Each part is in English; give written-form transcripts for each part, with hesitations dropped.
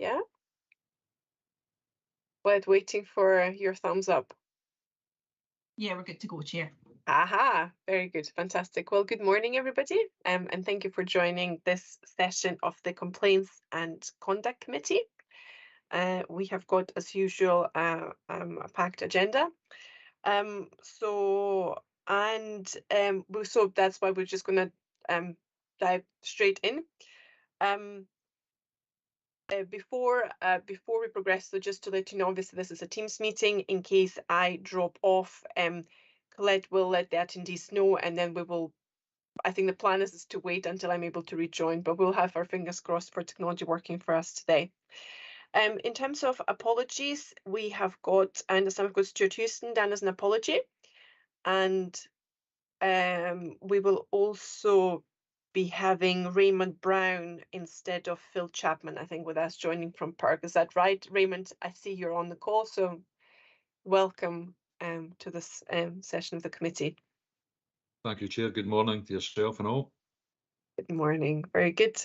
Yeah. But waiting for your thumbs up. Yeah, we're good to go, Chair. Aha, very good. Fantastic. Well, good morning, everybody. And thank you for joining this session of the Complaints and Conduct Committee. We have got, as usual, a packed agenda. So that's why we're just going to dive straight in. Before we progress, so just to let you know, obviously this is a Teams meeting. In case I drop off, Colette will let the attendees know, and then we will. I think the plan is to wait until I'm able to rejoin, but we'll have our fingers crossed for technology working for us today. In terms of apologies, we have got, I understand we've got Stuart Houston down as an apology, and we will also be having Raymond Brown instead of Phil Chapman, I think, with us joining from Perth. Is that right, Raymond? I see you're on the call, so welcome to this session of the committee. Thank you, Chair. Good morning to yourself and all. Good morning. Very good.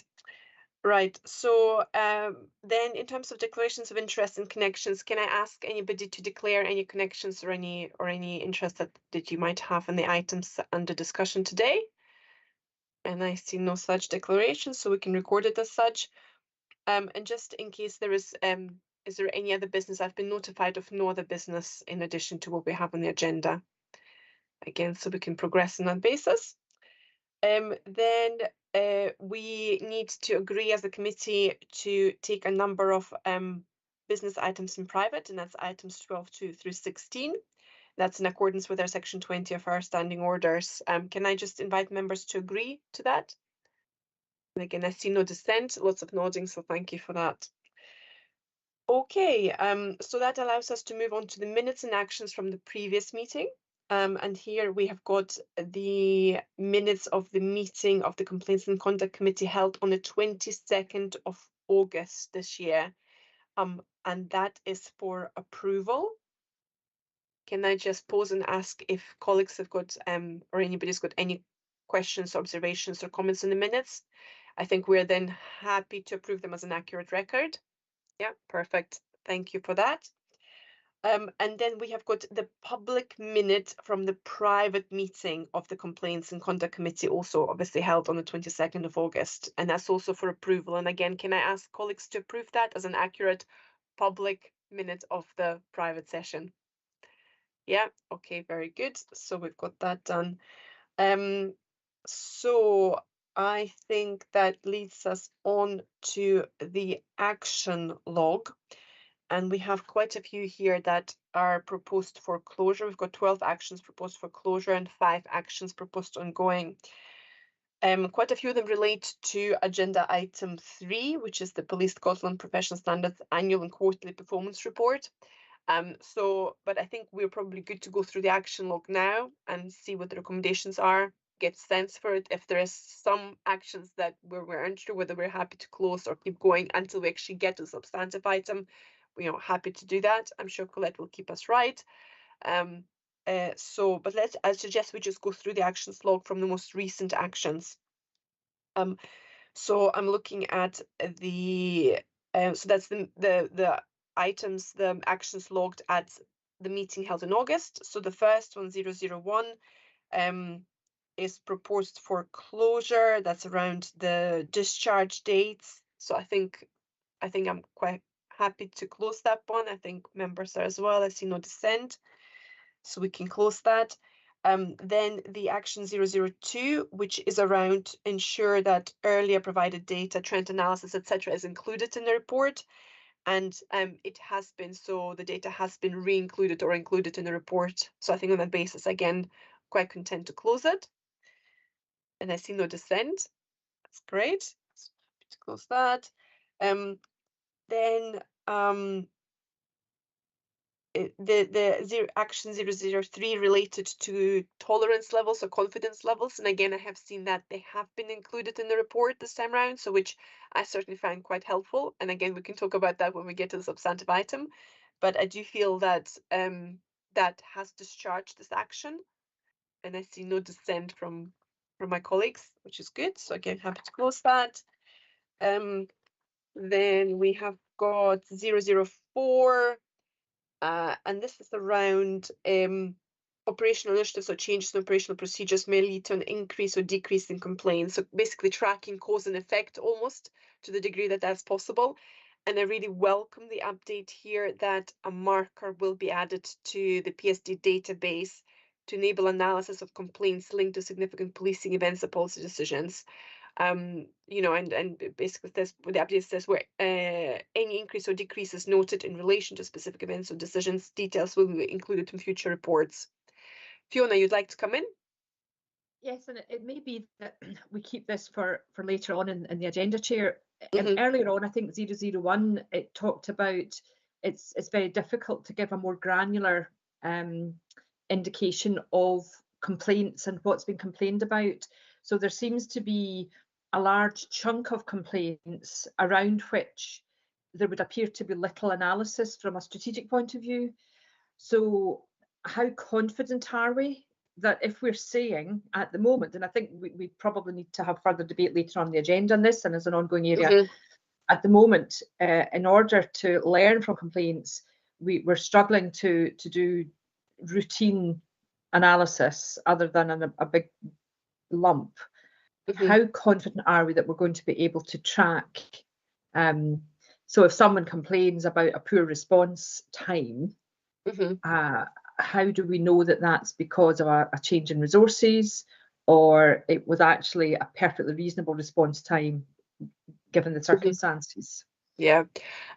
Right. So then in terms of declarations of interest and connections, can I ask anybody to declare any connections or any interest that you might have in the items under discussion today? And I see no such declaration, so we can record it as such. And just in case there is there any other business? I've been notified of no other business in addition to what we have on the agenda. Again, so we can progress on that basis. Then we need to agree as a committee to take a number of business items in private, and that's items 12 through 16. That's in accordance with our section 20 of our standing orders. Can I just invite members to agree to that? And again, I see no dissent, lots of nodding, so thank you for that. Okay, so that allows us to move on to the minutes and actions from the previous meeting. And here we have got the minutes of the meeting of the Complaints and Conduct Committee held on the 22nd of August this year. And that is for approval. Can I just pause and ask if colleagues have got, or anybody's got any questions, observations, or comments on the minutes? I think we're then happy to approve them as an accurate record. Yeah, perfect. Thank you for that. And then we have got the public minute from the private meeting of the Complaints and Conduct Committee, also obviously held on the 22nd of August. And that's also for approval. And again, can I ask colleagues to approve that as an accurate public minute of the private session? Yeah, okay, very good. So we've got that done. So I think that leads us on to the action log. And we have quite a few here that are proposed for closure. We've got 12 actions proposed for closure and 5 actions proposed ongoing. Quite a few of them relate to agenda item 3, which is the Police Scotland Professional Standards Annual and Quarterly Performance Report. But I think we're probably good to go through the action log now and see what the recommendations are, get sense for it. If there is some actions that we're unsure whether we're happy to close or keep going until we actually get to the substantive item, happy to do that. I'm sure Colette will keep us right. But I suggest we just go through the actions log from the most recent actions. So I'm looking at the so that's the items, the actions logged at the meeting held in August. So the first one, 001, is proposed for closure. That's around the discharge dates. So I think I'm quite happy to close that one. I think members are as well. I see no dissent, so we can close that. Then the action 002, which is around ensure that earlier provided data, trend analysis, etc., is included in the report. And it has been, so the data has been re-included or included in the report. So I think on that basis, again, quite content to close it. And I see no dissent. That's great. So happy to close that. Then the action 003 related to tolerance levels or confidence levels, and again I have seen that they have been included in the report this time around, so which I certainly find quite helpful. And again, we can talk about that when we get to the substantive item, but I do feel that that has discharged this action, and I see no dissent from my colleagues, which is good. So again, happy to close that. Then we have got 004, and this is around operational initiatives or changes in operational procedures may lead to an increase or decrease in complaints. So basically tracking cause and effect almost to the degree that that's possible. And I really welcome the update here that a marker will be added to the PSD database to enable analysis of complaints linked to significant policing events or policy decisions. You know, and basically this, the update says where any increase or decrease is noted in relation to specific events or decisions, details will be included in future reports. Fiona, you'd like to come in? Yes, and it may be that we keep this for later on in the agenda, Chair. Mhm. Earlier on, I think 001, it talked about it's very difficult to give a more granular indication of complaints and what's been complained about. So there seems to be a large chunk of complaints around which there would appear to be little analysis from a strategic point of view. So how confident are we that if we're saying at the moment, and I think we probably need to have further debate later on the agenda on this and as an ongoing area, at the moment, in order to learn from complaints, we're struggling to do routine analysis other than a big lump. How confident are we that we're going to be able to track? So if someone complains about a poor response time, how do we know that that's because of a change in resources, or it was actually a perfectly reasonable response time given the circumstances? Yeah,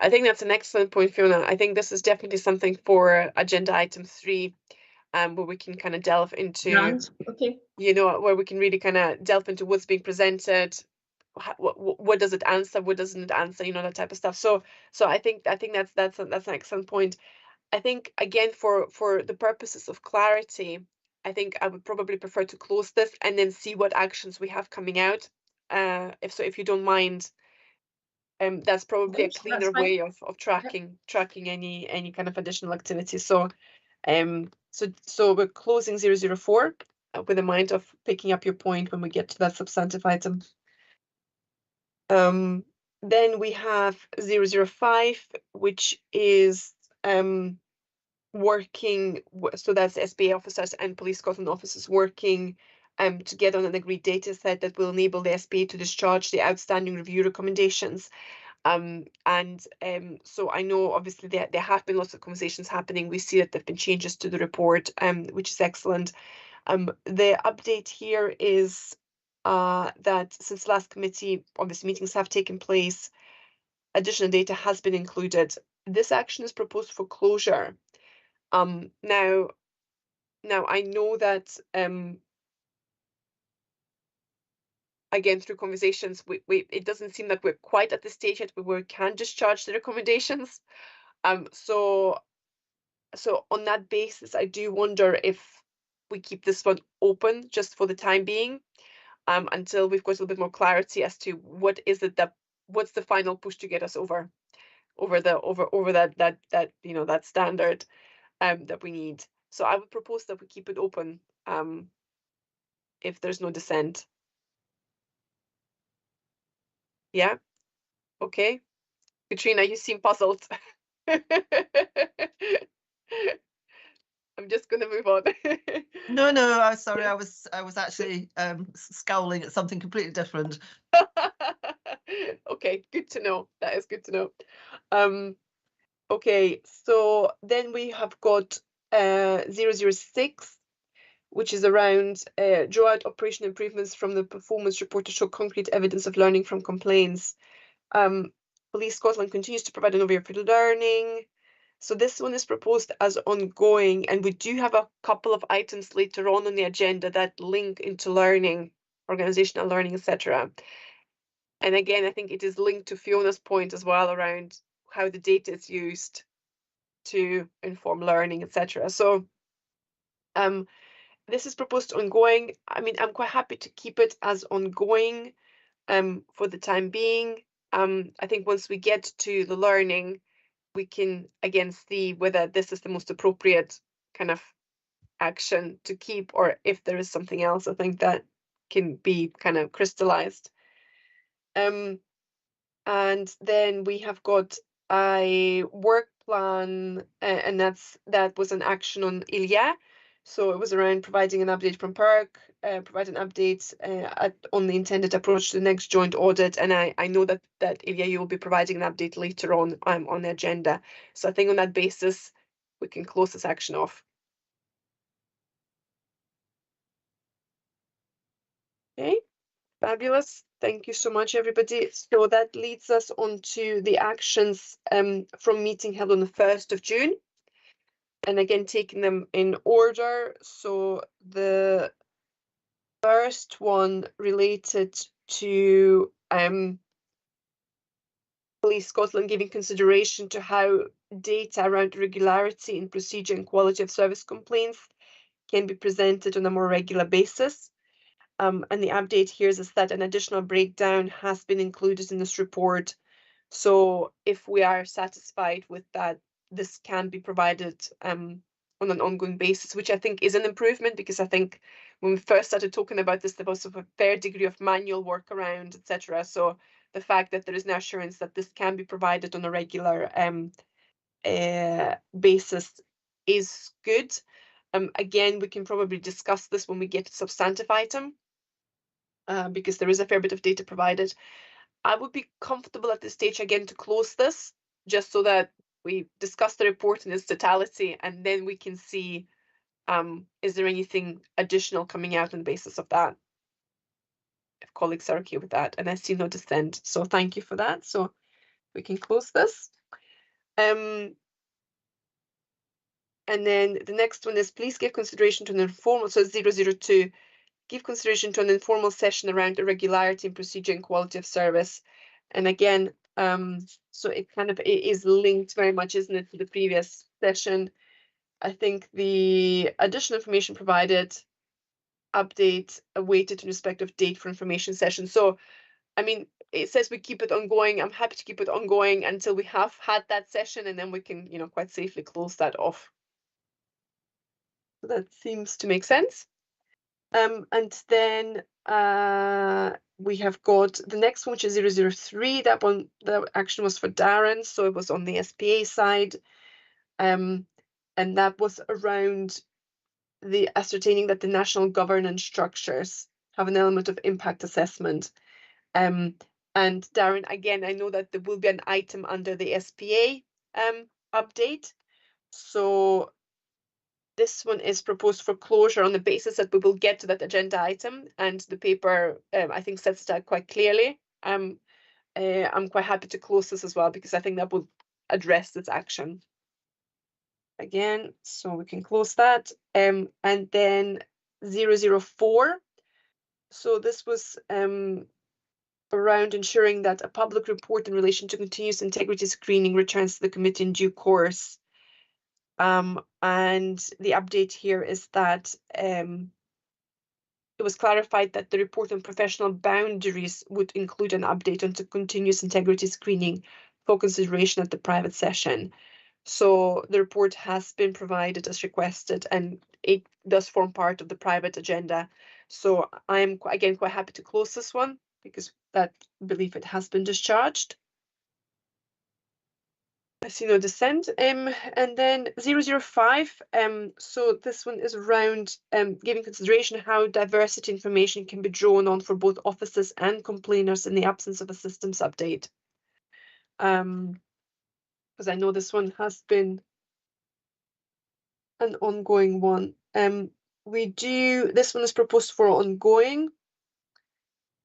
I think that's an excellent point, Fiona. I think this is definitely something for agenda item 3, where we can kind of delve into, okay, you know, where we can really kind of delve into what's being presented, what does it answer, what doesn't it answer, you know, that type of stuff. So I think that's an excellent point. I think again for the purposes of clarity, I think I would probably prefer to close this and then see what actions we have coming out. If you don't mind. That's probably a cleaner way of tracking any kind of additional activity. So so we're closing 004 with a mind of picking up your point when we get to that substantive item. Then we have 005, which is working, so that's SBA officers and Police Scotland officers working together on an agreed data set that will enable the SBA to discharge the outstanding review recommendations. So I know obviously there have been lots of conversations happening. We see that there have been changes to the report, which is excellent. The update here is that since last committee, obviously meetings have taken place, additional data has been included. This action is proposed for closure. Now I know that again, through conversations, it doesn't seem like we're quite at the stage yet where we can discharge the recommendations. So on that basis, I do wonder if we keep this one open just for the time being, until we've got a little bit more clarity as to what is it what's the final push to get us over that you know, that standard that we need. So I would propose that we keep it open if there's no dissent. Yeah. Okay. Katrina, you seem puzzled. I'm just going to move on. No, I'm sorry. I was actually scowling at something completely different. Okay, good to know. That is good to know. Okay, so then we have got 006, which is around draw out operation improvements from the performance report to show concrete evidence of learning from complaints. Police Scotland continues to provide an overview for learning. So this one is proposed as ongoing, and we do have a couple of items later on the agenda that link into learning, organizational learning, etc. And again, I think it is linked to Fiona's point as well around how the data is used to inform learning, etc. So this is proposed ongoing. I mean, I'm quite happy to keep it as ongoing for the time being. I think once we get to the learning, we can again see whether this is the most appropriate kind of action to keep, or if there is something else I think that can be kind of crystallized. And then we have got a work plan, and that was an action on Ilya. So it was around providing an update from PERC, provide an update on the intended approach to the next joint audit. And I know that Ilya, you will be providing an update later on the agenda. So I think on that basis, we can close this action off. Okay, fabulous. Thank you so much, everybody. So that leads us on to the actions from meeting held on the 1st of June. And again, taking them in order. So the first one related to Police Scotland giving consideration to how data around regularity in procedure and quality of service complaints can be presented on a more regular basis. And the update here is that an additional breakdown has been included in this report. So if we are satisfied with that, this can be provided on an ongoing basis, which I think is an improvement, because I think when we first started talking about this, there was a fair degree of manual work around, etc. So the fact that there is now assurance that this can be provided on a regular basis is good. Again, we can probably discuss this when we get to substantive item, because there is a fair bit of data provided. I would be comfortable at this stage again to close this, just so that we discuss the report in its totality, and then we can see is there anything additional coming out on the basis of that, if colleagues are okay with that. And I see no dissent, so thank you for that. So we can close this. And then the next one is please give consideration to an informal, so 002, give consideration to an informal session around irregularity in procedure and quality of service. And again, so it is linked very much, isn't it, to the previous session. I think the additional information provided, update awaited in respect of date for information session. So, I mean, it says we keep it ongoing. I'm happy to keep it ongoing until we have had that session, and then we can, quite safely close that off. So that seems to make sense. And then we have got the next one, which is 003. That one, the action was for Darren, so it was on the SPA side. And that was around the ascertaining that the national governance structures have an element of impact assessment. And Darren, again, I know that there will be an item under the SPA update. So this one is proposed for closure on the basis that we will get to that agenda item, and the paper, I think, sets it out quite clearly. I'm quite happy to close this as well, because I think that will address this action again, so we can close that. And then 004. So this was around ensuring that a public report in relation to continuous integrity screening returns to the committee in due course. And the update here is that it was clarified that the report on professional boundaries would include an update on continuous integrity screening for consideration at the private session. So the report has been provided as requested, and it does form part of the private agenda. So I'm again quite happy to close this one, because that belief it has been discharged. I see no dissent. And then 005. So this one is around giving consideration how diversity information can be drawn on for both officers and complainers in the absence of a systems update. Because I know this one has been an ongoing one. This one is proposed for ongoing.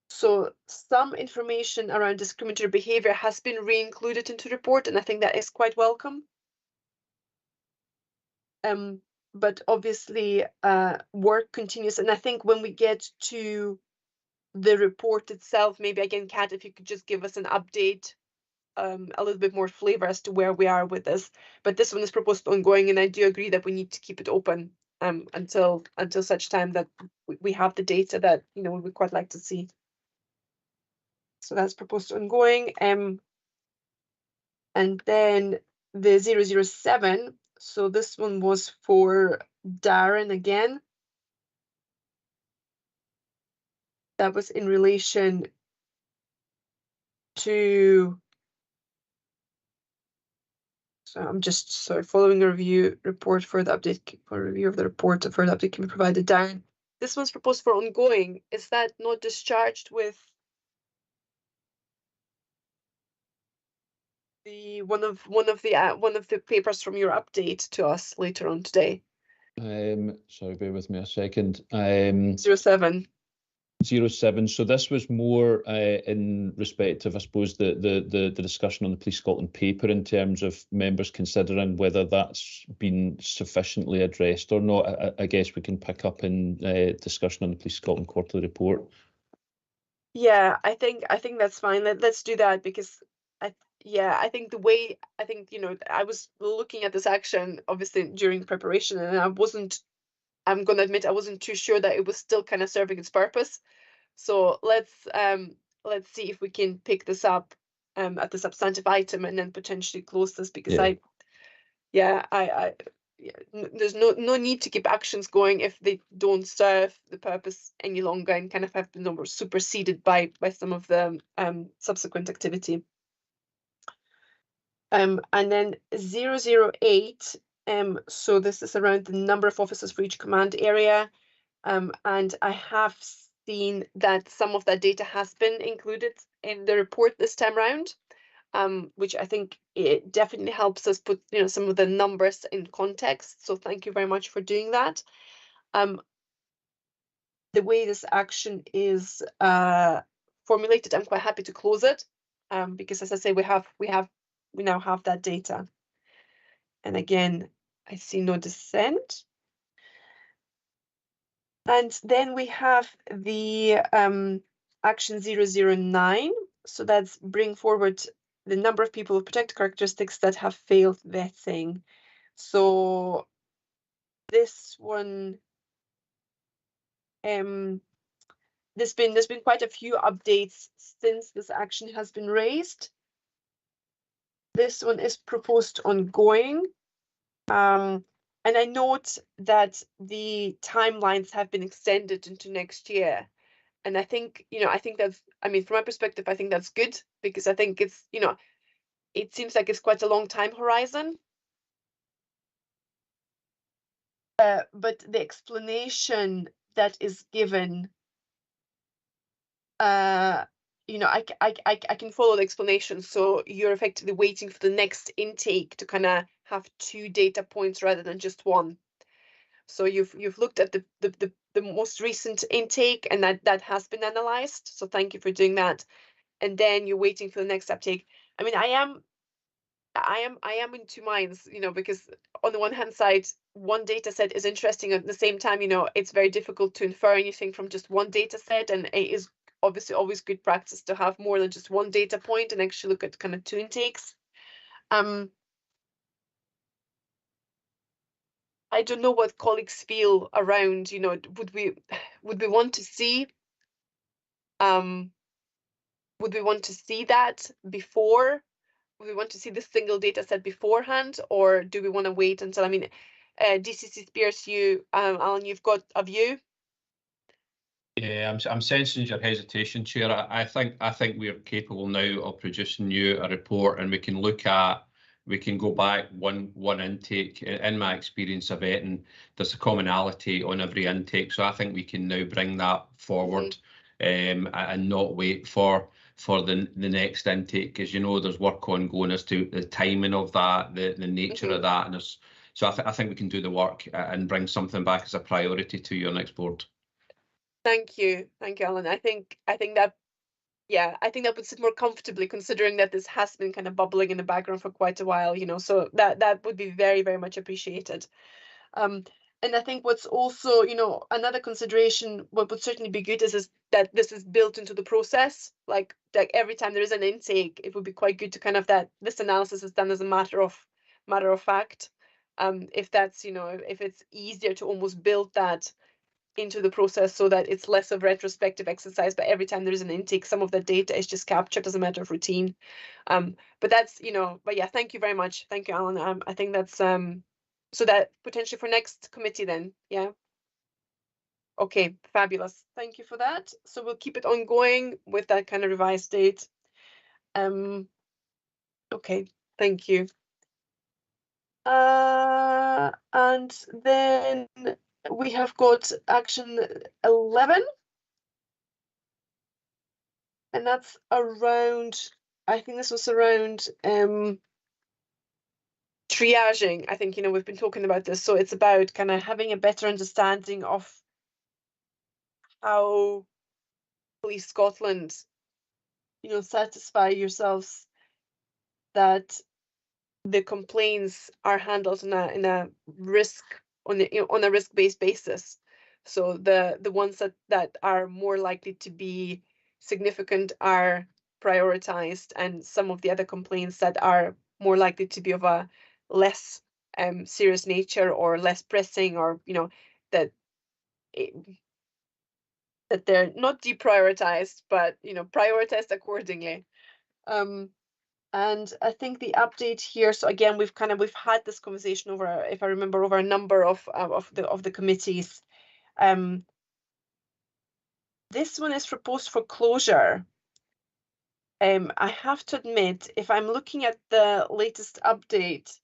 So some information around discriminatory behavior has been re-included into the report, and I think that is quite welcome. But obviously work continues, and I think when we get to the report itself, maybe again, Kat, if you could just give us an update, a little bit more flavor as to where we are with this. But this one is proposed ongoing, and I do agree that we need to keep it open until such time that we have the data that we would quite like to see. So that's proposed ongoing. And then the 007. So this one was for Darren again. That was in relation to So I'm just following a review report for the update for review of the report for the update can be provided. Darren, this one's proposed for ongoing. Is that not discharged with the one of the papers from your update to us later on today? Sorry, bear with me a second. 07. 07. So this was more in respect of, I suppose, the discussion on the Police Scotland paper in terms of members considering whether that's been sufficiently addressed or not. I guess we can pick up in discussion on the Police Scotland quarterly report. Yeah, I think that's fine. Let's do that, because I think the way I was looking at this action obviously during preparation, and I'm gonna admit I wasn't too sure that it was still kind of serving its purpose. So let's see if we can pick this up at the substantive item and then potentially close this, because there's no need to keep actions going if they don't serve the purpose any longer and kind of have been superseded by some of the subsequent activity. And then 008, so this is around the number of officers for each command area, and I have seen that some of that data has been included in the report this time round, which I think it definitely helps us put some of the numbers in context. So thank you very much for doing that. The way this action is formulated, I'm quite happy to close it, because as I say, we now have that data. And again, I see no dissent. And then we have the action 009. So that's bring forward the number of people with protected characteristics that have failed vetting. So this one, there's been quite a few updates since this action has been raised. This one is proposed ongoing. And I note that the timelines have been extended into next year. And I think, that's, from my perspective, I think that's good, because I think it's, it seems like it's quite a long time horizon. But the explanation that is given, I can follow the explanation. So you're effectively waiting for the next intake to kind of have 2 data points rather than just one. So you've looked at the most recent intake, and that has been analyzed. So thank you for doing that. And then you're waiting for the next uptake. I am in two minds, because on the one hand side, one data set is interesting. At the same time, it's very difficult to infer anything from just one data set, and it is obviously always good practice to have more than just one data point and actually look at kind of 2 intakes. I don't know what colleagues feel around, would we want to see that before? Would we want to see this single data set beforehand, or do we want to wait until, DCC Spears, Alan, you've got a view? Yeah, I'm sensing your hesitation, Chair. I think we're capable now of producing you a report, and we can go back one intake. In my experience of vetting, there's a commonality on every intake, so I think we can now bring that forward, and not wait for the next intake, because there's work ongoing as to the timing of that, the nature of that, and so I think we can do the work and bring something back as a priority to your next board. Thank you, Alan. I think that would sit more comfortably, considering that this has been kind of bubbling in the background for quite a while, so that would be very, very much appreciated. And I think what's also, another consideration, what would certainly be good is that this is built into the process. Like every time there is an intake, it would be quite good to kind of that this analysis is done as a matter of fact. If that's, if it's easier to almost build that into the process so that it's less of retrospective exercise, but every time there is an intake, some of the data is just captured as a matter of routine. But that's, but yeah, thank you very much. Thank you, Alan. I think that's so that potentially for next committee then, yeah. Okay, fabulous. Thank you for that. So we'll keep it ongoing with that kind of revised date. Okay, thank you. And then we have got action 11. And that's around, I think this was around triaging. I think, we've been talking about this. So it's about kind of having a better understanding of how Police Scotland, satisfy yourselves that the complaints are handled in a risk on a risk-based basis. So the ones that are more likely to be significant are prioritized, and some of the other complaints that are more likely to be of a less serious nature or less pressing, or that that they're not deprioritized, but prioritized accordingly. And I think the update here, so again, we've had this conversation over, if I remember, over a number of the committees. This one is proposed for closure. I have to admit, if I'm looking at the latest update,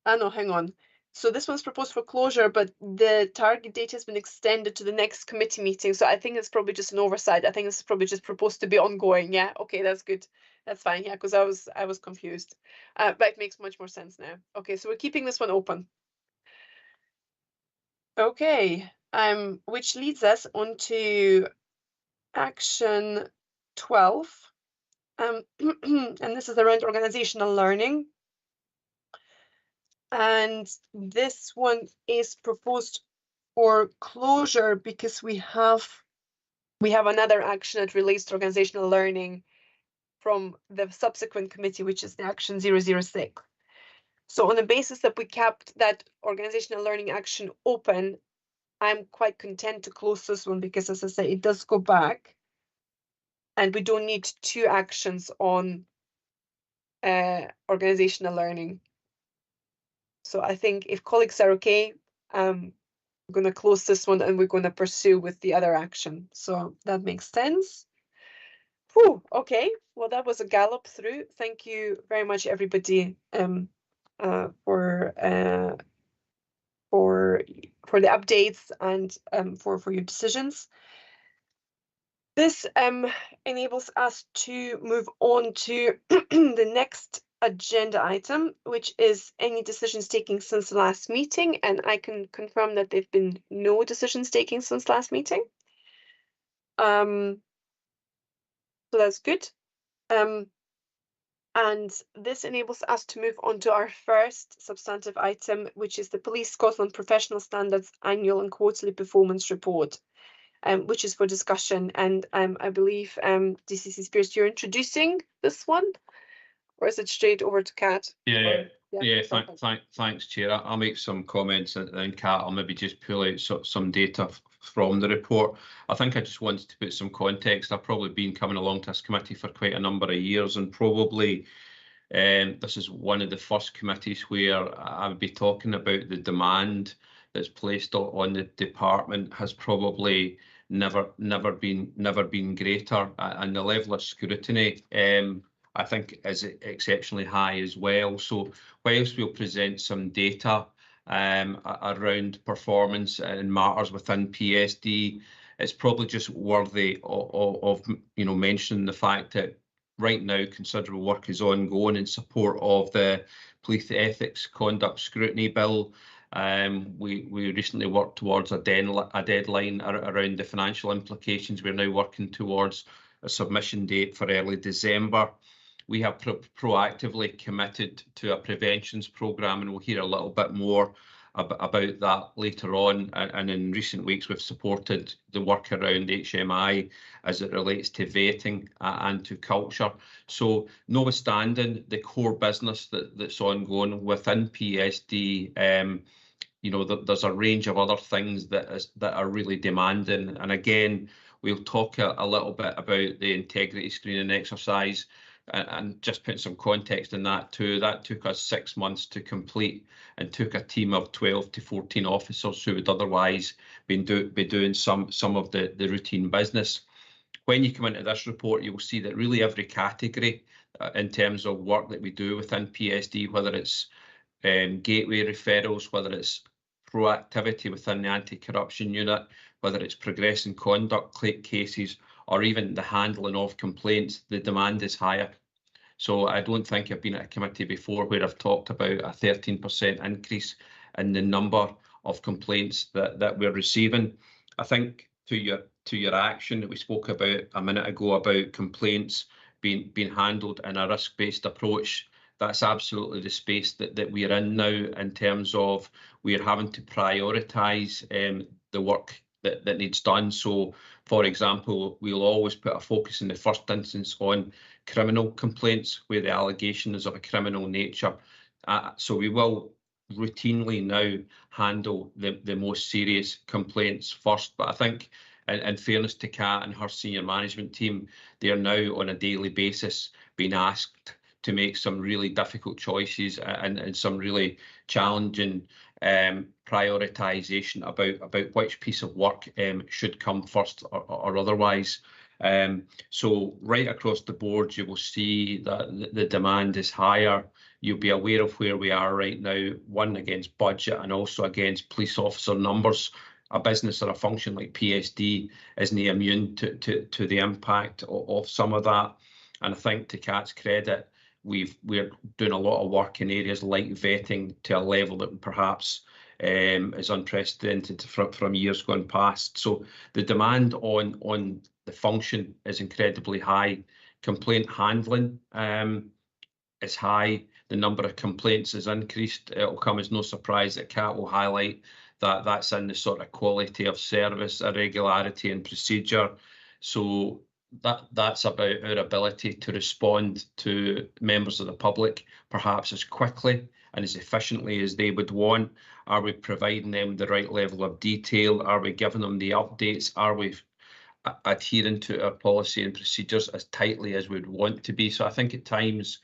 no, hang on. So this one's proposed for closure, but the target date has been extended to the next committee meeting. So I think it's probably just an oversight. I think it's probably just proposed to be ongoing. Yeah, okay, that's good. That's fine. Yeah, because I was confused. But it makes much more sense now. Okay, so we're keeping this one open. Okay, which leads us on to action 12. And this is around organizational learning. And this one is proposed for closure because we have another action that relates to organizational learning from the subsequent committee, which is the action 006. So on the basis that we kept that organizational learning action open, I'm quite content to close this one because, as I say, it does go back and we don't need 2 actions on organizational learning. So I think if colleagues are okay, I'm going to close this one and we're going to pursue with the other action. So that makes sense. Whew, okay, well, that was a gallop through. Thank you very much, everybody, for the updates and for your decisions. This enables us to move on to the next agenda item, which is any decisions taken since the last meeting, and I can confirm that there've been no decisions taken since last meeting. So that's good. And this enables us to move on to our first substantive item, which is the Police Scotland Professional Standards Annual and Quarterly Performance Report, which is for discussion. And I believe, DCC Spears, you're introducing this one, or is it straight over to Kat? Thanks, Chair. I'll make some comments and then Kat, I'll maybe just pull out some data from the report. I think I just wanted to put some context. I've probably been coming along to this committee for quite a number of years, and probably this is one of the first committees where I would be talking about the demand that's placed on the department has probably never been greater, and the level of scrutiny I think is exceptionally high as well. So whilst we'll present some data around performance and matters within PSD, it's probably just worthy of mentioning the fact that right now considerable work is ongoing in support of the Police Ethics Conduct Scrutiny Bill. We recently worked towards a deadline around the financial implications. We're now working towards a submission date for early December. We have proactively committed to a preventions programme, and we'll hear a little bit more about that later on. And in recent weeks, we've supported the work around HMI as it relates to vetting and to culture. So notwithstanding the core business that's ongoing within PSD, there's a range of other things that are really demanding. And again, we'll talk a little bit about the integrity screening exercise. And just put some context in that too, that took us 6 months to complete and took a team of 12 to 14 officers who would otherwise be doing some of the routine business. When you come into this report, you'll see that really every category in terms of work that we do within PSD, whether it's gateway referrals, whether it's proactivity within the anti-corruption unit, whether it's progressing conduct cases, or even the handling of complaints, the demand is higher. So I don't think I've been at a committee before where I've talked about a 13% increase in the number of complaints that we're receiving. I think to your action that we spoke about a minute ago about complaints being handled in a risk-based approach, that's absolutely the space that we are in now, in terms of we are having to prioritise the work that needs done. So, for example, we'll always put a focus in the first instance on criminal complaints where the allegation is of a criminal nature. So we will routinely now handle the most serious complaints first. But I think, in fairness to Kat and her senior management team, they are now on a daily basis being asked to make some really difficult choices and some really challenging prioritisation about which piece of work should come first or otherwise. So right across the board, you will see that the demand is higher. You'll be aware of where we are right now, one against budget and also against police officer numbers. A business or a function like PSD isn't immune to the impact of some of that. And I think, to Kat's credit, we're doing a lot of work in areas like vetting to a level that perhaps is unprecedented from years gone past. So the demand on the function is incredibly high. Complaint handling is high. The number of complaints has increased. It'll come as no surprise that Kat will highlight that that's in the sort of quality of service, irregularity and procedure. So that's about our ability to respond to members of the public, perhaps as quickly and as efficiently as they would want. Are we providing them the right level of detail? Are we giving them the updates? Are we adhering to our policy and procedures as tightly as we'd want to be? So I think at times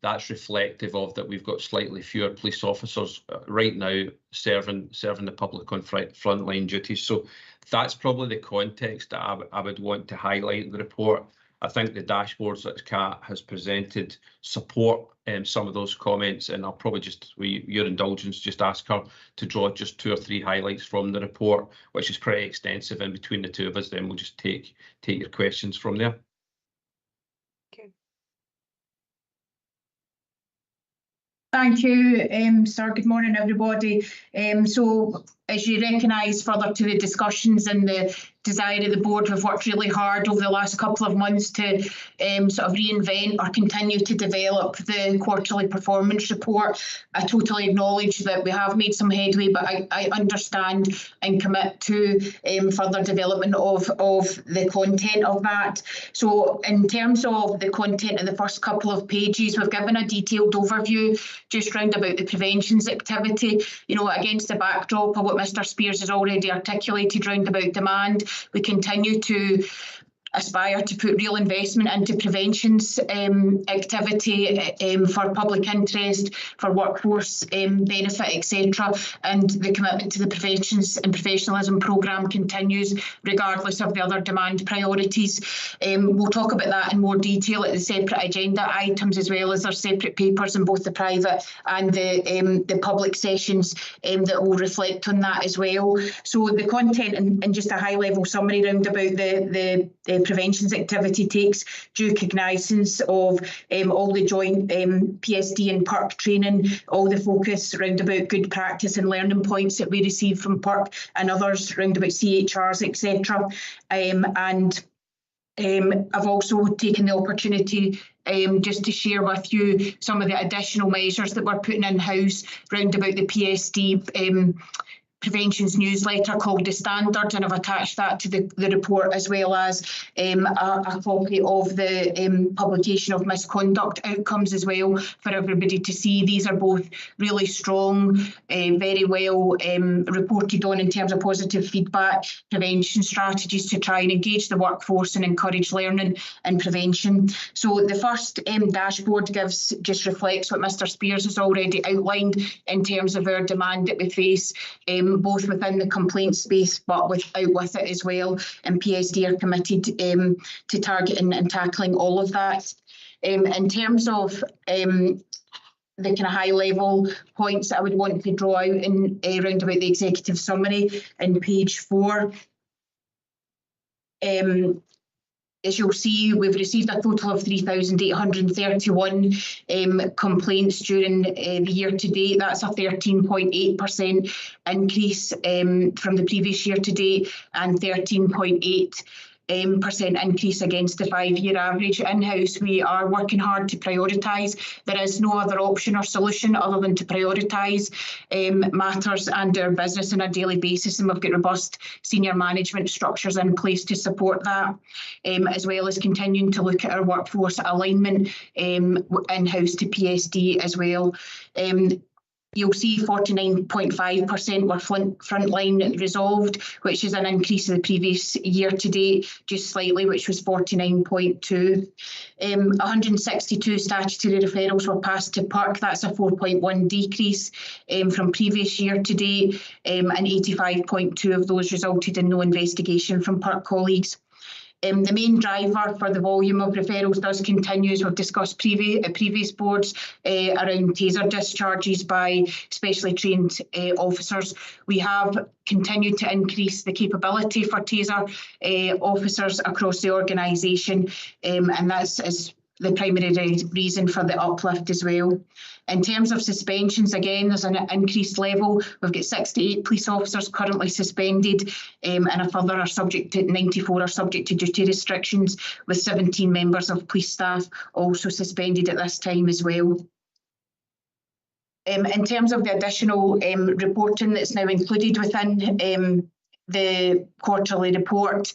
that's reflective of that we've got slightly fewer police officers right now serving the public on frontline duties. So that's probably the context that I would want to highlight in the report. I think the dashboards that Kat has presented support some of those comments, and I'll probably just, with your indulgence, just ask her to draw just 2 or 3 highlights from the report, which is pretty extensive, and between the two of us then we'll just take your questions from there. Okay. Thank you, sir. Good morning, everybody. So, as you recognise, further to the discussions and the desire of the board, we've worked really hard over the last couple of months to sort of reinvent or continue to develop the quarterly performance report. I totally acknowledge that we have made some headway, but I understand and commit to further development of the content of that. So in terms of the content in the first couple of pages, we've given a detailed overview just round about the preventions activity, you know, against the backdrop of what Mr. Spears has already articulated round about demand. We continue to aspire to put real investment into preventions activity for public interest, for workforce benefit, etc. And the commitment to the preventions and professionalism programme continues regardless of the other demand priorities. We'll talk about that in more detail at the separate agenda items, as well as our separate papers in both the private and the public sessions that will reflect on that as well. So the content and just a high level summary round about the preventions activity takes due cognizance of all the joint PSD and PERC training, all the focus around about good practice and learning points that we receive from PERC and others around about CHRs, etc. And I've also taken the opportunity just to share with you some of the additional measures that we're putting in-house round about the PSD preventions newsletter called The Standard, and I've attached that to the report, as well as a copy of the publication of misconduct outcomes as well for everybody to see. These are both really strong, very well reported on in terms of positive feedback, prevention strategies to try and engage the workforce and encourage learning and prevention. So the first dashboard just reflects what Mr. Spears has already outlined in terms of our demand that we face, both within the complaint space but with it as well, and PSD are committed to targeting and tackling all of that. In terms of the kind of high level points that I would want to draw out in round about the executive summary in page 4. As you'll see, we've received a total of 3,831 complaints during the year to date. That's a 13.8% increase from the previous year to date, and 13.8% increase against the 5-year average. In-house, we are working hard to prioritise. There is no other option or solution other than to prioritise matters and our business on a daily basis, and we've got robust senior management structures in place to support that, as well as continuing to look at our workforce alignment in-house to PSD as well. You'll see 49.5% were frontline resolved, which is an increase of the previous year to date, just slightly, which was 49.2. 162 statutory referrals were passed to PERC. That's a 4.1 decrease from previous year to date, and 85.2 of those resulted in no investigation from PERC colleagues. The main driver for the volume of referrals does continue, as we've discussed previous boards, around taser discharges by specially trained officers. We have continued to increase the capability for taser officers across the organisation, and that's the primary reason for the uplift as well. In terms of suspensions, again, there's an increased level. We've got 68 police officers currently suspended, and a further 94 are subject to duty restrictions, with 17 members of police staff also suspended at this time as well. In terms of the additional reporting that's now included within the quarterly report,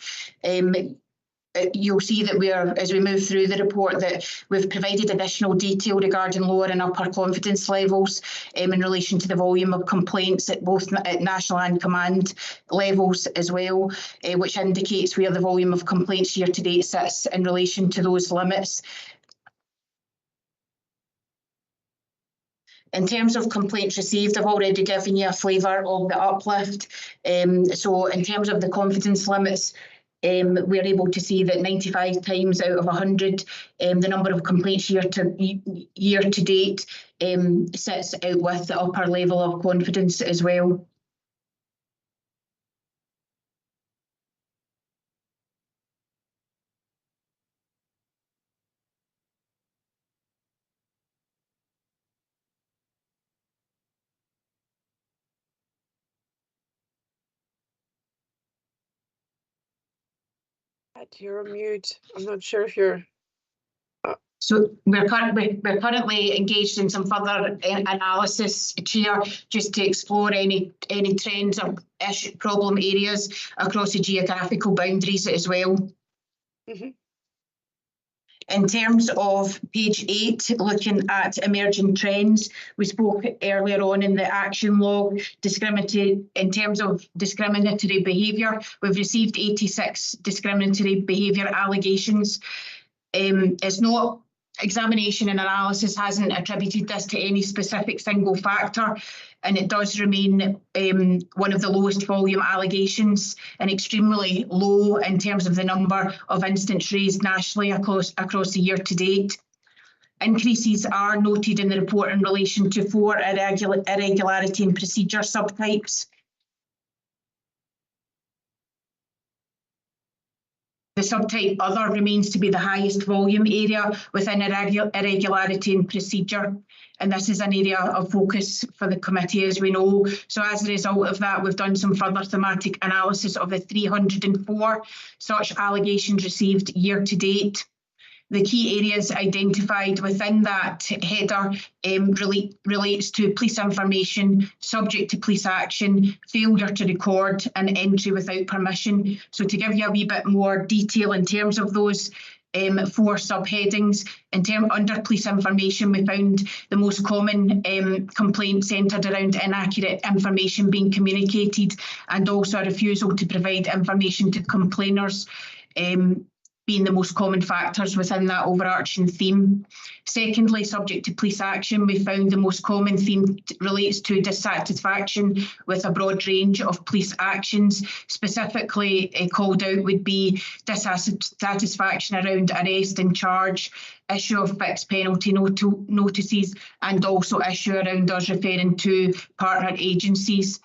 you'll see that as we move through the report, that we've provided additional detail regarding lower and upper confidence levels in relation to the volume of complaints at both national and command levels as well, which indicates where the volume of complaints year to date sits in relation to those limits. In terms of complaints received, I've already given you a flavour of the uplift. So in terms of the confidence limits, we're able to see that 95 times out of 100, the number of complaints year to date sits out with the upper level of confidence as well. You're on mute. I'm not sure if you're... So we're currently engaged in some further analysis, Chair, just to explore any trends or problem areas across the geographical boundaries as well. Mm-hmm. In terms of page 8, looking at emerging trends, we spoke earlier on in the action log, in terms of discriminatory behaviour, we've received 86 discriminatory behaviour allegations. It's not examination and analysis hasn't attributed this to any specific single factor, and it does remain one of the lowest volume allegations and extremely low in terms of the number of incidents raised nationally across the year to date. Increases are noted in the report in relation to 4 irregularity and procedure subtypes. The subtype other remains to be the highest volume area within irregularity and procedure, and this is an area of focus for the committee, as we know. So as a result of that, we've done some further thematic analysis of the 304 such allegations received year to date. The key areas identified within that header relates to police information, subject to police action, failure to record, and entry without permission. So to give you a wee bit more detail in terms of those 4 subheadings, under police information, we found the most common complaints centred around inaccurate information being communicated, and also a refusal to provide information to complainers. being the most common factors within that overarching theme. Secondly, subject to police action, we found the most common theme relates to dissatisfaction with a broad range of police actions. Specifically called out would be dissatisfaction around arrest and charge, issue of fixed penalty notices, and also issue around us referring to partner agencies.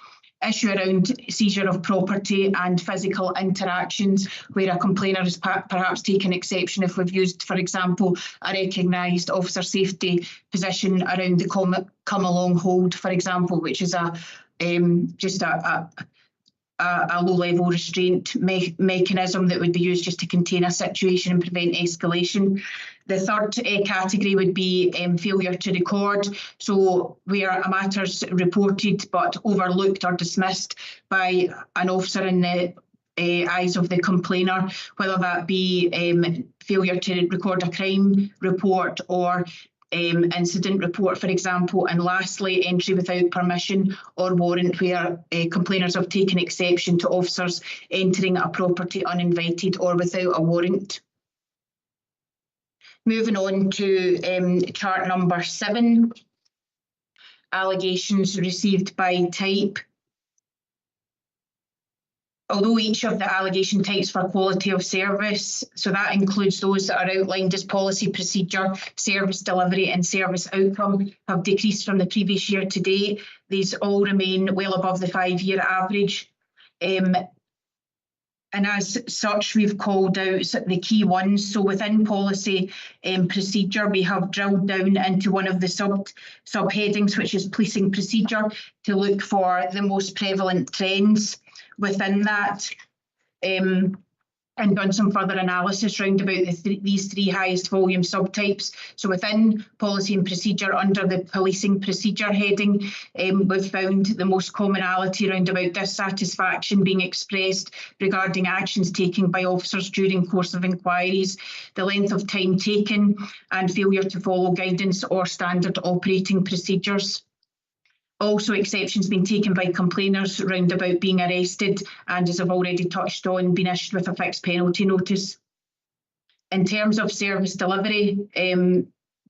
Issue around seizure of property and physical interactions, where a complainer has perhaps taken exception if we've used, for example, a recognised officer safety position around the come along hold, for example, which is just a low-level restraint mechanism that would be used just to contain a situation and prevent escalation. The third category would be failure to record. So where a matter's reported but overlooked or dismissed by an officer in the eyes of the complainer, whether that be failure to record a crime report or incident report, for example. And lastly, entry without permission or warrant, where complainers have taken exception to officers entering a property uninvited or without a warrant. Moving on to chart number 7, allegations received by type. Although each of the allegation types for quality of service, so that includes those that are outlined as policy procedure, service delivery and service outcome, have decreased from the previous year to date, these all remain well above the 5-year average. And as such, we've called out the key ones. So within policy procedure, we have drilled down into one of the subheadings, which is policing procedure, to look for the most prevalent trends within that, and done some further analysis round about these 3 highest volume subtypes. So within policy and procedure, under the policing procedure heading, we've found the most commonality around about dissatisfaction being expressed regarding actions taken by officers during course of inquiries, the length of time taken, and failure to follow guidance or standard operating procedures. Also, exceptions being taken by complainers round about being arrested and, as I've already touched on, being issued with a fixed penalty notice. In terms of service delivery,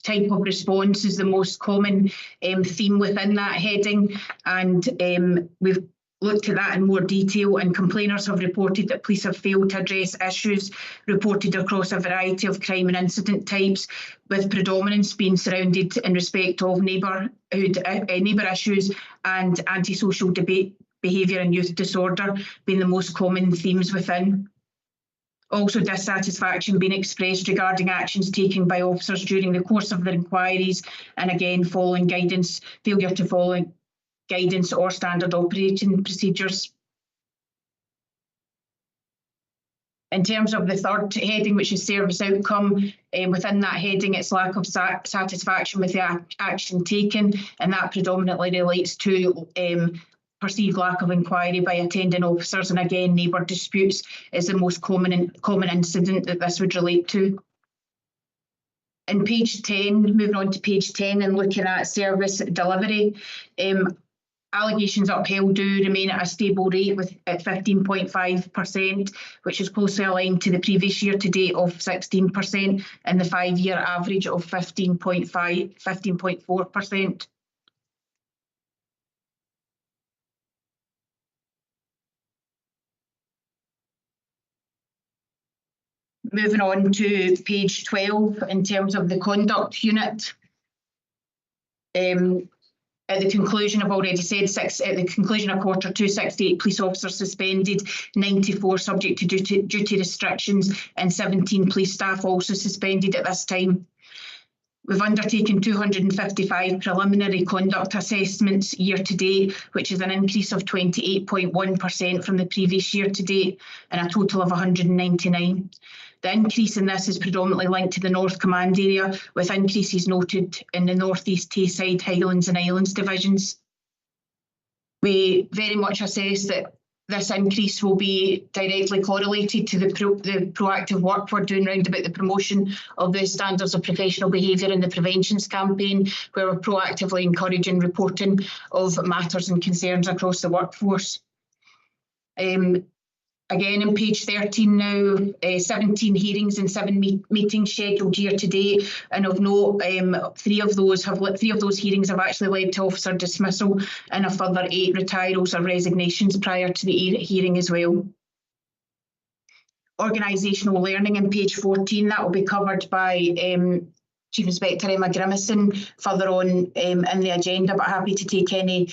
type of response is the most common theme within that heading, and we've looked at that in more detail, and complainers have reported that police have failed to address issues reported across a variety of crime and incident types, with predominance being surrounded in respect of neighbour issues and antisocial behaviour and youth disorder being the most common themes within. Also, dissatisfaction being expressed regarding actions taken by officers during the course of their inquiries, and again following guidance, failure to follow guidance or standard operating procedures. In terms of the third heading, which is service outcome, within that heading, it's lack of satisfaction with the action taken, and that predominantly relates to perceived lack of inquiry by attending officers, and again, neighbour disputes is the most common incident that this would relate to. In page 10, moving on to page 10 and looking at service delivery, allegations upheld do remain at a stable rate at 15.5%, which is closely aligned to the previous year to date of 16% and the 5-year average of 15.4%. Moving on to page 12, in terms of the conduct unit. At the conclusion, I've already said, at the conclusion of quarter 2, 68 police officers suspended, 94 subject to duty restrictions, and 17 police staff also suspended at this time. We've undertaken 255 preliminary conduct assessments year to date, which is an increase of 28.1% from the previous year to date, and a total of 199. The increase in this is predominantly linked to the North Command area, with increases noted in the North East, Tayside, Highlands and Islands divisions. We very much assess that this increase will be directly correlated to the proactive work we're doing around about the promotion of the standards of professional behaviour and the preventions campaign, where we're proactively encouraging reporting of matters and concerns across the workforce. again, on page 13 now, 17 hearings and 7 meetings scheduled year to date, and of note, 3 of those hearings have actually led to officer dismissal, and a further 8 retirals or resignations prior to the hearing as well. Organisational learning on page 14, that will be covered by Chief Inspector Emma Grimison further on in the agenda, but happy to take any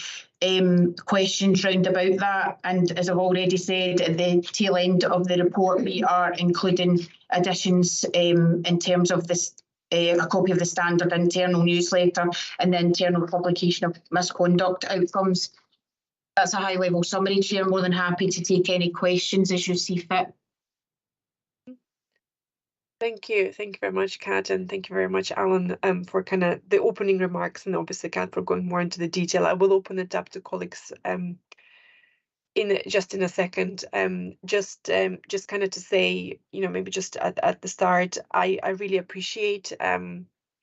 questions round about that. And as I've already said, at the tail end of the report, we are including additions in terms of this, a copy of the standard internal newsletter and the internal publication of misconduct outcomes. That's a high-level summary, Chair. More than happy to take any questions as you see fit. Thank you very much, Kat, and thank you very much, Alan, for kind of the opening remarks, and obviously, Kat, for going more into the detail. I will open it up to colleagues in just in a second. Just kind of to say, you know, maybe just at the start, I really appreciate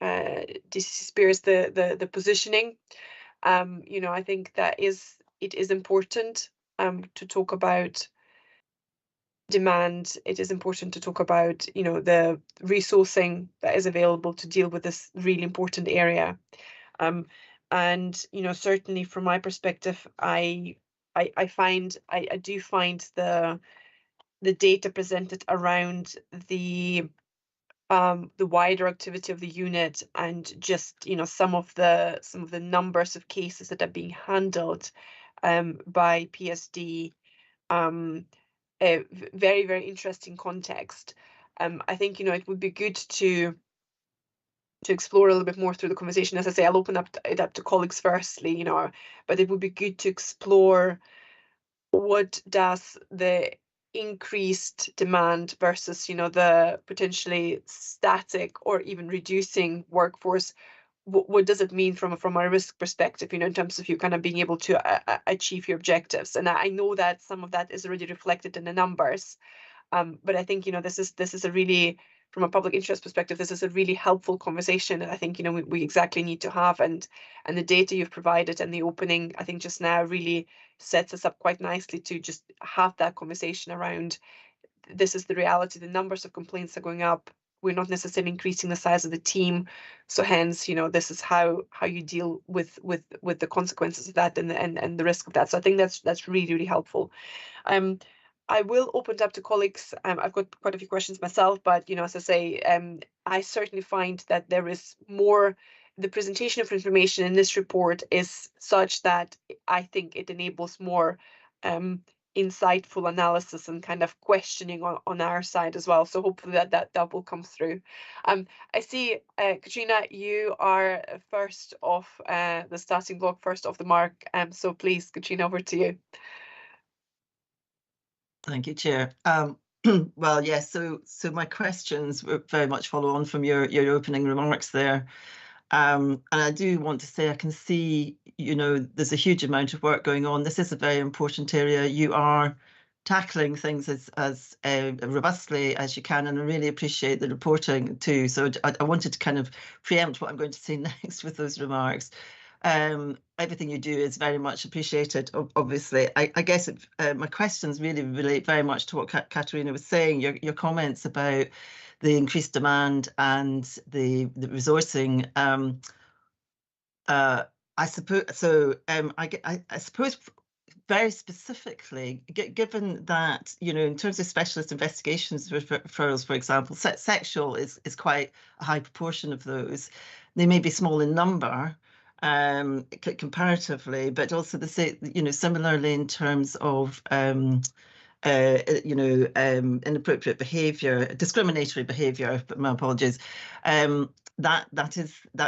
DCC Spears the positioning. You know, I think that it is important to talk about demand. It is important to talk about, you know, the resourcing that is available to deal with this really important area. And, you know, certainly from my perspective, I do find the data presented around the wider activity of the unit, and just, you know, some of the numbers of cases that are being handled by PSD, a very, very interesting context. I think, you know, it would be good to explore a little bit more through the conversation. As I say, I'll open it up to colleagues firstly, you know, but it would be good to explore what does the increased demand versus, you know, the potentially static or even reducing workforce, what does it mean from a risk perspective, you know, in terms of you kind of being able to achieve your objectives. And I know that some of that is already reflected in the numbers, but I think, you know, this is a really, from a public interest perspective, this is a really helpful conversation, and I think, you know, we exactly need to have, and the data you've provided and the opening, I think, just now really sets us up quite nicely to just have that conversation around, this is the reality, the numbers of complaints are going up, we're not necessarily increasing the size of the team, so hence, you know, this is how you deal with the consequences of that and the risk of that. So I think that's really, really helpful. I will open it up to colleagues. I've got quite a few questions myself, but, you know, as I say, I certainly find that there is more, the presentation of information in this report is such that I think it enables more insightful analysis and kind of questioning on our side as well. So hopefully that will come through. I see, Katrina, you are first off the starting block, first off the mark. So please, Katrina, over to you. Thank you, Chair. Well, yes, so my questions were very much follow on from your opening remarks there. And I do want to say, I can see, you know, there's a huge amount of work going on. This is a very important area. You are tackling things as robustly as you can, and I really appreciate the reporting too. So I wanted to kind of preempt what I'm going to say next with those remarks. Everything you do is very much appreciated, obviously. I guess my questions really relate very much to what Katerina was saying, your comments about the increased demand and the resourcing. I suppose so. I suppose very specifically, given that, you know, in terms of specialist investigations referrals, for example, sexual is quite a high proportion of those. They may be small in number comparatively, but also similarly in terms of inappropriate behaviour, discriminatory behaviour. But my apologies. That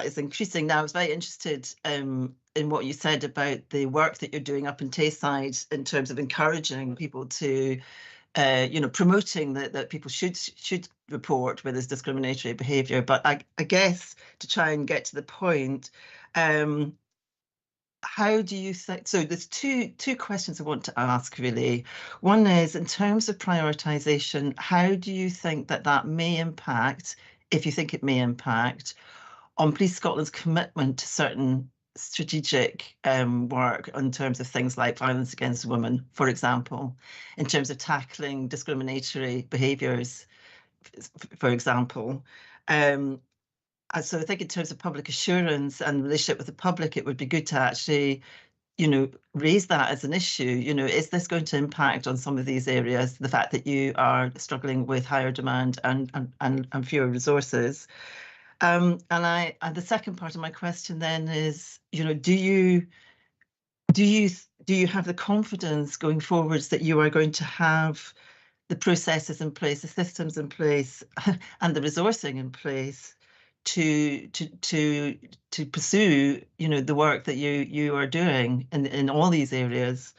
is increasing now. I was very interested in what you said about the work that you're doing up in Tayside in terms of encouraging people to, promoting that people should report where there's discriminatory behaviour. But I guess to try and get to the point, how do you think? So there's two questions I want to ask, really. One is, in terms of prioritisation, how do you think that may impact, if you think it may impact, on Police Scotland's commitment to certain strategic work in terms of things like violence against women, for example, in terms of tackling discriminatory behaviours, for example. And so I think in terms of public assurance and relationship with the public, it would be good to actually, you know, raise that as an issue. You know, is this going to impact on some of these areas, the fact that you are struggling with higher demand and fewer resources? And the second part of my question then is, you know, do you have the confidence going forwards that you are going to have the processes in place, the systems in place, and the resourcing in place to pursue, you know, the work that you are doing in all these areas?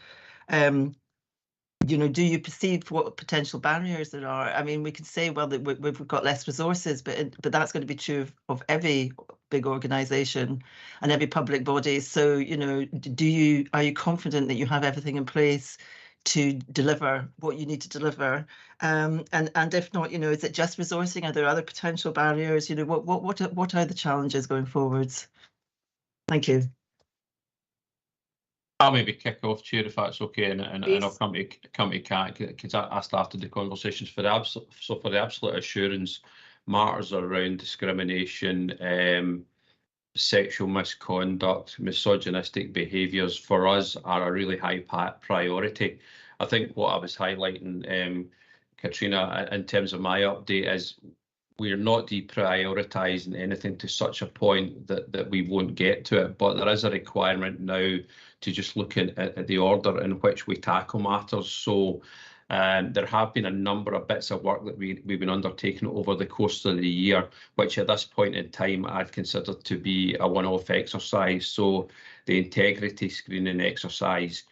You know, do you perceive what potential barriers there are? I mean, we can say, well, that we've got less resources, but that's going to be true of every big organisation and every public body. So, you know, are you confident that you have everything in place to deliver what you need to deliver? And if not, you know, is it just resourcing? Are there other potential barriers? You know, what are the challenges going forwards? Thank you. I'll maybe kick off, Chair, if that's okay, and I'll come to Kat, because I started the conversations for the absolute assurance matters around discrimination, sexual misconduct, misogynistic behaviours for us are a really high priority. I think what I was highlighting, Katrina, in terms of my update is we're not deprioritising anything to such a point that we won't get to it, but there is a requirement now to just look at the order in which we tackle matters. So there have been a number of bits of work that we've been undertaking over the course of the year, which at this point in time I'd consider to be a one-off exercise. So the integrity screening exercise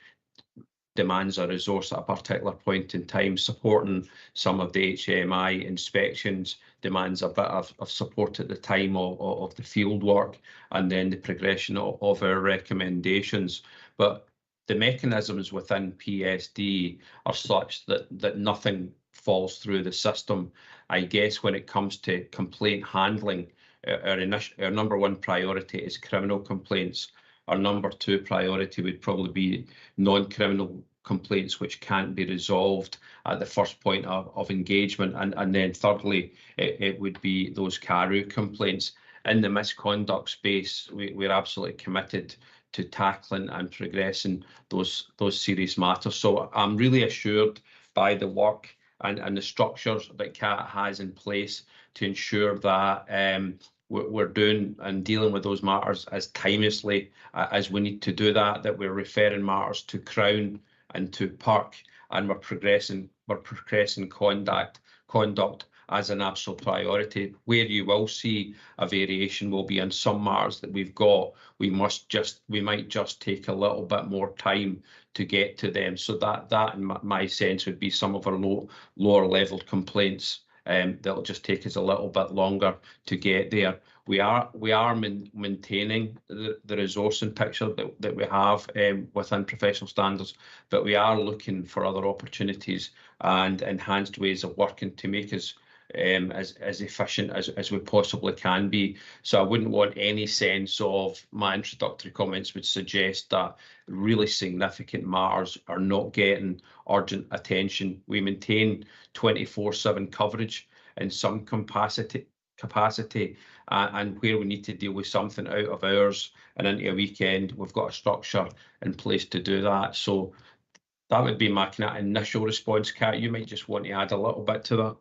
demands a resource at a particular point in time. Supporting some of the HMI inspections demands a bit of support at the time of the field work, and then the progression of our recommendations. But the mechanisms within PSD are such that nothing falls through the system. I guess when it comes to complaint handling, our number one priority is criminal complaints. Our number two priority would probably be non-criminal complaints which can't be resolved at the first point of engagement. And then thirdly, it would be those CARU complaints. In the misconduct space, we're absolutely committed to tackling and progressing those serious matters. So I'm really assured by the work and the structures that CAT has in place to ensure that we're doing and dealing with those matters as timelessly as we need to do that we're referring matters to Crown and to PERC, and we're progressing conduct as an absolute priority. Where you will see a variation will be in some matters that we've got. We might just take a little bit more time to get to them. So that in my sense would be some of our lower level complaints. That'll just take us a little bit longer to get there. We are maintaining the resourcing picture that we have within professional standards, but we are looking for other opportunities and enhanced ways of working to make us as efficient as we possibly can be. So I wouldn't want any sense of my introductory comments would suggest that really significant matters are not getting urgent attention. We maintain 24/7 coverage in some capacity, and where we need to deal with something out of hours and into a weekend, we've got a structure in place to do that. So that would be my kind of initial response. Kat, you might just want to add a little bit to that.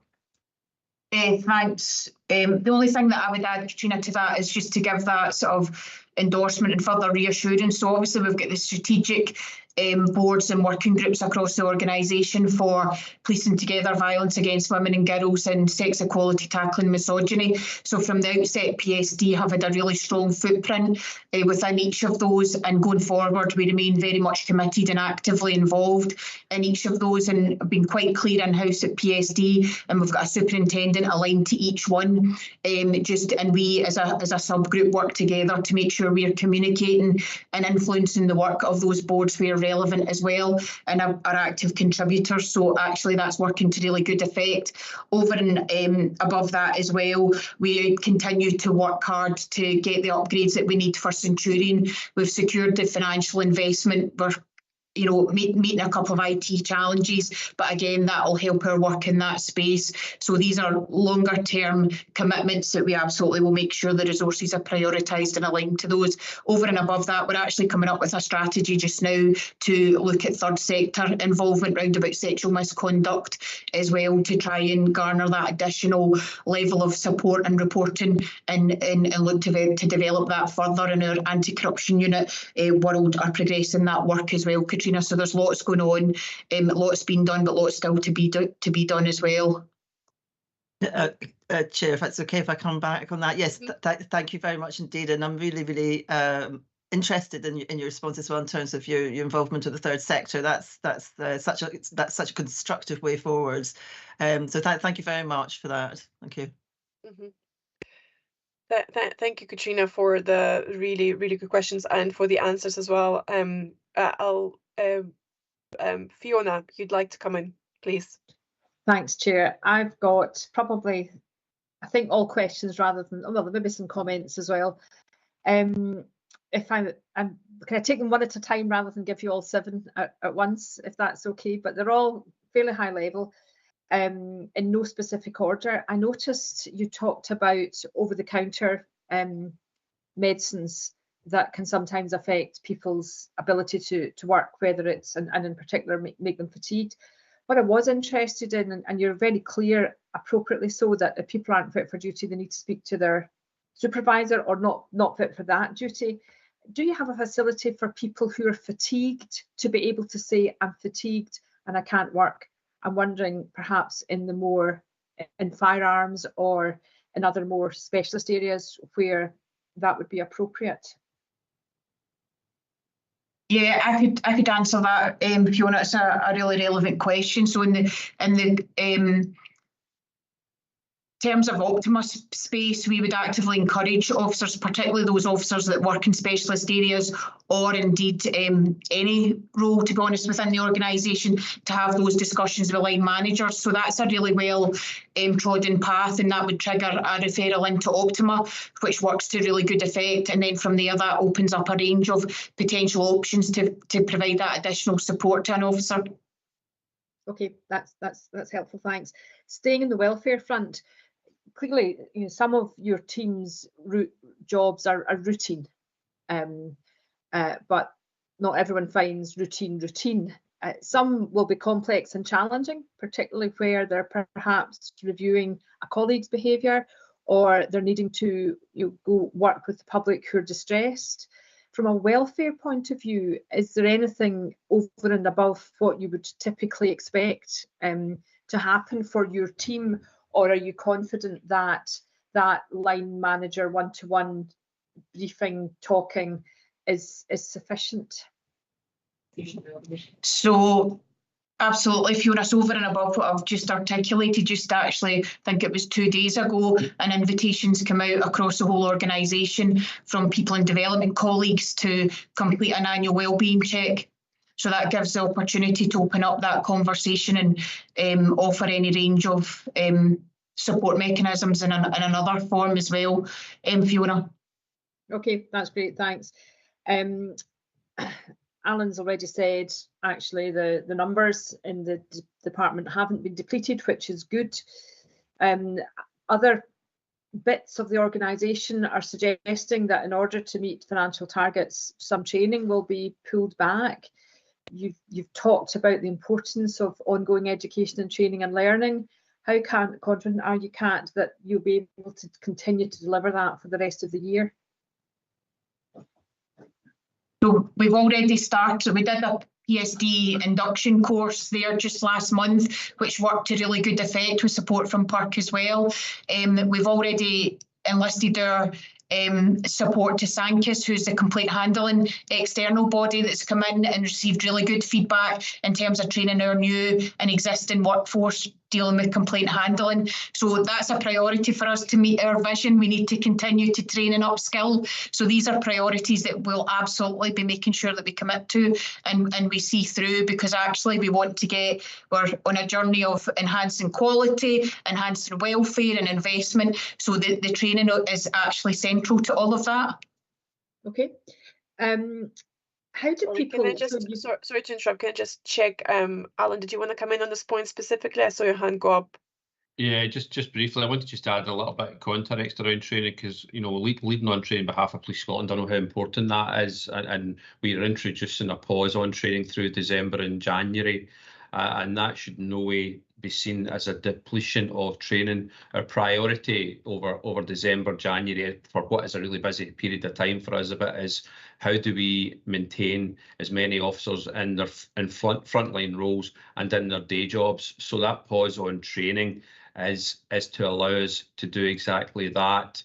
Thanks. The only thing that I would add, Katrina, to that is just to give that sort of endorsement and further reassurance. So obviously we've got the strategic boards and working groups across the organisation for policing together violence against women and girls and sex equality, tackling misogyny. So from the outset, PSD have had a really strong footprint within each of those, and going forward we remain very much committed and actively involved in each of those, and been quite clear in-house at PSD, and we've got a superintendent aligned to each one one, and we as a subgroup work together to make sure we are communicating and influencing the work of those boards where relevant as well, and are active contributors. So actually that's working to really good effect. Over and above that as well, we continue to work hard to get the upgrades that we need for Centurion. We've secured the financial investment. We're meeting a couple of IT challenges, but again, that will help our work in that space. So these are longer term commitments that we absolutely will make sure the resources are prioritised and aligned to those. Over and above that, we're actually coming up with a strategy just now to look at third sector involvement round about sexual misconduct as well, to try and garner that additional level of support and reporting, and look to develop that further. In our anti-corruption unit world are progressing that work as well, Katrina. So there's lots going on, lots being done, but lots still to be done as well. Chair, if that's okay, if I come back on that. Yes, thank you very much indeed, and I'm really interested in your response as well in terms of your involvement with the third sector. That's such a constructive way forwards. So thank you very much for that. Thank you. Thank you, Katrina, for the really good questions and for the answers as well. Fiona, you'd like to come in, please. Thanks, Chair. I've got probably, I think, all questions rather than, well, maybe some comments as well. If can I take them one at a time rather than give you all 7 at once, if that's okay? But they're all fairly high level, in no specific order. I noticed you talked about over-the-counter medicines that can sometimes affect people's ability to work, whether it's, and in particular make them fatigued. What I was interested in, and you're very clear, appropriately so, that if people aren't fit for duty, they need to speak to their supervisor, or not fit for that duty. Do you have a facility for people who are fatigued to be able to say, I'm fatigued and I can't work? I'm wondering, perhaps in firearms or in other more specialist areas where that would be appropriate. Yeah, I could answer that, Fiona. It's a really relevant question. So in the terms of Optima space, we would actively encourage officers, particularly those officers that work in specialist areas, or indeed any role, to be honest, within the organisation, to have those discussions with line managers. So that's a really well trodden path, and that would trigger a referral into Optima, which works to really good effect. And then from there, that opens up a range of potential options to provide that additional support to an officer. Okay, that's helpful, thanks. Staying in the welfare front, clearly, some of your team's jobs are routine, but not everyone finds routine. Some will be complex and challenging, particularly where they're perhaps reviewing a colleague's behaviour, or they're needing to go work with the public who are distressed. From a welfare point of view, is there anything over and above what you would typically expect to happen for your team? Or are you confident that that line manager one-to-one briefing, talking is sufficient? So absolutely, Fiona. So over and above what I've just articulated, just actually, I think it was 2 days ago, an invitation's come out across the whole organisation from people in development colleagues to complete an annual wellbeing check. So that gives the opportunity to open up that conversation and offer any range of support mechanisms in another form as well, Fiona. Okay, that's great, thanks. Alan's already said, actually, the numbers in the department haven't been depleted, which is good. Other bits of the organisation are suggesting that in order to meet financial targets, some training will be pulled back. You've talked about the importance of ongoing education and training and learning. How confident are you, Kat, that you'll be able to continue to deliver that for the rest of the year? So we've already started. We did a PSD induction course there just last month, which worked to really good effect with support from PERC as well. We've already enlisted our support to Sankis, who's the complaint handling external body that's come in and received really good feedback in terms of training our new and existing workforce dealing with complaint handling. So that's a priority for us to meet our vision. We need to continue to train and upskill. So these are priorities that we'll absolutely be making sure that we commit to and we see through, because actually we want to we're on a journey of enhancing quality, enhancing welfare and investment. So the training is actually central to all of that. Okay. How do people... Can I just, sorry to interrupt, can I just check, Alan, did you want to come in on this point specifically? I saw your hand go up. Yeah, just briefly, I wanted just to add a little bit of context around training, because, you know, leading on training on behalf of Police Scotland, I know how important that is, and we are introducing a pause on training through December and January, and that should in no way be seen as a depletion of training. Our priority over December, January, for what is a really busy period of time for us, a bit, is how do we maintain as many officers in their frontline roles and in their day jobs. So that pause on training is to allow us to do exactly that.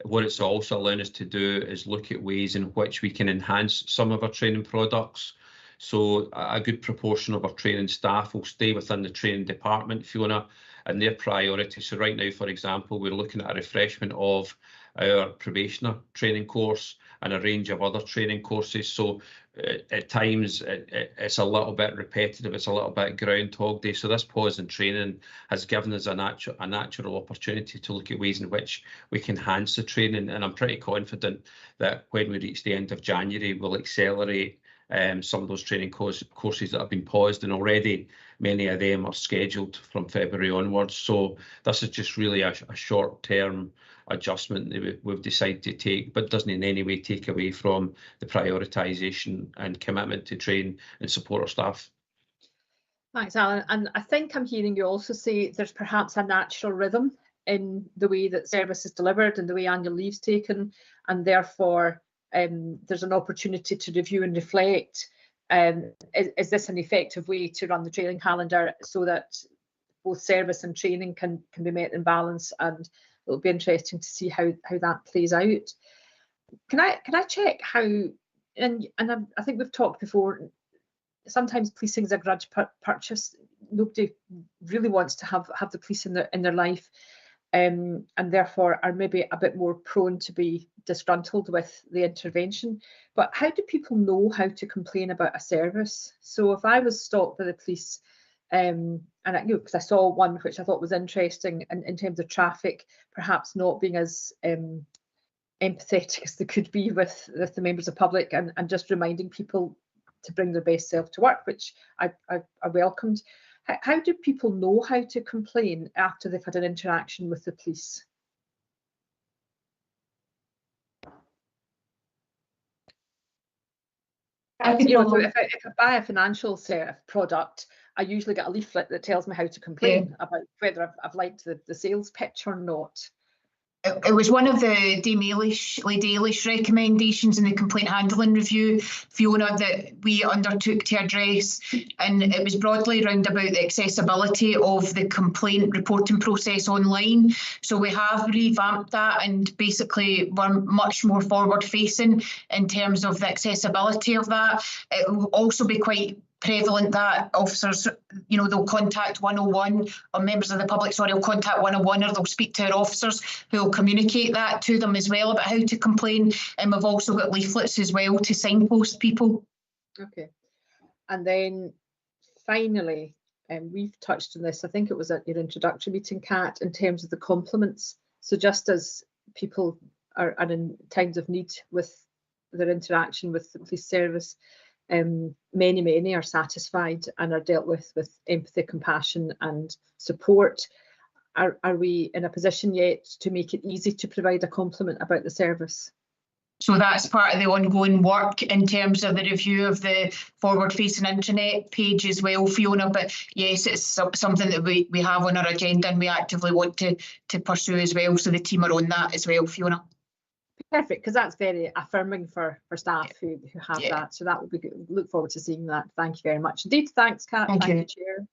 What it's also allowing us to do is look at ways in which we can enhance some of our training products. So a good proportion of our training staff will stay within the training department, Fiona, and their priority. So right now, for example, we're looking at a refreshment of our probationer training course and a range of other training courses. So at times it's a little bit repetitive, it's a little bit Groundhog Day. So this pause in training has given us a natural opportunity to look at ways in which we can enhance the training. And I'm pretty confident that when we reach the end of January, we'll accelerate some of those training courses that have been paused, and already many of them are scheduled from February onwards. So this is just really a short-term adjustment that we've decided to take, but doesn't in any way take away from the prioritisation and commitment to train and support our staff. Thanks, Alan. And I think I'm hearing you also say there's perhaps a natural rhythm in the way that service is delivered and the way annual leave's taken, and therefore there's an opportunity to review and reflect. Is this an effective way to run the training calendar so that both service and training can be met in balance? And it'll be interesting to see how that plays out. Can I check how, and I think we've talked before, sometimes policing is a grudge purchase. Nobody really wants to have the police in their life, and therefore are maybe a bit more prone to be disgruntled with the intervention. But how do people know how to complain about a service? So if I was stopped by the police, and because I saw one which I thought was interesting in terms of traffic, perhaps not being as empathetic as they could be with the members of the public, and just reminding people to bring their best self to work, which I welcomed. How do people know how to complain after they've had an interaction with the police? You know, if I buy a financial product, I usually get a leaflet that tells me how to complain about whether I've liked the sales pitch or not. It was one of the Lady Eilish recommendations in the complaint handling review, Fiona, that we undertook to address, and it was broadly around about the accessibility of the complaint reporting process online. So we have revamped that, and basically we're much more forward facing in terms of the accessibility of that. It will also be quite prevalent that officers, you know, they'll contact 101, or members of the public, sorry, will contact 101, or they'll speak to our officers who will communicate that to them as well about how to complain. And we've also got leaflets as well to signpost people. Okay. And then finally, we've touched on this, I think it was at your introductory meeting, Kat, in terms of the compliments. So just as people are in times of need with their interaction with the police service, many are satisfied and are dealt with empathy, compassion and support. Are we in a position yet to make it easy to provide a compliment about the service? So that's part of the ongoing work in terms of the review of the forward-facing internet page as well, Fiona. But yes, it's something that we have on our agenda and we actively want to pursue as well. So the team are on that as well, Fiona. Perfect, because that's very affirming for staff who have that. So that would be good. Look forward to seeing that. Thank you very much indeed. Thanks, Kat. Thank you, Chair.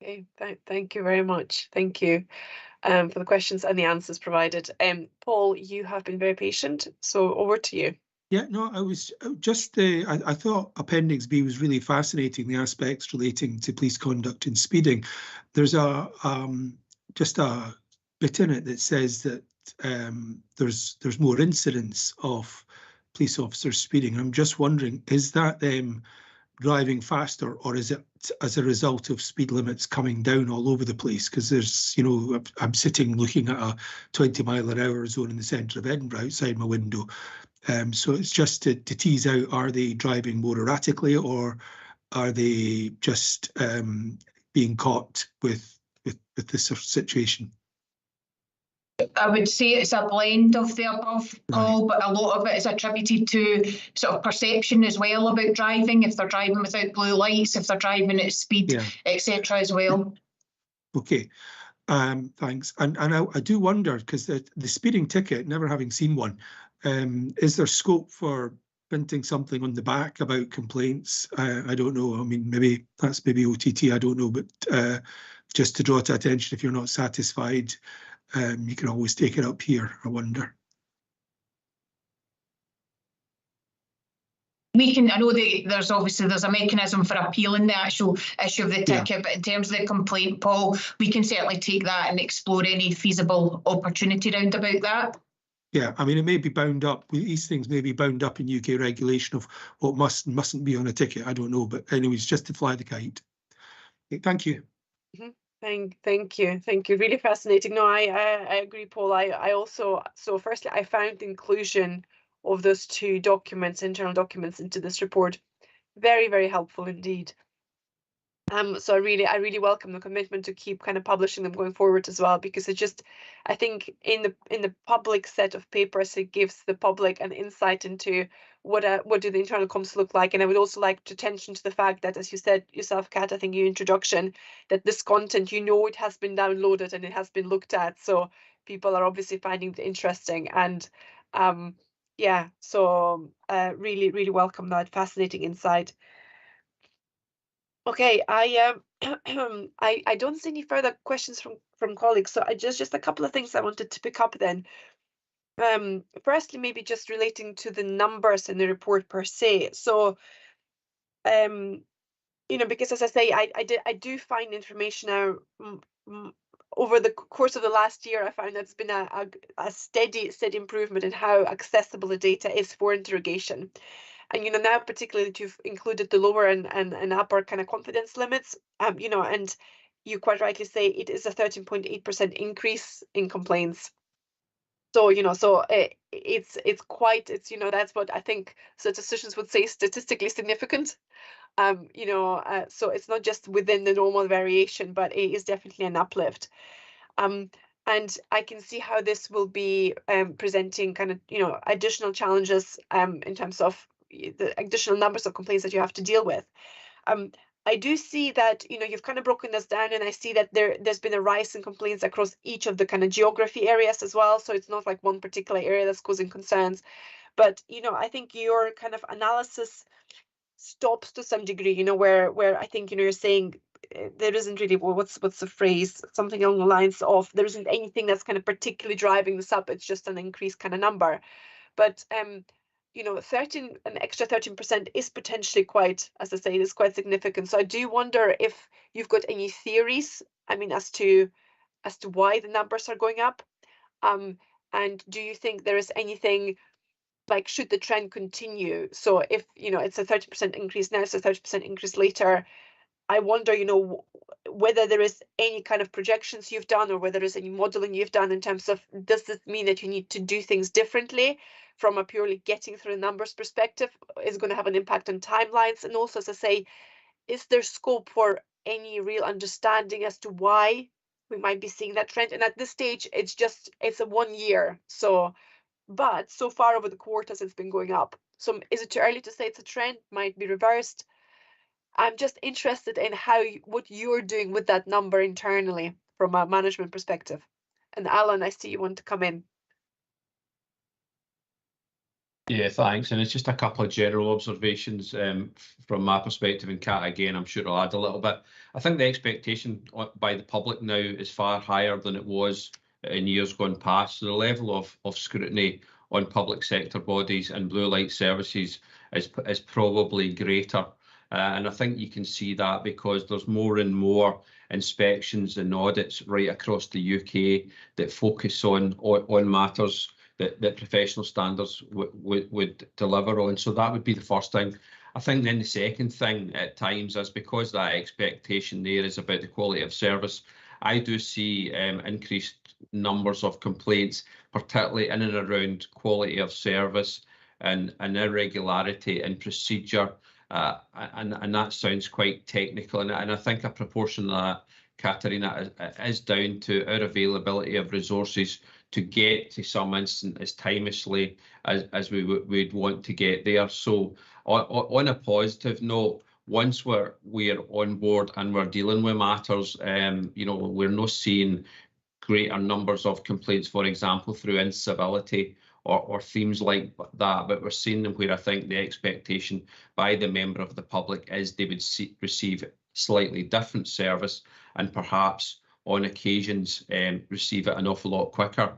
Okay, thank you very much. Thank you for the questions and the answers provided. Paul, you have been very patient, so over to you. Yeah, no, I was just, I thought Appendix B was really fascinating, the aspects relating to police conduct and speeding. There's just a bit in it that says that there's more incidents of police officers speeding. I'm just wondering, is that them driving faster, or is it as a result of speed limits coming down all over the place? Because there's, you know, I'm sitting looking at a 20-mile-an-hour zone in the centre of Edinburgh outside my window. So it's just to tease out, are they driving more erratically, or are they just being caught with this sort of situation? I would say it's a blend of the above, Paul, but a lot of it is attributed to sort of perception as well about driving, if they're driving without blue lights, if they're driving at speed, etc. as well. Okay, thanks. And I do wonder, because the speeding ticket, never having seen one, is there scope for printing something on the back about complaints? I don't know. I mean, maybe that's OTT, I don't know, but just to draw to attention, if you're not satisfied, you can always take it up here, I wonder. We can, I know that there's a mechanism for appealing the actual issue of the ticket, but in terms of the complaint, Paul, we can certainly take that and explore any feasible opportunity round about that. Yeah, I mean, it may be bound up, these things may be bound up in UK regulation of what mustn't be on a ticket, I don't know, but anyways, just to fly the kite. Okay, thank you. Thank you. Really fascinating. No, I agree, Paul. I also, so firstly, I found the inclusion of those two documents, internal documents, into this report very, very helpful indeed. So I really welcome the commitment to keep kind of publishing them going forward as well, because it just, I think in the public set of papers, it gives the public an insight into what do the internal comms look like. And I would also like to attention to the fact that, as you said yourself, Kat, I think your introduction, that this content, you know, it has been downloaded and it has been looked at, so people are obviously finding it interesting. And yeah, so really welcome that fascinating insight. Okay, I I don't see any further questions from colleagues, so I just a couple of things I wanted to pick up then. Firstly, maybe just relating to the numbers in the report per se. So, you know, because as I say, I do find information now over the course of the last year. I found that's been a steady improvement in how accessible the data is for interrogation. And, you know, now particularly that you've included the lower and upper kind of confidence limits, you know, and you quite rightly say it is a 13.8% increase in complaints. So, you know, so it's quite, you know, that's what I think statisticians would say statistically significant. You know, so it's not just within the normal variation, but it is definitely an uplift. And I can see how this will be presenting kind of, you know, additional challenges in terms of the additional numbers of complaints that you have to deal with. I do see that, you know, you've kind of broken this down, and I see that there's been a rise in complaints across each of the kind of geography areas as well. So it's not like one particular area that's causing concerns. But, you know, I think your kind of analysis stops to some degree, you know, where I think, you know, you're saying there isn't really, well, what's the phrase, something along the lines of there isn't anything that's kind of particularly driving this up, it's just an increased kind of number. But you know, an extra 13% is potentially quite, as I say, it is quite significant. So I do wonder if you've got any theories, I mean, as to why the numbers are going up. And do you think there is anything, like, should the trend continue? So if, you know, it's a 30% increase now, it's a 30% increase later, I wonder, you know, whether there is any kind of projections you've done, or whether there's any modeling you've done in terms of, does this mean that you need to do things differently from a purely getting through the numbers perspective? Is going to have an impact on timelines? And also, as I say, is there scope for any real understanding as to why we might be seeing that trend? And at this stage, it's a 1 year. So, but so far over the quarters, it's been going up. So is it too early to say it's a trend? Might be reversed? I'm just interested in what you're doing with that number internally from a management perspective. And Alan, I see you want to come in. Yeah, thanks. And it's just a couple of general observations from my perspective, and Kat, again, I'm sure I'll add a little bit. I think the expectation by the public now is far higher than it was in years gone past. So the level of scrutiny public sector bodies and blue light services is probably greater. And I think you can see that because there's more and more inspections and audits right across the UK that focus on matters that professional standards would deliver on. So that would be the first thing. I think then the second thing at times is because that expectation there is about the quality of service, I do see increased numbers of complaints, particularly in and around quality of service and irregularity in procedure. And that sounds quite technical. And I think a proportion of that, Katarina, is down to our availability of resources to get to some instance as timelessly as we'd want to get there. So on a positive note, once we're on board and we're dealing with matters, you know, we're not seeing greater numbers of complaints, for example, through incivility or themes like that, but we're seeing them where I think the expectation by the member of the public is they would receive slightly different service and perhaps on occasions receive it an awful lot quicker.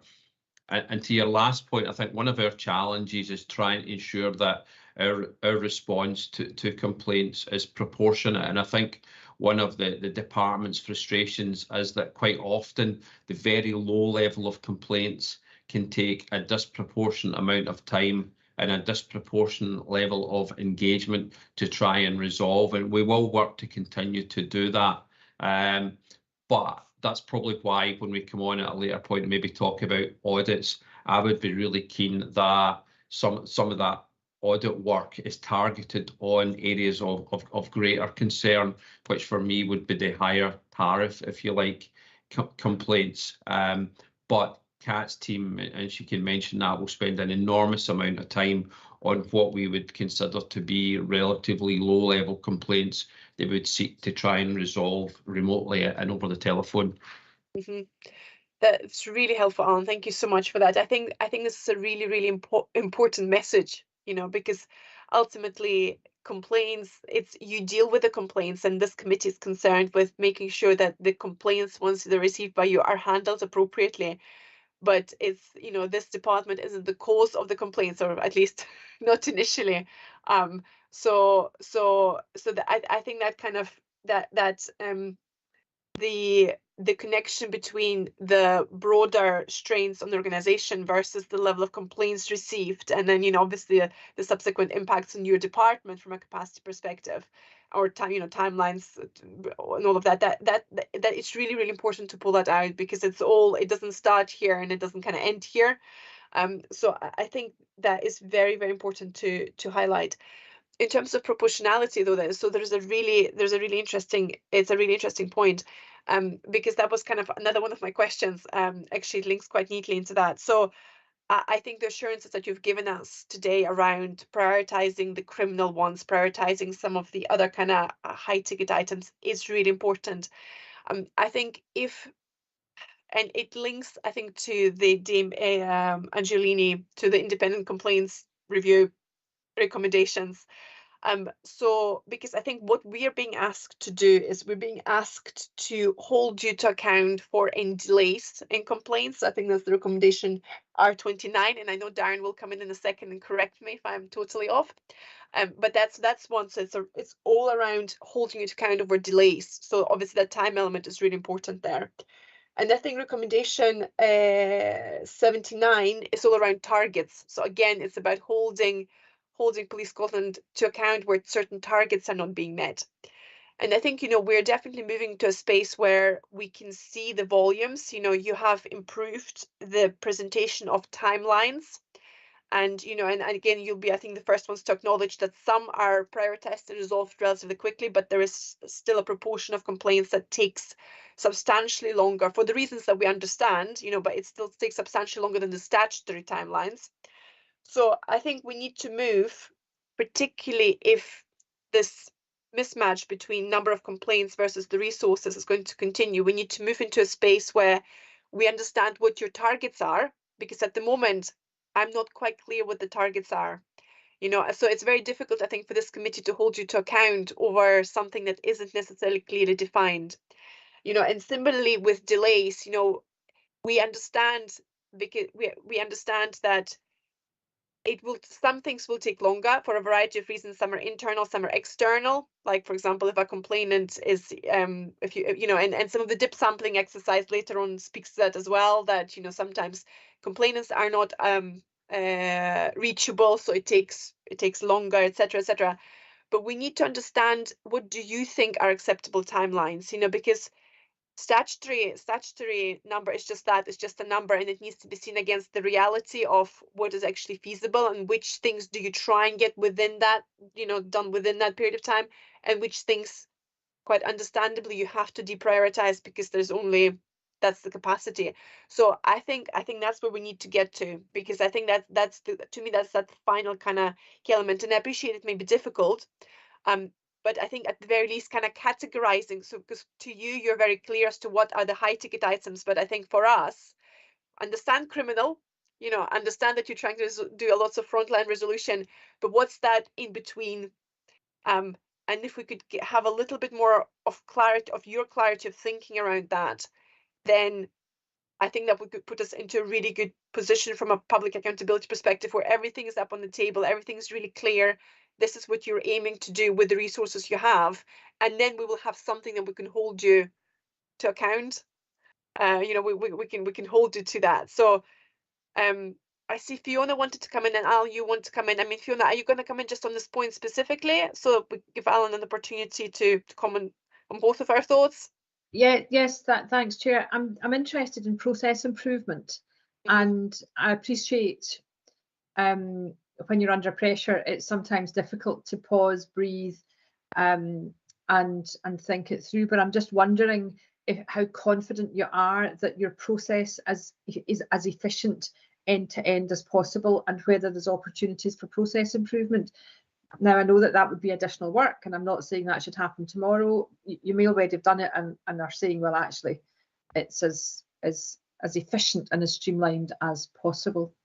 And to your last point, I think one of our challenges is trying to ensure that our response to complaints is proportionate. And I think one of the department's frustrations is that quite often the very low level of complaints can take a disproportionate amount of time and a disproportionate level of engagement to try and resolve. And we will work to continue to do that. But that's probably why when we come on at a later point and maybe talk about audits, I would be really keen that some of that audit work is targeted on areas of greater concern, which for me would be the higher tariff, if you like, complaints. But Kat's team, and she can mention that, will spend an enormous amount of time on what we would consider to be relatively low-level complaints they would seek to try and resolve remotely and over the telephone. Mm-hmm. That's really helpful, Alan. Thank you so much for that. I think this is a really, really important message, you know, because ultimately complaints, it's you deal with the complaints, and this committee is concerned with making sure that the complaints, once they're received by you, are handled appropriately. But it's, you know, this department isn't the cause of the complaints, or at least not initially. So that I think that kind of the connection between the broader strains on the organization versus the level of complaints received, and then, you know, obviously the subsequent impacts on your department from a capacity perspective, or timelines and all of that it's really, really important to pull that out, because it doesn't start here and it doesn't kind of end here. So I think that is very, very important to highlight. In terms of proportionality, though, there's a really interesting point, because that was kind of another one of my questions. Actually, it links quite neatly into that. So I think the assurances that you've given us today around prioritizing the criminal ones, prioritizing some of the other kind of high ticket items is really important. I think and it links, I think, to the Dame Angelini, to the independent complaints review recommendations. So because I think what we are being asked to do is we're being asked to hold you to account for any delays in complaints. I think that's the recommendation R29, and I know Darren will come in a second and correct me if I'm totally off. But that's one. So it's all around holding you to account over delays. So obviously that time element is really important there. And I think recommendation 79 is all around targets. So again, it's about holding Police Scotland to account where certain targets are not being met. And I think, you know, we're definitely moving to a space where we can see the volumes. You know, you have improved the presentation of timelines. And, you know, and again, you'll be, I think, the first ones to acknowledge that some are prioritized and resolved relatively quickly, but there is still a proportion of complaints that takes substantially longer for the reasons that we understand, you know, but it still takes substantially longer than the statutory timelines. So I think we need to move, particularly if this mismatch between number of complaints versus the resources is going to continue, we need to move into a space where we understand what your targets are, because at the moment, I'm not quite clear what the targets are. You know, so it's very difficult, I think, for this committee to hold you to account over something that isn't necessarily clearly defined. You know, and similarly with delays, you know, we understand, because we understand that some things will take longer for a variety of reasons. Some are internal, some are external. Like, for example, if a complainant is, if you know, and some of the dip sampling exercise later on speaks to that as well, that, you know, sometimes complainants are not reachable, so it takes longer, etc., etc. But we need to understand, what do you think are acceptable timelines? You know, because statutory number is just that, it's just a number, and it needs to be seen against the reality of what is actually feasible, and which things do you try and get within that, you know, done within that period of time, and which things, quite understandably, you have to deprioritize because that's the capacity. So I think that's where we need to get to, because I think that's to me that's that final kind of element. And I appreciate it may be difficult, but I think at the very least kind of categorizing. So because to you, you're very clear as to what are the high ticket items, but I think for us, understand criminal, you know, understand that you're trying to do a lots of frontline resolution, but what's that in between? And if we could have a little bit more of clarity, of your clarity of thinking around that, then I think that would put us into a really good position from a public accountability perspective, where everything is up on the table, everything's really clear. This is what you're aiming to do with the resources you have, and then we will have something that we can hold you to account. You know, we can hold you to that. So, I see Fiona wanted to come in, and Al, you want to come in. I mean, Fiona, are you going to come in just on this point specifically, so we give Alan an opportunity to comment on both of our thoughts? Yeah, yes, thanks, Chair. I'm interested in process improvement, and I appreciate when you're under pressure, it's sometimes difficult to pause, breathe, and think it through. But I'm just wondering how confident you are that your process is as efficient end to end as possible, and whether there's opportunities for process improvement. Now, I know that would be additional work, and I'm not saying that should happen tomorrow. You may already have done it and are saying, well, actually, it's as efficient and as streamlined as possible.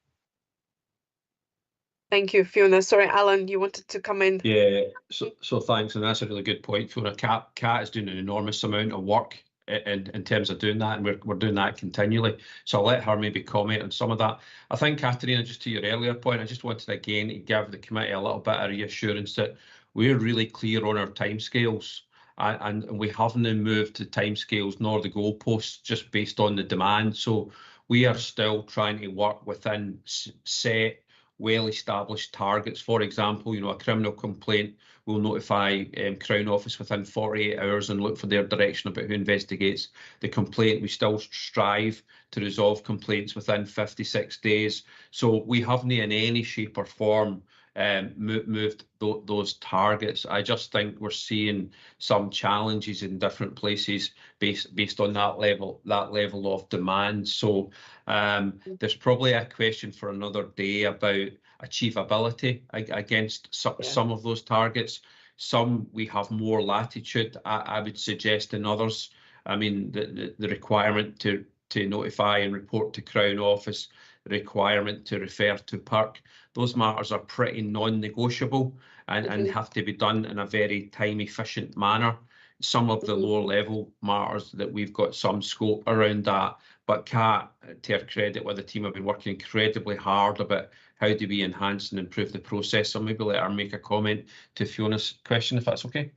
Thank you, Fiona. Sorry, Alan, you wanted to come in. Yeah, so thanks, and that's a really good point, Fiona. Kat is doing an enormous amount of work in terms of doing that, and we're doing that continually. So I'll let her maybe comment on some of that. I think, Katerina, just to your earlier point, I just wanted again to give the committee a little bit of reassurance that we're really clear on our timescales, and we haven't moved the timescales nor the goalposts just based on the demand. So we are still trying to work within set, well-established targets. For example, you know, a criminal complaint will notify Crown Office within 48 hours and look for their direction about who investigates the complaint. We still strive to resolve complaints within 56 days. So we haven't in any shape or form moved those targets. I just think we're seeing some challenges in different places based on that level of demand. So there's probably a question for another day about achievability against some of those targets. Some we have more latitude, I would suggest, than others. I mean, the requirement to notify and report to Crown Office, the requirement to refer to PERC, those matters are pretty non-negotiable and have to be done in a very time-efficient manner. Some of the lower level matters that we've got some scope around that, but Kat, to her credit, with the team, have been working incredibly hard about how do we enhance and improve the process. So maybe let her make a comment to Fiona's question, if that's okay.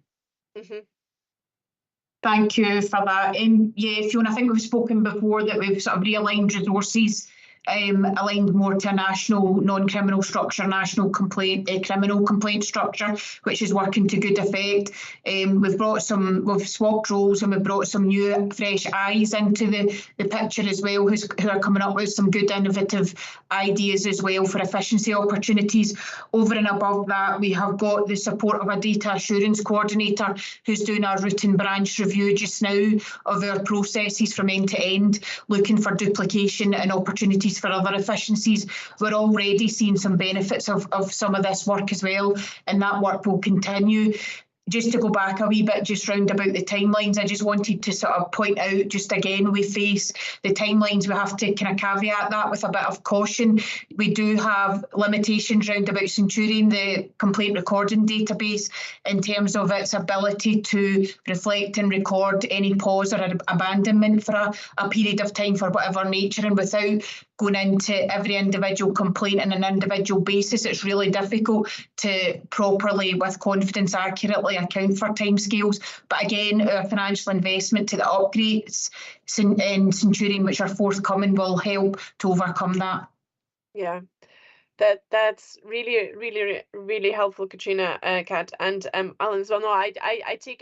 Thank you for that. Yeah, Fiona, I think we've spoken before that we've sort of realigned resources, aligned more to a national non-criminal structure, national criminal complaint structure, which is working to good effect. We've swapped roles, and we've brought some new fresh eyes into the picture as well, who are coming up with some good innovative ideas as well for efficiency opportunities. Over and above that, we have got the support of a data assurance coordinator who's doing our root and branch review just now of our processes from end to end, looking for duplication and opportunities for other efficiencies. We're already seeing some benefits of some of this work as well, and that work will continue. just to go back a wee bit just round about the timelines, I just wanted to sort of point out, just again, we face the timelines, we have to kind of caveat that with a bit of caution. We do have limitations round about Centurion, the complaint recording database, in terms of its ability to reflect and record any pause or abandonment for a period of time for whatever nature, and without going into every individual complaint on an individual basis, it's really difficult to properly, with confidence, accurately account for timescales. But again, our financial investment to the upgrades in Centurion, which are forthcoming, will help to overcome that. Yeah, that's really helpful, Katrina, Kat, and Alan as well. No, I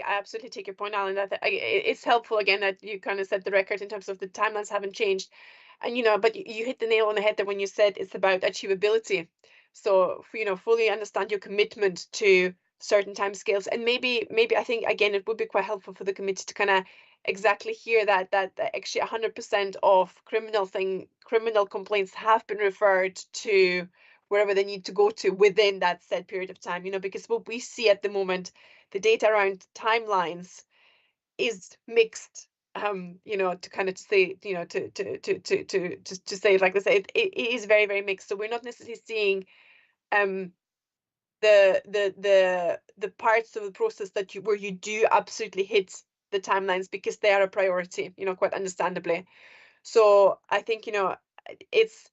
absolutely take your point, Alan. That it's helpful again that you kind of set the record in terms of the timelines haven't changed. And, but you hit the nail on the head there when you said it's about achievability. So, fully understand your commitment to certain timescales. And maybe I think, again, it would be quite helpful for the committee to kind of exactly hear that actually 100% of criminal complaints have been referred to wherever they need to go to within that set period of time, because what we see at the moment, the data around timelines is mixed. To kind of say, to say it like this, it is very, very mixed. So we're not necessarily seeing the parts of the process where you do absolutely hit the timelines because they are a priority, quite understandably. So I think, it's,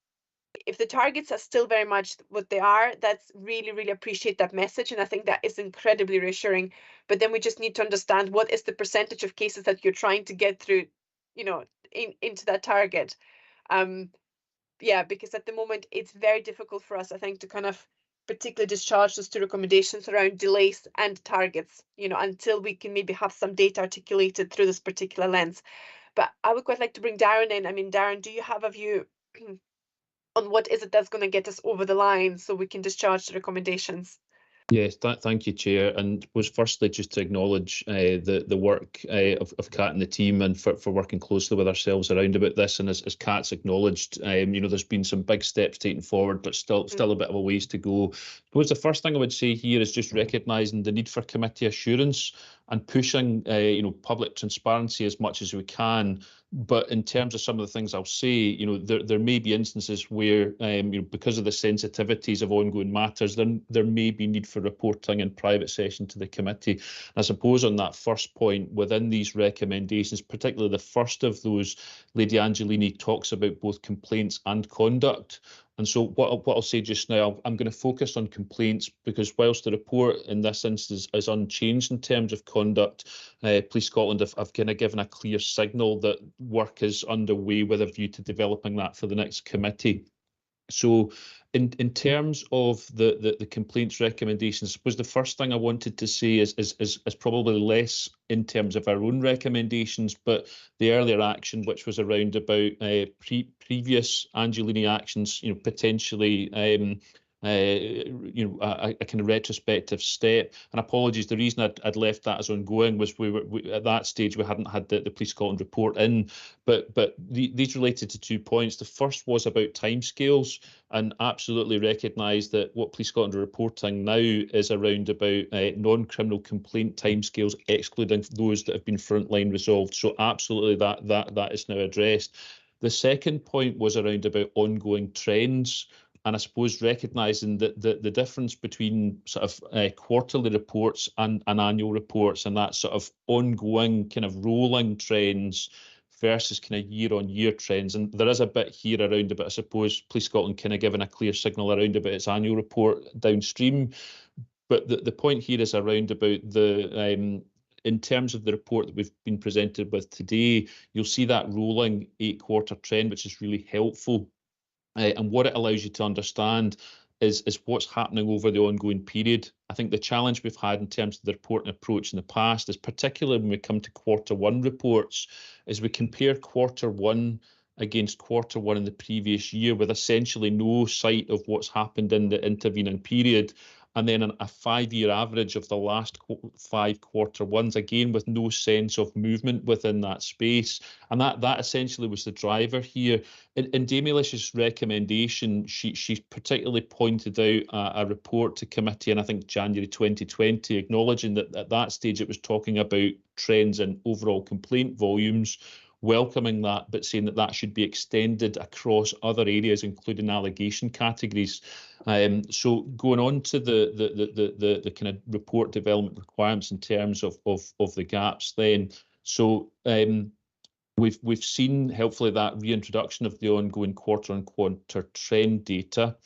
if the targets are still very much what they are, that's really appreciate that message. And I think that is incredibly reassuring. But then we just need to understand what is the percentage of cases that you're trying to get through, into that target. Because at the moment it's very difficult for us, I think, to kind of particularly discharge those two recommendations around delays and targets, until we can maybe have some data articulated through this particular lens. But I would quite like to bring Darren in. I mean, Darren, do you have a view on what is it that's going to get us over the line so we can discharge the recommendations? Yes, thank you, Chair. And was firstly just to acknowledge the work of Kat and the team, and for working closely with ourselves around about this. And as Kat's acknowledged, there's been some big steps taken forward, but still a bit of a ways to go. I suppose the first thing I would say here is just recognising the need for committee assurance and pushing public transparency as much as we can. But in terms of some of the things I'll say, there may be instances where, because of the sensitivities of ongoing matters, there may be need for reporting in private session to the committee. And I suppose on that first point, within these recommendations, particularly the first of those, Lady Angelini talks about both complaints and conduct. And so what I'll say just now, I'm going to focus on complaints, because whilst the report in this instance is unchanged in terms of conduct, Police Scotland have kind of given a clear signal that work is underway with a view to developing that for the next committee. So in terms of the complaints recommendations, I suppose the first thing I wanted to say is probably less in terms of our own recommendations, but the earlier action, which was around about previous Angelini actions, potentially a kind of retrospective step. And apologies, the reason I'd left that as ongoing was we at that stage we hadn't had the Police Scotland report in, but these related to 2 points. The first was about timescales, and absolutely recognise that what Police Scotland are reporting now is around about non-criminal complaint timescales, excluding those that have been frontline resolved. So absolutely that is now addressed. The second point was around about ongoing trends. And I suppose recognising that the difference between sort of quarterly reports and annual reports, and that sort of ongoing kind of rolling trends versus kind of year-on-year trends. And there is a bit here around about, I suppose, Police Scotland kind of giving a clear signal around about its annual report downstream. But the point here is around about in terms of the report that we've been presented with today, you'll see that rolling 8-quarter trend, which is really helpful. And what it allows you to understand is what's happening over the ongoing period. I think the challenge we've had in terms of the reporting approach in the past is, particularly when we come to Q1 reports, is we compare Q1 against Q1 in the previous year with essentially no sight of what's happened in the intervening period. and then a 5-year average of the last 5 quarter ones, again with no sense of movement within that space. And that essentially was the driver here. In Dame Elish's recommendation, she particularly pointed out a report to committee in, I think, January 2020, acknowledging that at that stage it was talking about trends in overall complaint volumes, welcoming that, but saying that that should be extended across other areas, including allegation categories. So going on to the kind of report development requirements in terms of the gaps then. So we've seen, helpfully, that reintroduction of the ongoing quarter-on-quarter trend data.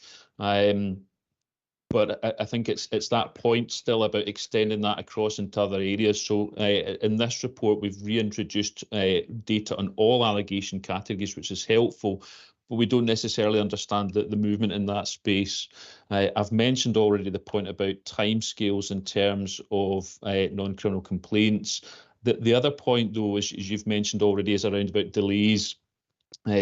But I think it's that point still about extending that across into other areas. So in this report, we've reintroduced data on all allegation categories, which is helpful, but we don't necessarily understand the movement in that space. I've mentioned already the point about timescales in terms of non-criminal complaints. The other point, though, as you've mentioned already, is around about delays.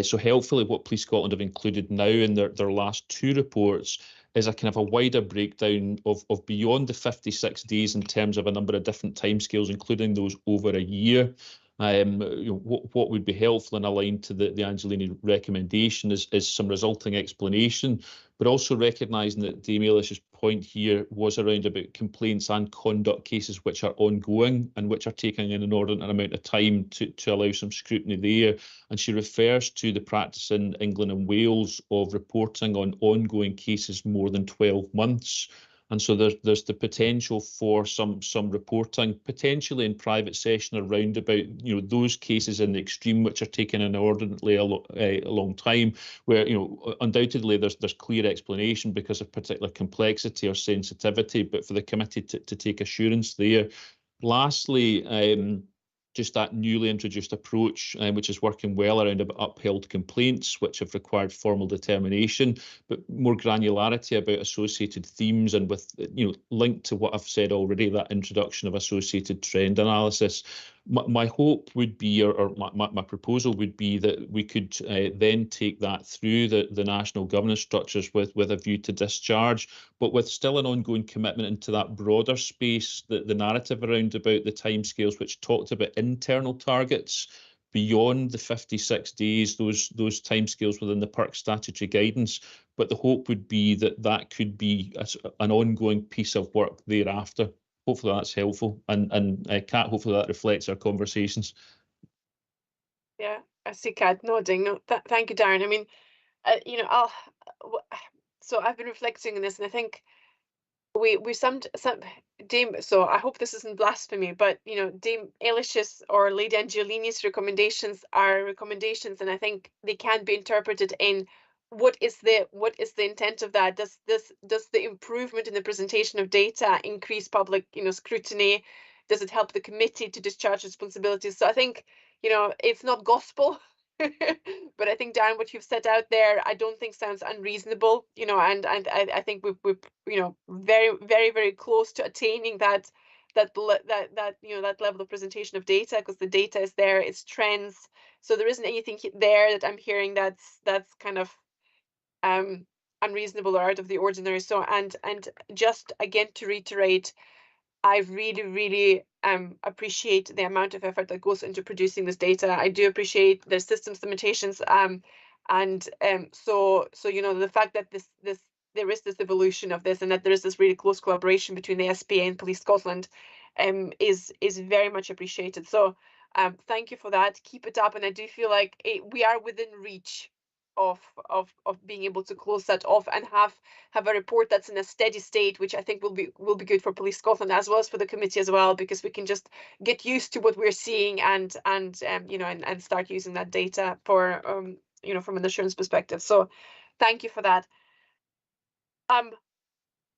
So helpfully, what Police Scotland have included now in their last 2 reports is a kind of a wider breakdown of beyond the 56 days in terms of a number of different timescales, including those over a year. What would be helpful and aligned to the Angelini recommendation is some resulting explanation, but also recognising that Dame Elish's point here was around about complaints and conduct cases which are ongoing and which are taking an inordinate amount of time to allow some scrutiny there. And she refers to the practice in England and Wales of reporting on ongoing cases more than 12 months. And so there's the potential for some reporting, potentially in private session, around about those cases in the extreme which are taking an inordinately a long time, where undoubtedly there's clear explanation because of particular complexity or sensitivity, but for the committee to take assurance there. Lastly, just that newly introduced approach, which is working well around about upheld complaints, which have required formal determination, but more granularity about associated themes, and with linked to what I've said already, that introduction of associated trend analysis. My hope would be, or my proposal would be, that we could then take that through the national governance structures with a view to discharge, but with still an ongoing commitment into that broader space, the narrative around about the timescales which talked about internal targets beyond the 56 days, those timescales within the PERC statutory guidance. But the hope would be that could be an ongoing piece of work thereafter. Hopefully that's helpful, and Kat, hopefully that reflects our conversations. Yeah, I see Kat nodding. No, thank you, Darren. I mean, so I've been reflecting on this, and I think we some Dame. So I hope this isn't blasphemy, but Dame Elish's or Lady Angelini's recommendations are recommendations, and I think they can be interpreted in what is the intent of that? Does the improvement in the presentation of data increase public scrutiny? Does it help the committee to discharge responsibilities? So I think it's not gospel, but I think, Darren, what you've set out there, I don't think sounds unreasonable. And I think we're very, very, very close to attaining that level of presentation of data, because the data is there, it's trends. So there isn't anything there that I'm hearing that's kind of unreasonable or out of the ordinary. So and just again to reiterate, I really, really appreciate the amount of effort that goes into producing this data. I do appreciate there's systems limitations, so the fact that there is this evolution of this, and that there is this really close collaboration between the SPA and Police Scotland is very much appreciated. So thank you for that. Keep it up, and I do feel like we are within reach of being able to close that off and have a report that's in a steady state, which I think will be good for Police Scotland as well as for the committee as well, because we can just get used to what we're seeing and start using that data for from an assurance perspective. So thank you for that.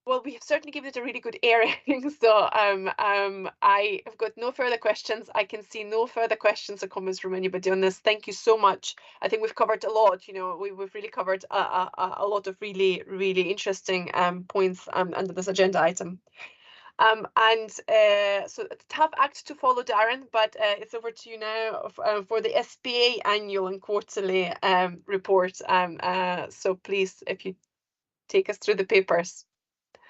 Well, we have certainly given it a really good airing. So I have got no further questions. I can see no further questions or comments from anybody on this. Thank you so much. I think we've covered a lot. We've really covered a lot of really, really interesting points under this agenda item. So it's a tough act to follow, Darren, but it's over to you now for the SPA annual and quarterly report. So please, if you take us through the papers.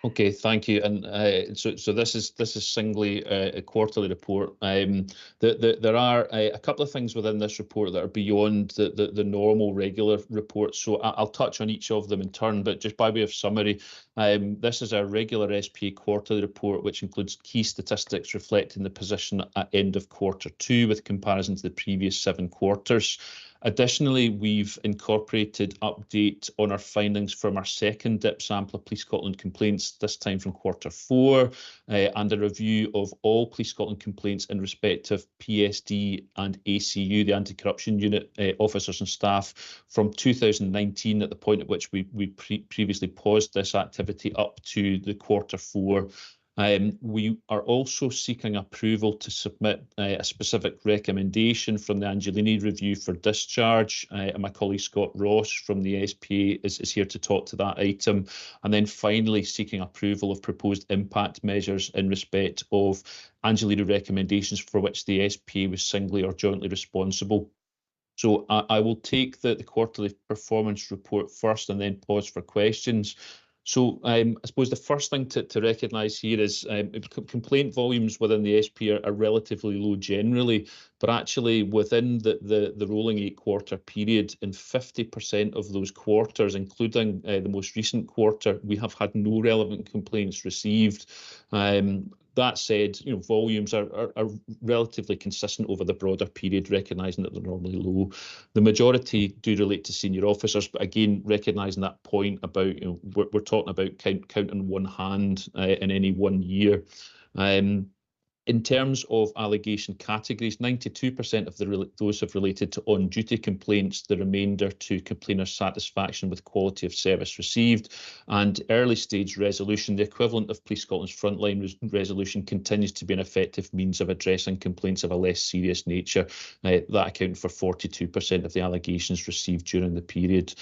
Okay, thank you. And so this is singly a quarterly report. There are a couple of things within this report that are beyond the normal regular reports. So I'll touch on each of them in turn, but just by way of summary, this is our regular SPA quarterly report, which includes key statistics reflecting the position at end of Q2 with comparison to the previous 7 quarters. Additionally, we've incorporated update on our findings from our second DIP sample of Police Scotland complaints, this time from Q4, and a review of all Police Scotland complaints in respect of PSD and ACU, the Anti-Corruption Unit officers and staff, from 2019, at the point at which we previously paused this activity, up to the Q4. We are also seeking approval to submit a specific recommendation from the Angelini review for discharge, and my colleague Scott Ross from the SPA is here to talk to that item. And then finally seeking approval of proposed impact measures in respect of Angelini recommendations for which the SPA was singly or jointly responsible. So I will take the quarterly performance report first and then pause for questions. So I suppose the first thing to recognise here is complaint volumes within the SP are relatively low generally, but actually within the rolling 8-quarter period, in 50% of those quarters, including the most recent quarter, we have had no relevant complaints received. That said, volumes are relatively consistent over the broader period, recognising that they're normally low. The majority do relate to senior officers, but again, recognising that point about, we're talking about count on one hand in any 1 year. In terms of allegation categories, 92% of those have related to on-duty complaints, the remainder to complainer satisfaction with quality of service received, and early stage resolution, the equivalent of Police Scotland's frontline resolution, continues to be an effective means of addressing complaints of a less serious nature. That accounted for 42% of the allegations received during the period.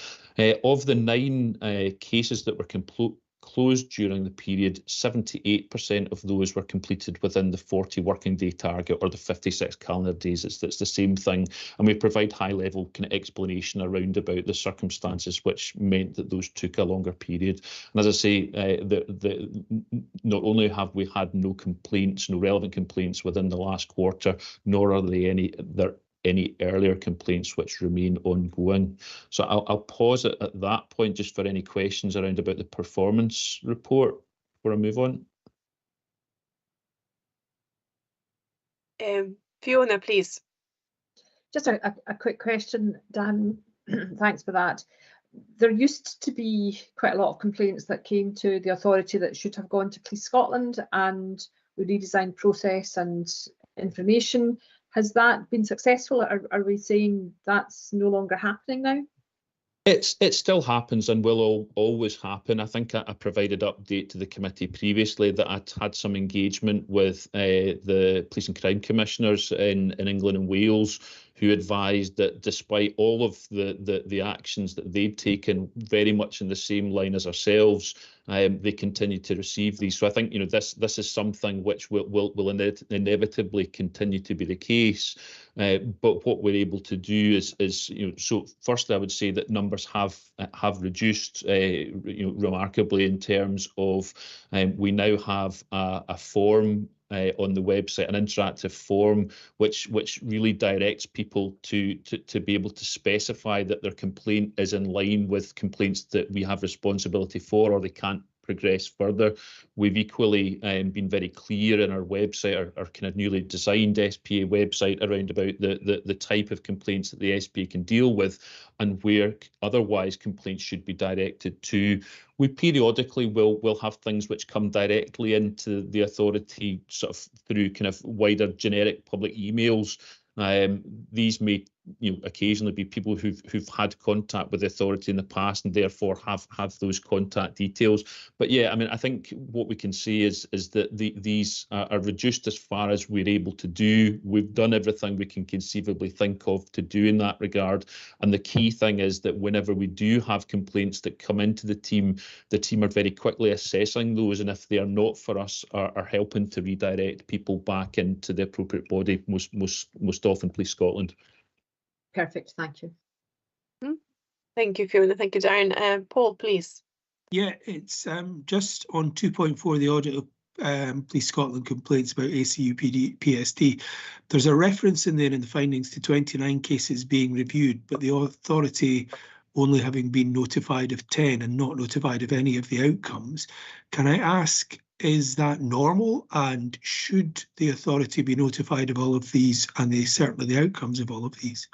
Of the 9 cases that were closed during the period, 78% of those were completed within the 40 working day target, or the 56 calendar days. It's the same thing, and we provide high level kind of explanation around about the circumstances which meant that those took a longer period. And as I say, not only have we had no relevant complaints within the last quarter, nor are there any earlier complaints which remain ongoing. So I'll pause at that point just for any questions around about the performance report before I move on. Fiona, please. Just a quick question, Dan. Thanks for that. There used to be quite a lot of complaints that came to the authority that should have gone to Police Scotland, and we redesigned process and information. Has that been successful? Are we saying that's no longer happening now? It still happens and will always happen. I think I provided update to the committee previously that I'd had some engagement with the Police and Crime Commissioners in England and Wales, who advised that despite all of the actions that they'd taken, very much in the same line as ourselves, they continue to receive these. So I think this is something which will inevitably continue to be the case. But what we're able to do is so firstly, I would say that numbers have reduced remarkably in terms of we now have a form on the website, an interactive form which really directs people to be able to specify that their complaint is in line with complaints that we have responsibility for, or they can't progress further. We've equally been very clear in our website, our kind of newly designed SPA website, around about the type of complaints that the SPA can deal with and where otherwise complaints should be directed to. We periodically will have things which come directly into the authority sort of through kind of wider generic public emails. These may occasionally be people who've had contact with the authority in the past and therefore have those contact details. But yeah, I mean, I think what we can say is that these are reduced as far as we're able to do. We've done everything we can conceivably think of to do in that regard. And the key thing is that whenever we do have complaints that come into the team are very quickly assessing those, and if they are not for us, are helping to redirect people back into the appropriate body, most often Police Scotland. Perfect, thank you. Thank you, Fiona. Thank you, Darren. Paul, please. Yeah, it's just on 2.4, the audit of Police Scotland complaints about ACU PSD. There's a reference in there in the findings to 29 cases being reviewed, but the authority only having been notified of 10 and not notified of any of the outcomes. Can I ask, is that normal? And should the authority be notified of all of these and certainly the outcomes of all of these?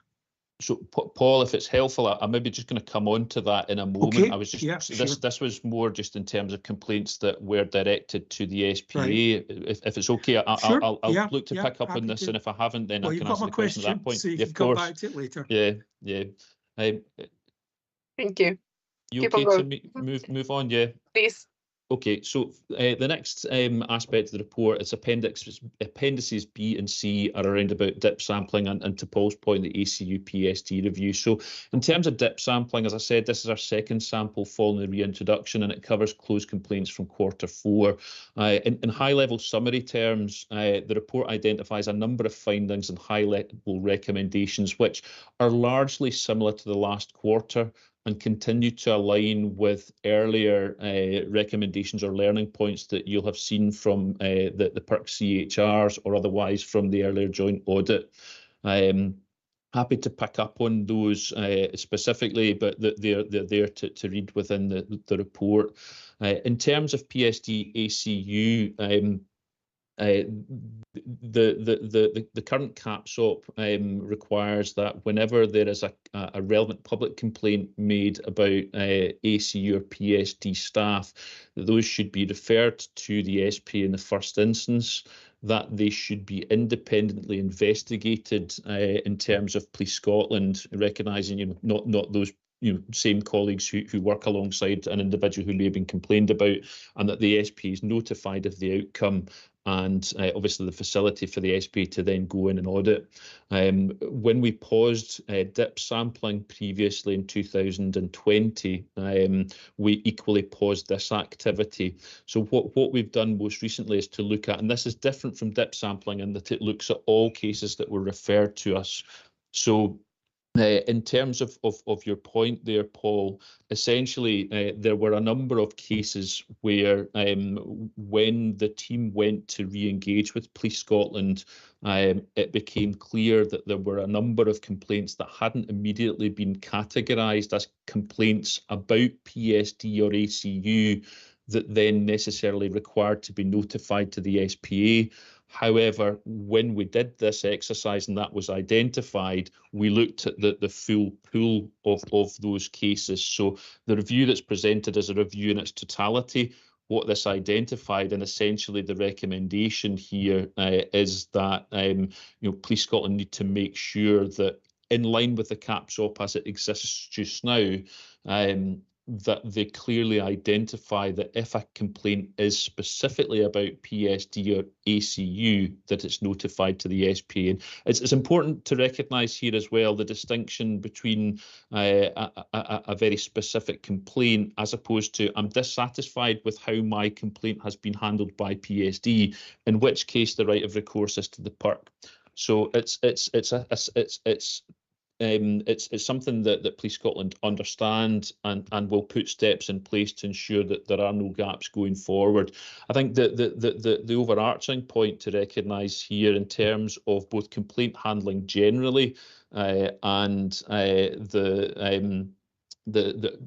So, Paul, if it's helpful, I'm maybe just going to come on to that in a moment. Okay, I was just yeah, this was more just in terms of complaints that were directed to the SPA. Right. If it's okay, I'll look to pick up on this, and if I haven't, then I can answer the question at that point. So you Yeah, can come back to it later. Yeah. Thank you. You Keep okay on to going. move on? Yeah. Please. Okay, so the next aspect of the report is appendices B and C are around about dip sampling and to Paul's point, the ACU PSD review. So in terms of dip sampling, as I said, this is our second sample following the reintroduction, and it covers closed complaints from Q4. In high-level summary terms, the report identifies a number of findings and high-level recommendations which are largely similar to the last quarter and continue to align with earlier recommendations or learning points that you'll have seen from the PERC CHRs or otherwise from the earlier joint audit. Happy to pick up on those specifically, but they're there to read within the report. In terms of PSD ACU, the current CAPSOP requires that whenever there is a relevant public complaint made about ACU or PSD staff, that those should be referred to the SP in the first instance, that they should be independently investigated in terms of Police Scotland, recognising not those same colleagues who work alongside an individual who may have been complained about, and that the SP is notified of the outcome and obviously the facility for the SP to then go in and audit. When we paused dip sampling previously in 2020, we equally paused this activity. So what we've done most recently is to look at, and this is different from dip sampling in that it looks at all cases that were referred to us. So in terms of your point there, Paul, essentially there were a number of cases where when the team went to re-engage with Police Scotland, it became clear that there were a number of complaints that hadn't immediately been categorised as complaints about PSD or ACU that then necessarily required to be notified to the SPA. However, when we did this exercise and that was identified, we looked at the full pool of those cases. So the review that's presented is a review in its totality. What this identified, and essentially the recommendation here is that Police Scotland need to make sure that in line with the CAPSOP as it exists just now, that they clearly identify that if a complaint is specifically about PSD or ACU, that it's notified to the SP. And it's important to recognise here as well the distinction between a very specific complaint as opposed to I'm dissatisfied with how my complaint has been handled by PSD, in which case the right of recourse is to the PERC. So it's something that Police Scotland understand and will put steps in place to ensure that there are no gaps going forward. I think the overarching point to recognise here in terms of both complaint handling generally and the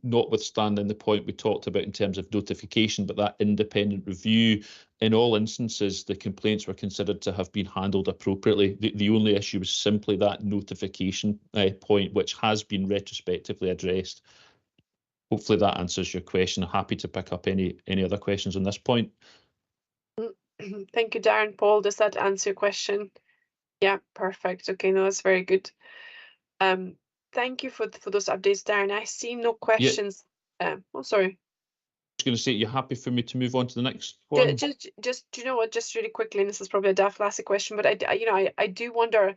notwithstanding the point we talked about in terms of notification, but that independent review, in all instances, the complaints were considered to have been handled appropriately. The only issue was simply that notification point, which has been retrospectively addressed. Hopefully that answers your question. I'm happy to pick up any other questions on this point. Thank you, Darren. Paul, does that answer your question? Yeah, perfect. Okay, no, that's very good. Thank you for those updates, Darren. I see no questions. Yeah. Oh, sorry. I was going to say, you're happy for me to move on to the next one? Just do you know what? Just really quickly, and this is probably a daft classic question, but I do wonder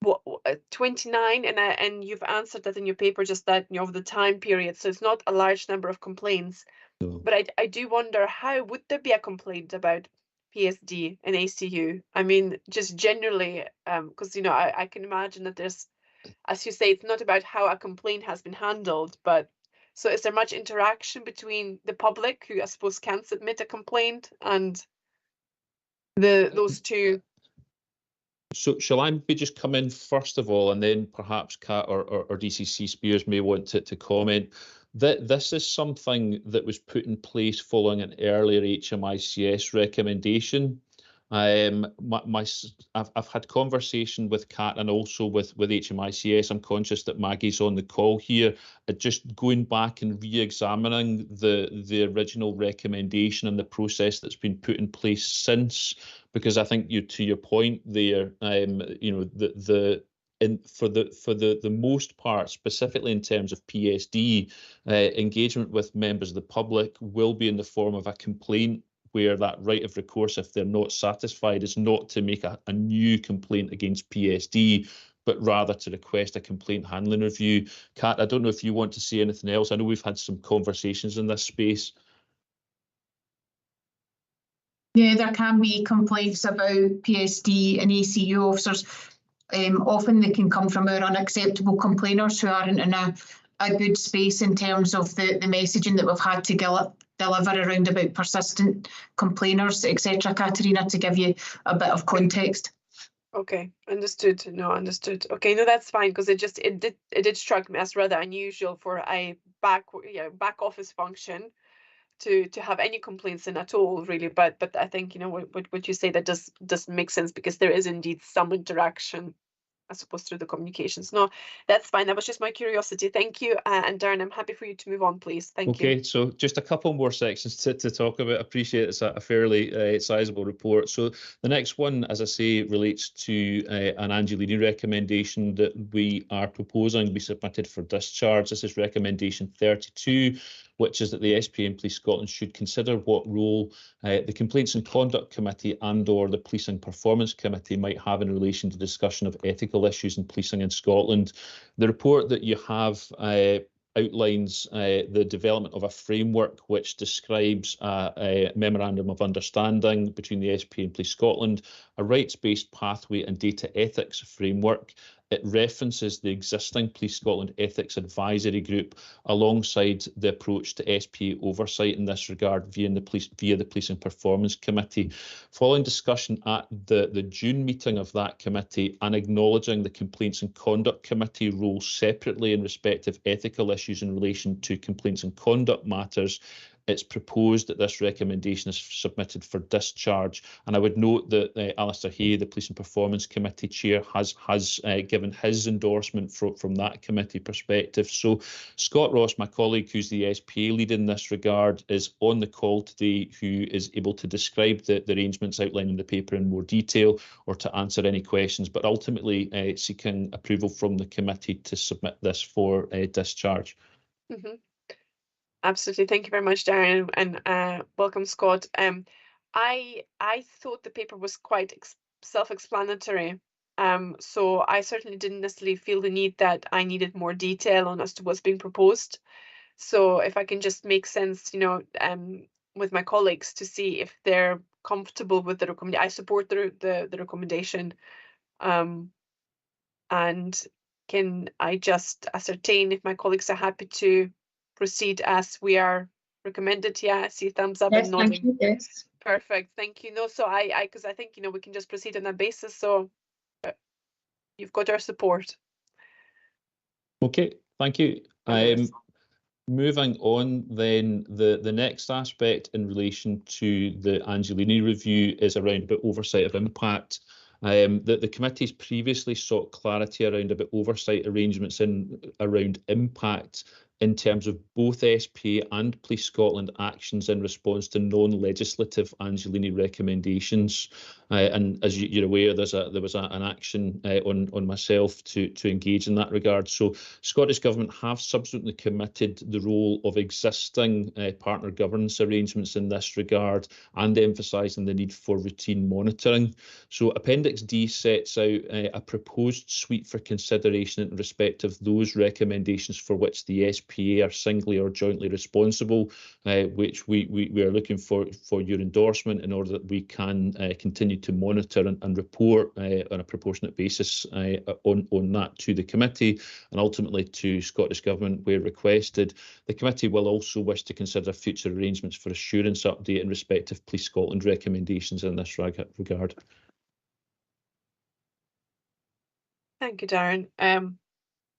what 29, and you've answered that in your paper, just that over the time period. So it's not a large number of complaints. No. But I do wonder, how would there be a complaint about PSD and ACU? I mean, just generally, because I can imagine that there's, as you say, it's not about how a complaint has been handled, but So is there much interaction between the public, who I suppose can submit a complaint, and those two? So shall I maybe just come in first of all, and then perhaps Kat or DCC Spears may want to comment. That this is something that was put in place following an earlier HMICS recommendation. I've had conversation with Kat and also with HMICS. I'm conscious that Maggie's on the call here. Just going back and re-examining the original recommendation and the process that's been put in place since, because I think to your point there, you know, for the most part, specifically in terms of PSD, engagement with members of the public will be in the form of a complaint, where that right of recourse, if they're not satisfied, is not to make a new complaint against PSD, but rather to request a complaint handling review. Kat, I don't know if you want to say anything else. I know we've had some conversations in this space. Yeah, there can be complaints about PSD and ACU officers. Often they can come from our unacceptable complainers who aren't in a good space in terms of the messaging that we've had to deliver around about persistent complainers, etc. Katerina, to give you a bit of context. Okay, understood. No, understood. Okay, no, that's fine, because it did strike me as rather unusual for a back office function to have any complaints in at all, really. But I think, you know, what you say, that does make sense, because there is indeed some interaction, I suppose, through the communications. No, that's fine. That was just my curiosity. Thank you. And Darren, I'm happy for you to move on, please. Thank you. Okay, so just a couple more sections to talk about. I appreciate it's a fairly sizable report. So the next one, as I say, relates to an Angelini recommendation that we are proposing be submitted for discharge. This is recommendation 32, which is that the SPA and Police Scotland should consider what role the Complaints and Conduct Committee and/or the Policing Performance Committee might have in relation to discussion of ethical issues in policing in Scotland. The report that you have outlines the development of a framework which describes a memorandum of understanding between the SPA and Police Scotland, a rights-based pathway and data ethics framework. It references the existing Police Scotland Ethics Advisory Group alongside the approach to SPA oversight in this regard via the Policing Performance Committee. Following discussion at the June meeting of that committee and acknowledging the Complaints and Conduct Committee role separately in respect of ethical issues in relation to complaints and conduct matters, it's proposed that this recommendation is submitted for discharge. And I would note that Alistair Hay, the Police and Performance Committee Chair, has given his endorsement from that committee perspective. So Scott Ross, my colleague who's the SPA lead in this regard, is on the call today, who is able to describe the arrangements outlined in the paper in more detail or to answer any questions, but ultimately seeking approval from the committee to submit this for discharge. Mm-hmm. Absolutely. Thank you very much, Darren, and welcome, Scott. I thought the paper was quite self-explanatory. So I certainly didn't necessarily feel the need that I needed more detail on as to what's being proposed. So if I can just make sense, you know, with my colleagues to see if they're comfortable with the recommendation. I support the recommendation. And can I just ascertain if my colleagues are happy to proceed as we are recommended? Yeah, I see thumbs up Yes, and nodding. thank you. Yes. Perfect, thank you. No, so because I think, you know, we can just proceed on that basis. So you've got our support. Okay, thank you. Moving on then, the next aspect in relation to the Angelini review is around about oversight of impact. The committee's previously sought clarity around about oversight arrangements around impact in terms of both SPA and Police Scotland actions in response to non-legislative Angelini recommendations. And as you're aware, there was an action on myself to engage in that regard. So Scottish Government have subsequently committed the role of existing partner governance arrangements in this regard and emphasising the need for routine monitoring. So Appendix D sets out a proposed suite for consideration in respect of those recommendations for which the SPA PA are singly or jointly responsible, which we are looking for your endorsement in order that we can continue to monitor and report on a proportionate basis on that to the committee and ultimately to Scottish Government where requested. The committee will also wish to consider future arrangements for assurance update in respect of Police Scotland recommendations in this regard. Thank you, Darren.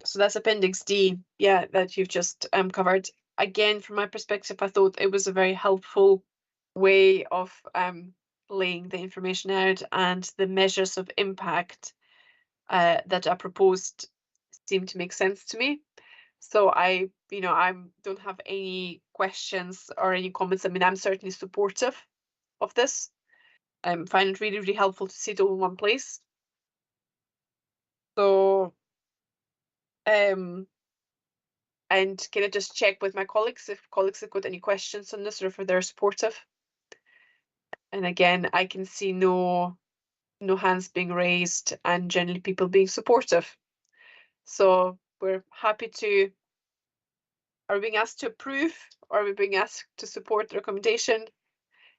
So that's Appendix D, yeah, that you've just covered. Again, from my perspective, I thought it was a very helpful way of laying the information out, and the measures of impact that are proposed seem to make sense to me. So I don't have any questions or any comments. I mean, I'm certainly supportive of this. I find it really, really helpful to see it all in one place. So, and can I just check with my colleagues if colleagues have got any questions on this or if they're supportive? And again, I can see no hands being raised and generally people being supportive. So we're happy to. Are we being asked to approve or are we being asked to support the recommendation?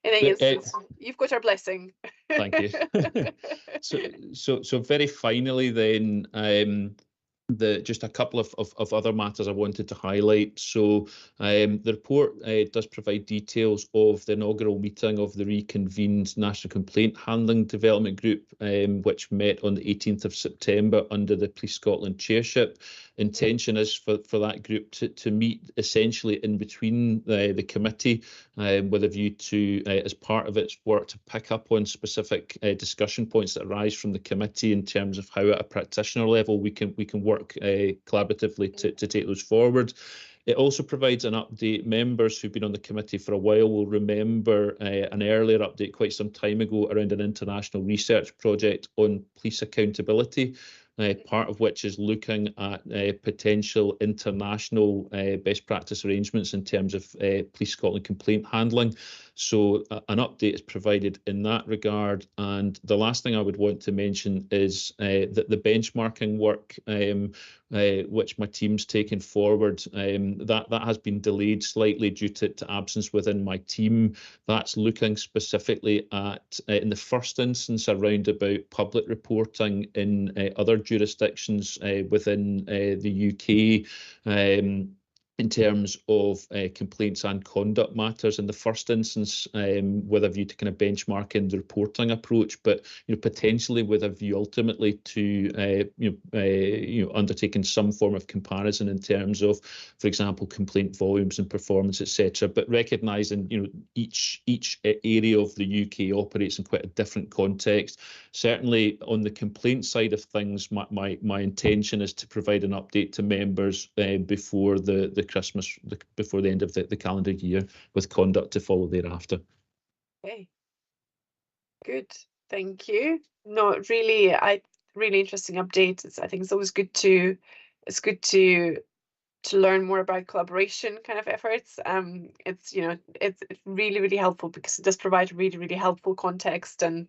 In any instance, you've got our blessing. Thank you. So very finally then, just a couple of other matters I wanted to highlight. So the report does provide details of the inaugural meeting of the reconvened National Complaint Handling Development Group, which met on the 18th of September under the Police Scotland chairship. Intention is for that group to meet essentially in between the committee with a view to, as part of its work, to pick up on specific discussion points that arise from the committee in terms of how at a practitioner level we can work collaboratively to take those forward. It also provides an update. Members who've been on the committee for a while will remember an earlier update quite some time ago around an international research project on police accountability, part of which is looking at potential international best practice arrangements in terms of Police Scotland complaint handling. So an update is provided in that regard. And the last thing I would want to mention is that the benchmarking work which my team's taken forward, that has been delayed slightly due to absence within my team. That's looking specifically at, in the first instance, around about public reporting in other jurisdictions within the UK. In terms of complaints and conduct matters in the first instance, with a view to kind of benchmarking the reporting approach, but potentially with a view ultimately to undertaking some form of comparison in terms of, for example, complaint volumes and performance, etc. But recognising each area of the UK operates in quite a different context. Certainly on the complaint side of things, my intention is to provide an update to members before before the end of the calendar year, with conduct to follow thereafter. Okay, good, thank you. No, really, really interesting update. I think it's always good to learn more about collaboration kind of efforts. It's really, really helpful because it does provide really, really helpful context and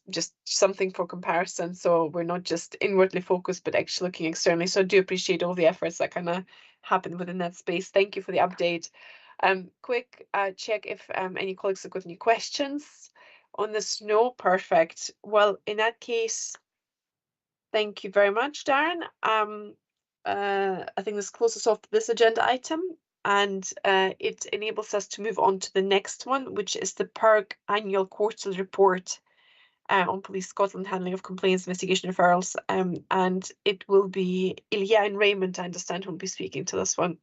just something for comparison. So we're not just inwardly focused, but actually looking externally. So I do appreciate all the efforts that kind of happen within that space. Thank you for the update. Quick check if any colleagues have got any questions on this. No, perfect. Well, in that case, thank you very much, Darren. I think this closes off this agenda item, and it enables us to move on to the next one, which is the PERG annual quarterly report on Police Scotland handling of complaints, investigation referrals, and it will be Ilya and Raymond, I understand, who will be speaking to this one.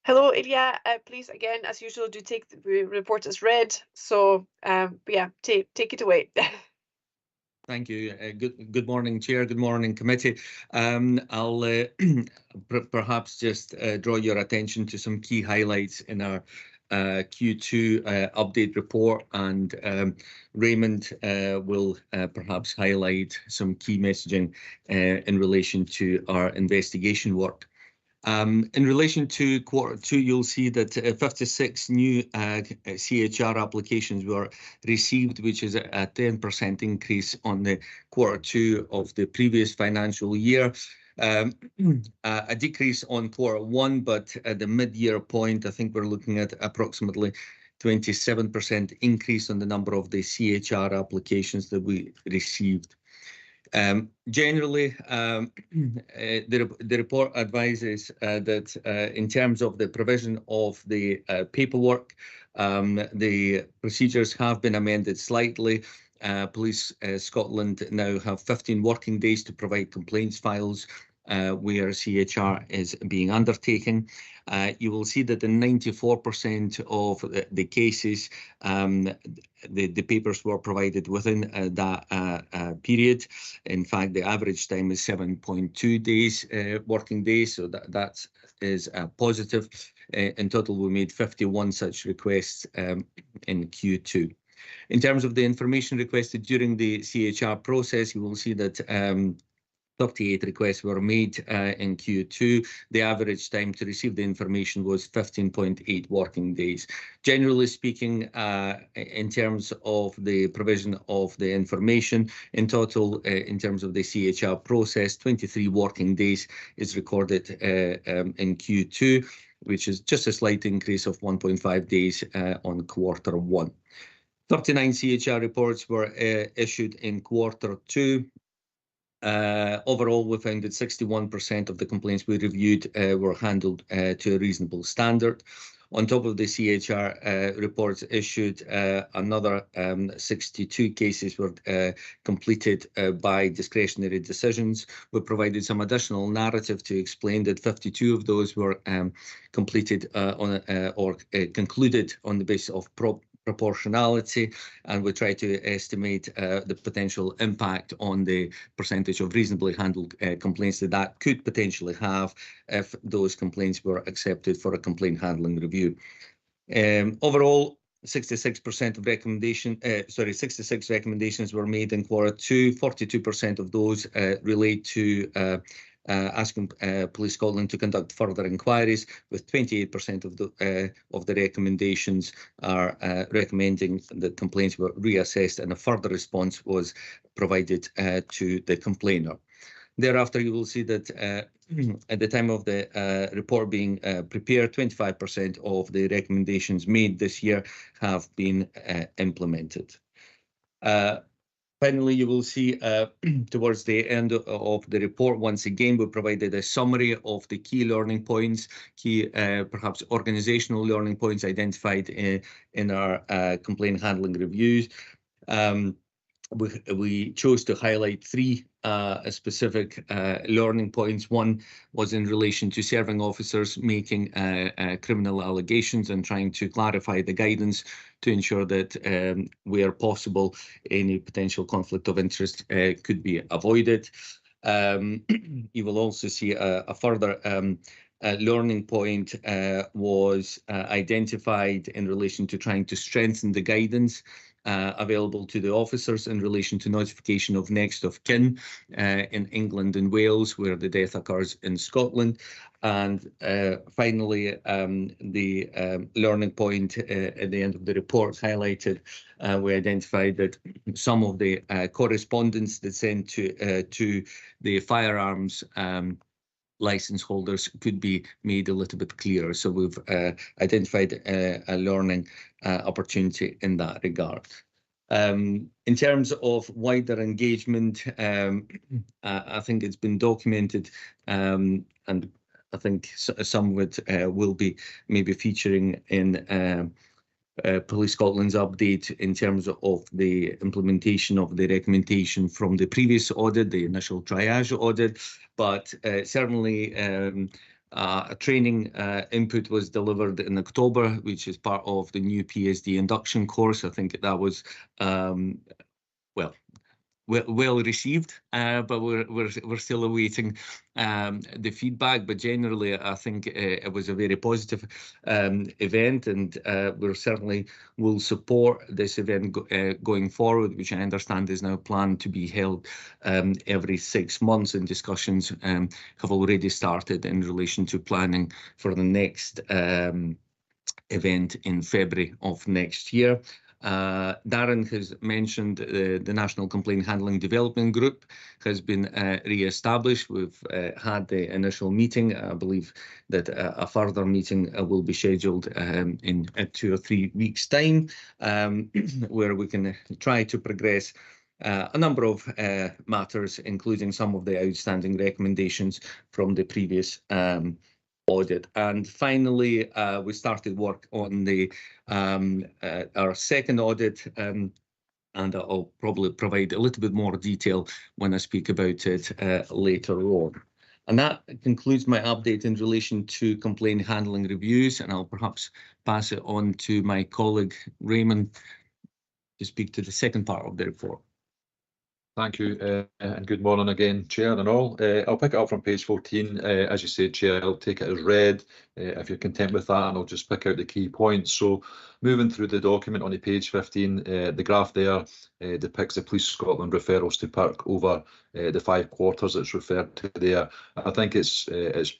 Hello, Ilya. Please, again, as usual, do take the report as read. So, yeah, take it away. Thank you. Good morning, Chair. Good morning, Committee. I'll perhaps just draw your attention to some key highlights in our Q2 update report, and Raymond will perhaps highlight some key messaging in relation to our investigation work. In relation to Q2, you'll see that 56 new CHR applications were received, which is a 10% increase on the Q2 of the previous financial year. A decrease on Q1, but at the mid-year point, I think we're looking at approximately 27% increase on the number of the CHR applications that we received. Generally, the report advises that in terms of the provision of the paperwork, the procedures have been amended slightly. Police Scotland now have 15 working days to provide complaints files where CHR is being undertaken. You will see that in 94% of the cases, the papers were provided within that period. In fact, the average time is 7.2 days, working days, so that is positive. In total, we made 51 such requests in Q2. In terms of the information requested during the CHR process, you will see that 38 requests were made in Q2. The average time to receive the information was 15.8 working days. Generally speaking, in terms of the provision of the information, in total, in terms of the CHR process, 23 working days is recorded in Q2, which is just a slight increase of 1.5 days on Q1. 39 CHR reports were issued in Q2. Overall, we found that 61% of the complaints we reviewed were handled to a reasonable standard. On top of the CHR reports issued, another 62 cases were completed by discretionary decisions. We provided some additional narrative to explain that 52 of those were completed or concluded on the basis of proportionality, and we try to estimate the potential impact on the percentage of reasonably handled complaints that could potentially have if those complaints were accepted for a complaint handling review. Overall, 66% of 66 recommendations were made in Q2. 42% of those relate to asking Police Scotland to conduct further inquiries, with 28% of the recommendations are recommending that complaints were reassessed and a further response was provided to the complainer. Thereafter, you will see that at the time of the report being prepared, 25% of the recommendations made this year have been implemented. Finally, you will see towards the end of the report, once again, we provided a summary of the key learning points, key perhaps organizational learning points identified in our complaint handling reviews. We chose to highlight three specific learning points. One was in relation to serving officers making criminal allegations and trying to clarify the guidance to ensure that where possible, any potential conflict of interest could be avoided. You will also see a further learning point was identified in relation to trying to strengthen the guidance available to the officers in relation to notification of next of kin in England and Wales, where the death occurs in Scotland. And finally, the learning point at the end of the report highlighted, we identified that some of the correspondence that's sent to the firearms license holders could be made a little bit clearer. So we've identified a learning opportunity in that regard. In terms of wider engagement, I think it's been documented, and I think some of it will be maybe featuring in Police Scotland's update in terms of the implementation of the recommendation from the previous audit, the initial triage audit, but certainly a training input was delivered in October, which is part of the new PSD induction course. I think that was well received, but we're still awaiting the feedback. But generally, I think it was a very positive event, and we certainly will support this event going forward, which I understand is now planned to be held every 6 months, and discussions have already started in relation to planning for the next event in February of next year. Darren has mentioned the National Complaint Handling Development Group has been re-established. We've had the initial meeting. I believe that a further meeting will be scheduled in 2 or 3 weeks' time, where we can try to progress a number of matters, including some of the outstanding recommendations from the previous audit. And finally, we started work on the our second audit, and I'll probably provide a little bit more detail when I speak about it later on. And that concludes my update in relation to complaint handling reviews, and I'll perhaps pass it on to my colleague Raymond to speak to the second part of the report. Thank you, and good morning again, Chair and all. I'll pick it up from page 14. As you said, Chair, I'll take it as read if you're content with that, and I'll just pick out the key points. So moving through the document on page 15, the graph there depicts the Police Scotland referrals to PIRC over the 5 quarters it's referred to there. I think it's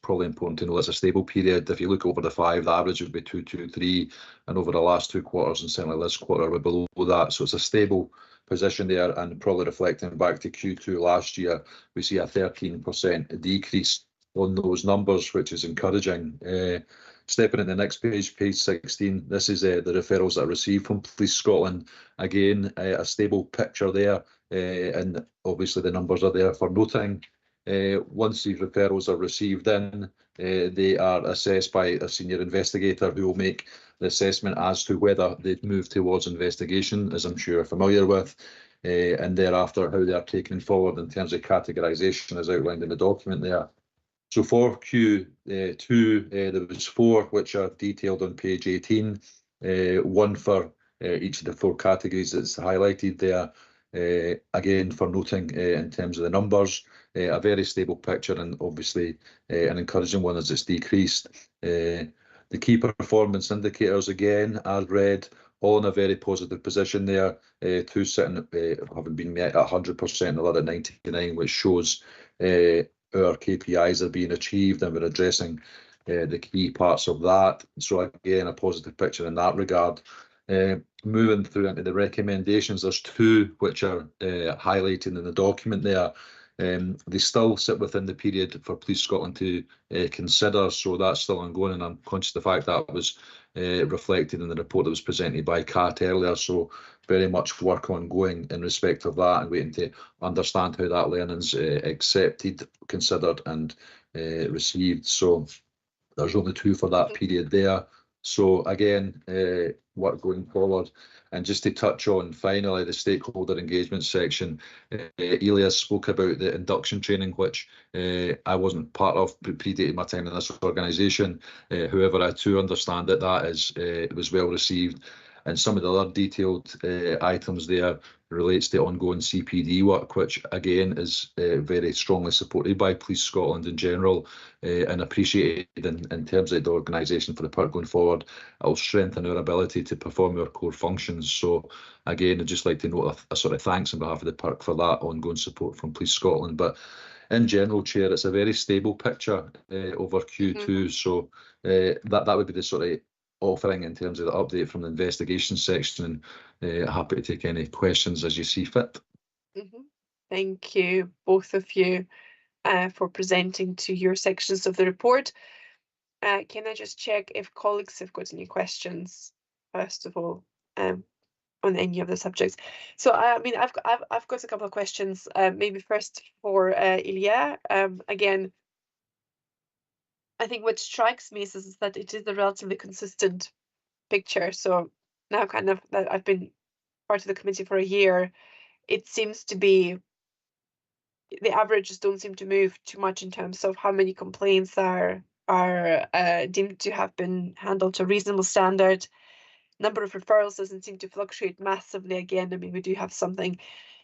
probably important to know it's a stable period. If you look over the 5, the average would be 223, and over the last 2 quarters, and certainly this quarter, we're below that. So it's a stable position there, and probably reflecting back to Q2 last year, we see a 13% decrease on those numbers, which is encouraging. Stepping in the next page, page 16, this is the referrals that are received from Police Scotland. Again, a stable picture there, and obviously the numbers are there for noting. Once these referrals are received in, they are assessed by a senior investigator who will make the assessment as to whether they'd move towards investigation, as I'm sure you're familiar with, and thereafter how they are taken forward in terms of categorisation as outlined in the document there. So for Q2, there was 4 which are detailed on page 18, 1 for each of the 4 categories that's highlighted there. Again, for noting in terms of the numbers, a very stable picture, and obviously an encouraging one as it's decreased. The key performance indicators, again, as read, all in a very positive position there. 2 sitting having been met at 100%, and the other 99, which shows our KPIs are being achieved and we're addressing the key parts of that. So again, a positive picture in that regard. Moving through into the recommendations, there's 2 which are highlighted in the document there. They still sit within the period for Police Scotland to consider, so that's still ongoing, and I'm conscious of the fact that was reflected in the report that was presented by Kat earlier, so very much work ongoing in respect of that, and waiting to understand how that learning's accepted, considered and received. So there's only 2 for that period there. So again, work going forward. And just to touch on finally the stakeholder engagement section, Elias spoke about the induction training, which I wasn't part of, predated my time in this organisation. However, I too understand that that is it was well received, and some of the other detailed items there relates to ongoing CPD work, which again is very strongly supported by Police Scotland in general, and appreciated in terms of the organisation for the PIRC going forward. It will strengthen our ability to perform our core functions. So again, I'd just like to note a sort of thanks on behalf of the PIRC for that ongoing support from Police Scotland. But in general, Chair, it's a very stable picture over Q2. So that would be the sort of offering in terms of the update from the investigation section, and happy to take any questions as you see fit. Thank you, both of you, for presenting to your sections of the report. Can I just check if colleagues have got any questions, first of all, on any of the subjects? So I mean, I've got a couple of questions. Maybe first for Ilya. Again, I think what strikes me is that it is a relatively consistent picture. So now kind of that I've been part of the committee for a year, it seems to be the averages don't seem to move too much in terms of how many complaints are deemed to have been handled to a reasonable standard. Number of referrals doesn't seem to fluctuate massively. Again, I mean, we do have something.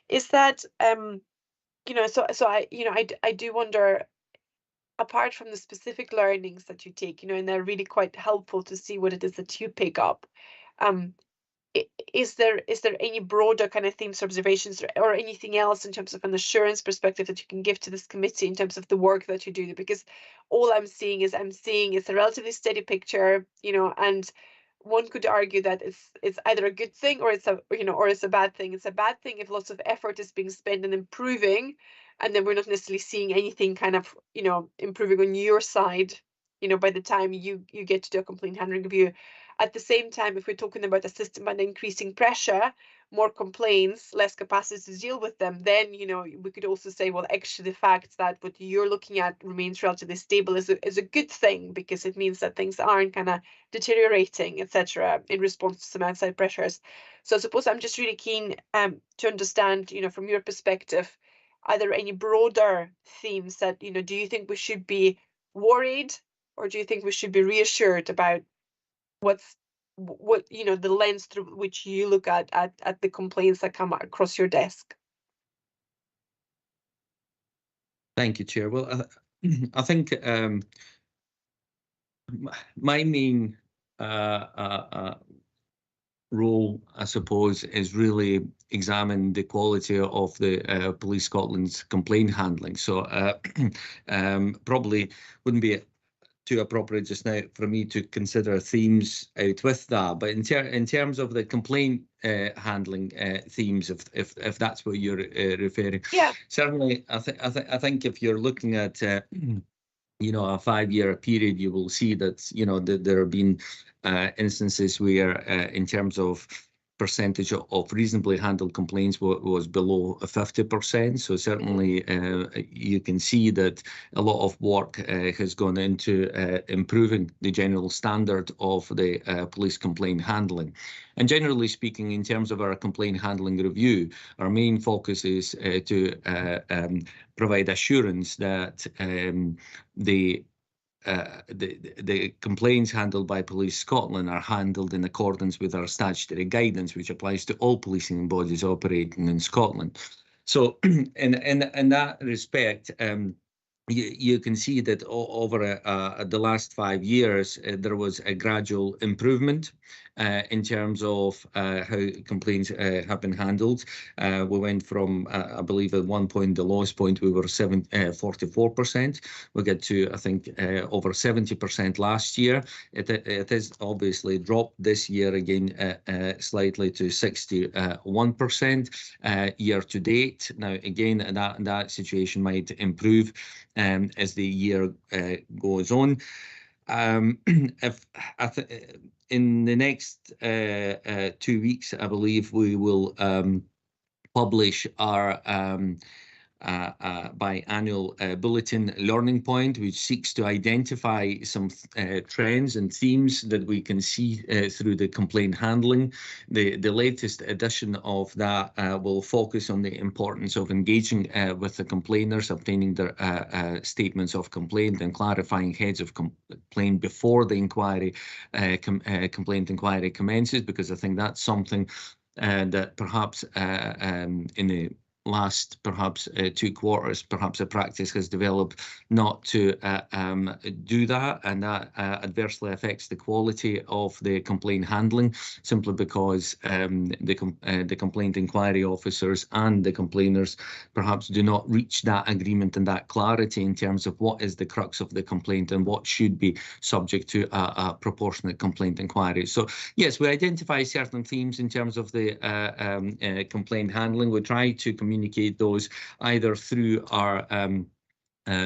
Is that you know, so I do wonder, apart from the specific learnings that you take, you know, and they're really quite helpful to see what it is that you pick up, is there any broader kind of themes, observations, or anything else in terms of an assurance perspective that you can give to this committee in terms of the work that you do? Because all I'm seeing is a relatively steady picture, you know, and one could argue that it's either a good thing or it's a or it's a bad thing. It's a bad thing if lots of effort is being spent in improving, and then we're not necessarily seeing anything kind of improving on your side by the time you get to do a complaint handling review. At the same time, if we're talking about a system and increasing pressure, more complaints, less capacity to deal with them, then we could also say, well, actually the fact that what you're looking at remains relatively stable is a good thing, because it means that things aren't kind of deteriorating, etc., in response to some outside pressures. So I suppose I'm just really keen to understand, from your perspective, are there any broader themes that do you think we should be worried, or do you think we should be reassured about what the lens through which you look at the complaints that come across your desk? Thank you, Chair. Well, I think my main role, I suppose, is really examine the quality of the Police Scotland's complaint handling. So probably wouldn't be too appropriate just now for me to consider themes out with that. But in terms of the complaint handling themes, if that's what you're referring, yeah, certainly I think if you're looking at a 5-year period, you will see that that there have been instances where in terms of percentage of reasonably handled complaints was below 50%. So certainly you can see that a lot of work has gone into improving the general standard of the police complaint handling. And generally speaking, in terms of our complaint handling review, our main focus is to provide assurance that the complaints handled by Police Scotland are handled in accordance with our statutory guidance, which applies to all policing bodies operating in Scotland. So in that respect, you can see that over the last 5 years, there was a gradual improvement in terms of how complaints have been handled. We went from, I believe at one point, the lowest point, we were 44%. We get to, I think, over 70% last year. It has obviously dropped this year again slightly to 61% year to date. Now, again, that situation might improve as the year goes on. In the next 2 weeks, I believe we will publish our biannual bulletin Learning Point, which seeks to identify some trends and themes that we can see through the complaint handling. The latest edition of that will focus on the importance of engaging with the complainers, obtaining their statements of complaint and clarifying heads of complaint before the inquiry, complaint inquiry commences, because I think that's something that perhaps in the last 2 quarters, perhaps a practice has developed not to do that, and that adversely affects the quality of the complaint handling, simply because the complaint inquiry officers and the complainers perhaps do not reach that agreement and that clarity in terms of what is the crux of the complaint and what should be subject to a proportionate complaint inquiry. So yes, we identify certain themes in terms of the complaint handling. We try to communicate those either through our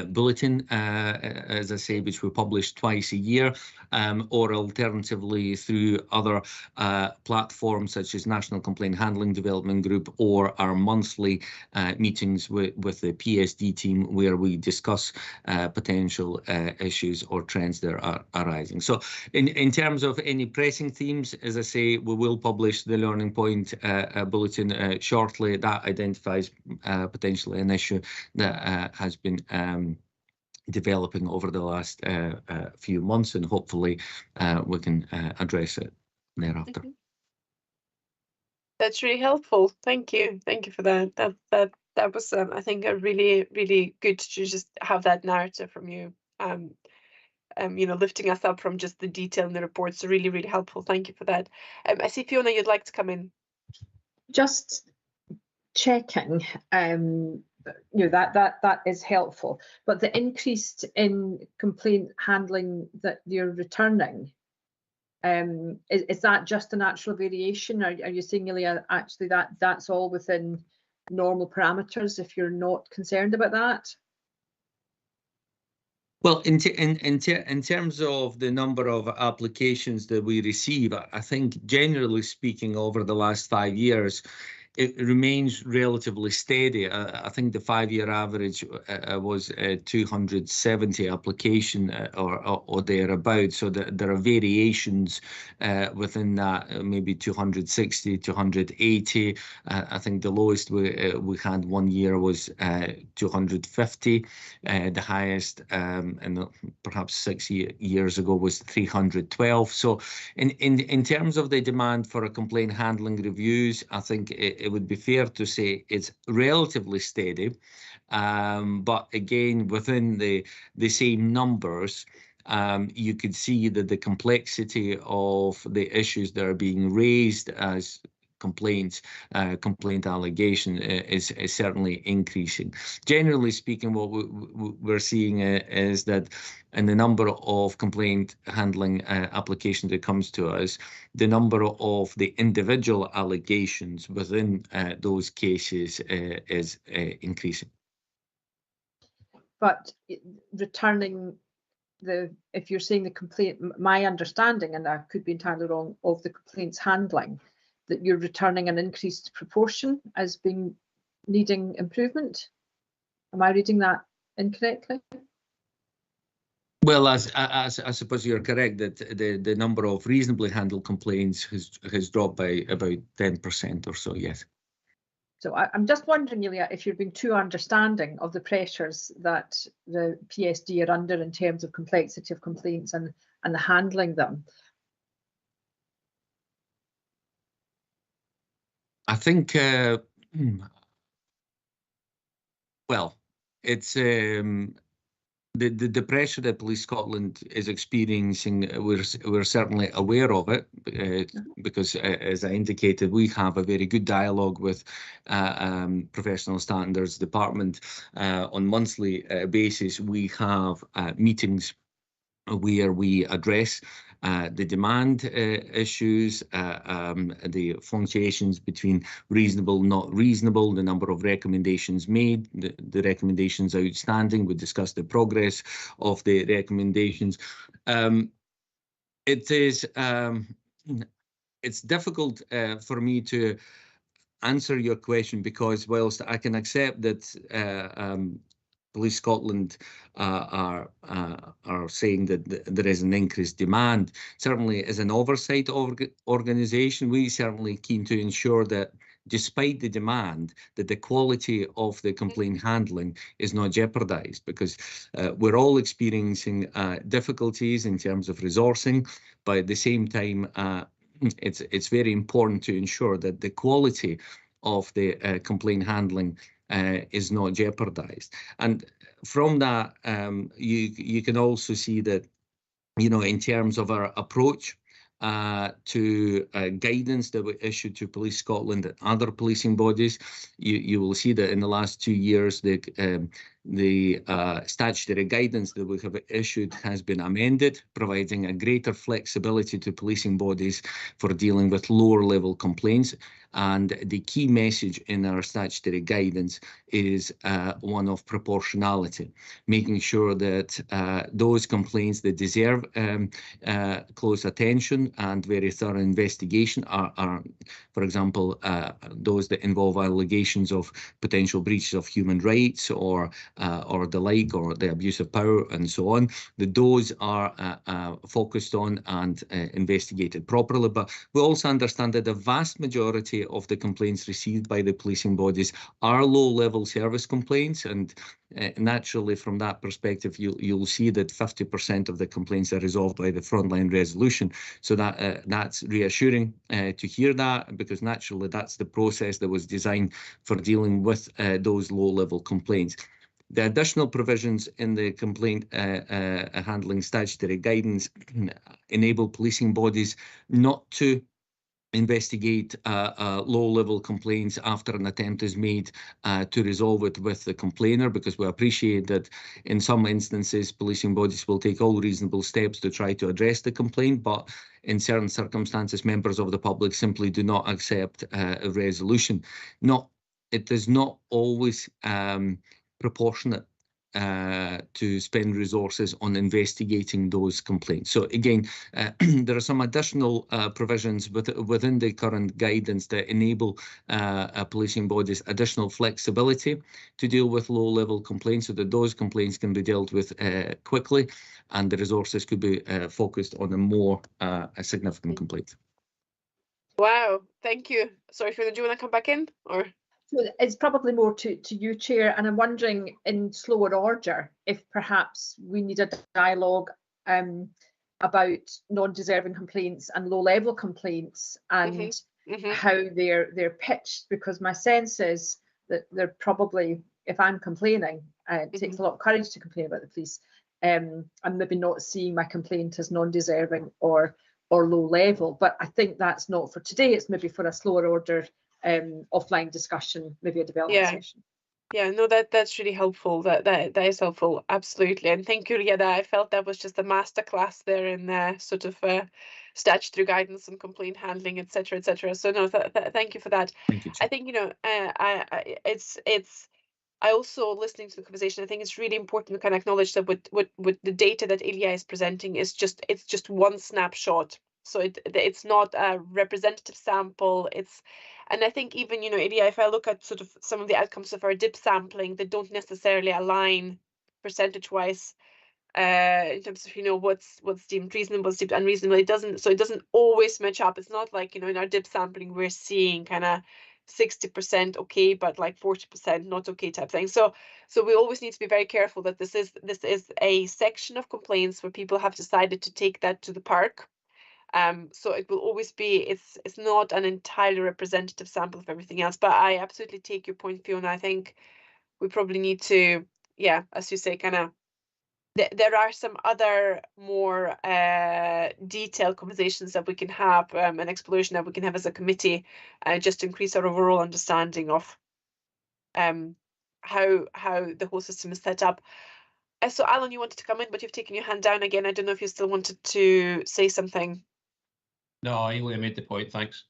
bulletin, as I say, which we publish twice a year, or alternatively through other platforms such as National Complaint Handling Development Group, or our monthly meetings with the PSD team, where we discuss potential issues or trends that are arising. So in terms of any pressing themes, as I say, we will publish the Learning Point bulletin shortly. That identifies potentially an issue that has been developing over the last few months, and hopefully we can address it thereafter. That's really helpful. Thank you for that. That was I think a really good to just have that narrative from you. Lifting us up from just the detail in the reports. So really helpful. Thank you for that. I see, Fiona, you'd like to come in. Just checking. That is helpful, but the increase in complaint handling that you're returning, Is that just a natural variation? Are you saying, Ilya, actually that's all within normal parameters if you're not concerned about that? Well, in terms of the number of applications that we receive, I think generally speaking, over the last 5 years, it remains relatively steady. I think the 5-year average was 270 application or thereabouts. So there are variations within that, maybe 260, 280. I think the lowest we had one year was 250. The highest in perhaps 6 years ago was 312. So in terms of the demand for a complaint handling reviews, I think it would be fair to say it's relatively steady, but again within the same numbers. You could see that the complexity of the issues that are being raised as complaint allegation is certainly increasing. Generally speaking, what we're seeing is that in the number of complaint handling applications that comes to us, the number of the individual allegations within those cases is increasing. But returning if you're saying the complaint, my understanding, and I could be entirely wrong, of the complaints handling, that you're returning an increased proportion as being needing improvement. Am I reading that incorrectly? Well, as I suppose you're correct that the number of reasonably handled complaints has dropped by about 10% or so, yes. So I'm just wondering, Ilya, if you're being too understanding of the pressures that the PSD are under in terms of complexity of complaints and the handling them. I think, well, it's the pressure that Police Scotland is experiencing. We're certainly aware of it because, as I indicated, we have a very good dialogue with Professional Standards Department on monthly basis. We have meetings where we address the demand issues, the fluctuations between reasonable, not reasonable, the number of recommendations made, the recommendations outstanding. We discuss the progress of the recommendations. It's difficult for me to answer your question because whilst I can accept that Police Scotland are saying that there is an increased demand. Certainly, as an oversight organisation, we certainly keen to ensure that, despite the demand, that the quality of the complaint handling is not jeopardised, because we're all experiencing difficulties in terms of resourcing, but at the same time, it's very important to ensure that the quality of the complaint handling is not jeopardized. And from that, you can also see that, in terms of our approach to guidance that we issued to Police Scotland and other policing bodies, you will see that in the last 2 years, the statutory guidance that we have issued has been amended, providing a greater flexibility to policing bodies for dealing with lower level complaints. And the key message in our statutory guidance is one of proportionality, making sure that those complaints that deserve close attention and very thorough investigation are, for example, those that involve allegations of potential breaches of human rights or the like, or the abuse of power and so on, that those are focused on and investigated properly. But we also understand that the vast majority of the complaints received by the policing bodies are low-level service complaints, and naturally from that perspective you'll see that 50% of the complaints are resolved by the frontline resolution. So that's reassuring to hear that, because naturally that's the process that was designed for dealing with those low-level complaints. The additional provisions in the complaint handling statutory guidance enable policing bodies not to investigate low-level complaints after an attempt is made to resolve it with the complainer, because we appreciate that in some instances policing bodies will take all reasonable steps to try to address the complaint, but in certain circumstances members of the public simply do not accept a resolution. It is not always proportionate to spend resources on investigating those complaints. So again, there are some additional provisions within the current guidance that enable policing bodies additional flexibility to deal with low-level complaints, so that those complaints can be dealt with quickly, and the resources could be focused on a significant complaint. Wow, thank you. Sorry, Fiona, do you want to come back in, or? So it's probably more to you, Chair, and I'm wondering in slower order if perhaps we need a dialogue about non-deserving complaints and low-level complaints and how they're pitched, because my sense is that they're probably, if I'm complaining, it takes a lot of courage to complain about the police. I'm maybe not seeing my complaint as non-deserving or low level, but I think that's not for today. It's maybe for a slower order offline discussion, maybe a development session. Yeah, no, that's really helpful. That is helpful, absolutely. And thank you, Riada. I felt that was just a masterclass there in sort of statutory guidance and complaint handling, etc., etc. So no, thank you for that. Thank you, Chair. I think, you know, I also, listening to the conversation, I think it's really important to kind of acknowledge that with the data that ADI is presenting it's just one snapshot. So it's not a representative sample. And I think even, you know, ADI, if I look at sort of some of the outcomes of our DIP sampling, they don't necessarily align percentage-wise in terms of, you know, what's deemed reasonable, what's deemed unreasonable. It doesn't always match up. It's not like, you know, in our DIP sampling we're seeing kind of 60% okay, but like 40% not okay type thing. So we always need to be very careful that this is a section of complaints where people have decided to take that to the park. So it will always be, it's not an entirely representative sample of everything else. But I absolutely take your point, Fiona. I think we probably need to, yeah, as you say, kind of, there are some other more detailed conversations that we can have, an exploration that we can have as a committee, just to increase our overall understanding of how the whole system is set up. So Alan, you wanted to come in, but you've taken your hand down again. I don't know if you still wanted to say something. No, I made the point, thanks.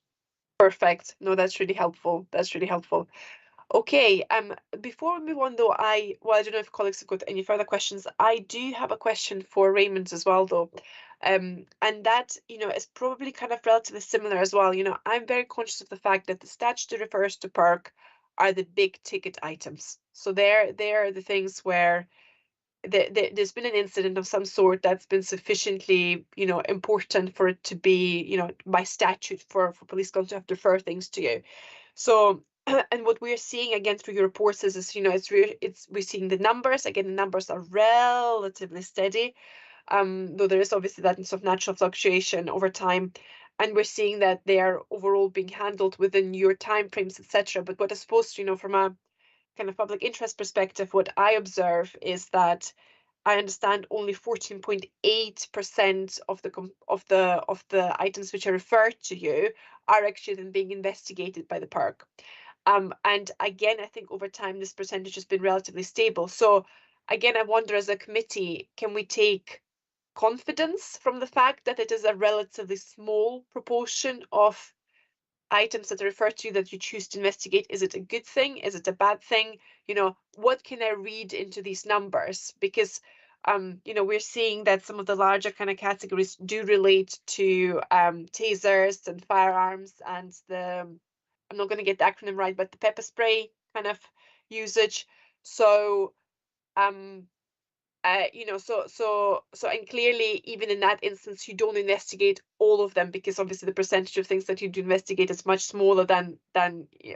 Perfect. No, that's really helpful. That's really helpful. Okay, before we move on though, I don't know if colleagues have got any further questions. I do have a question for Raymond as well though. And that, you know, is probably kind of relatively similar as well. You know, I'm very conscious of the fact that the statute that refers to PERC are the big ticket items. So they're the things where there's been an incident of some sort that's been sufficiently, you know, important for it to be, you know, by statute for police to have to refer things to you. So, and what we're seeing again through your reports is you know, we're seeing the numbers. Again, the numbers are relatively steady, though there is obviously that sort of natural fluctuation over time. And we're seeing that they are overall being handled within your timeframes, etc. But what I suppose, you know, from a kind of public interest perspective, what I observe is that I understand only 14.8% of the items which are referred to you are actually then being investigated by the PERC. And again, I think over time this percentage has been relatively stable. So again, I wonder as a committee, can we take confidence from the fact that it is a relatively small proportion of items that are referred to that you choose to investigate? Is it a good thing? Is it a bad thing? You know, what can I read into these numbers? Because you know, we're seeing that some of the larger kind of categories do relate to tasers and firearms and I'm not going to get the acronym right, but the pepper spray kind of usage. So you know, so and clearly even in that instance you don't investigate all of them, because obviously the percentage of things that you do investigate is much smaller than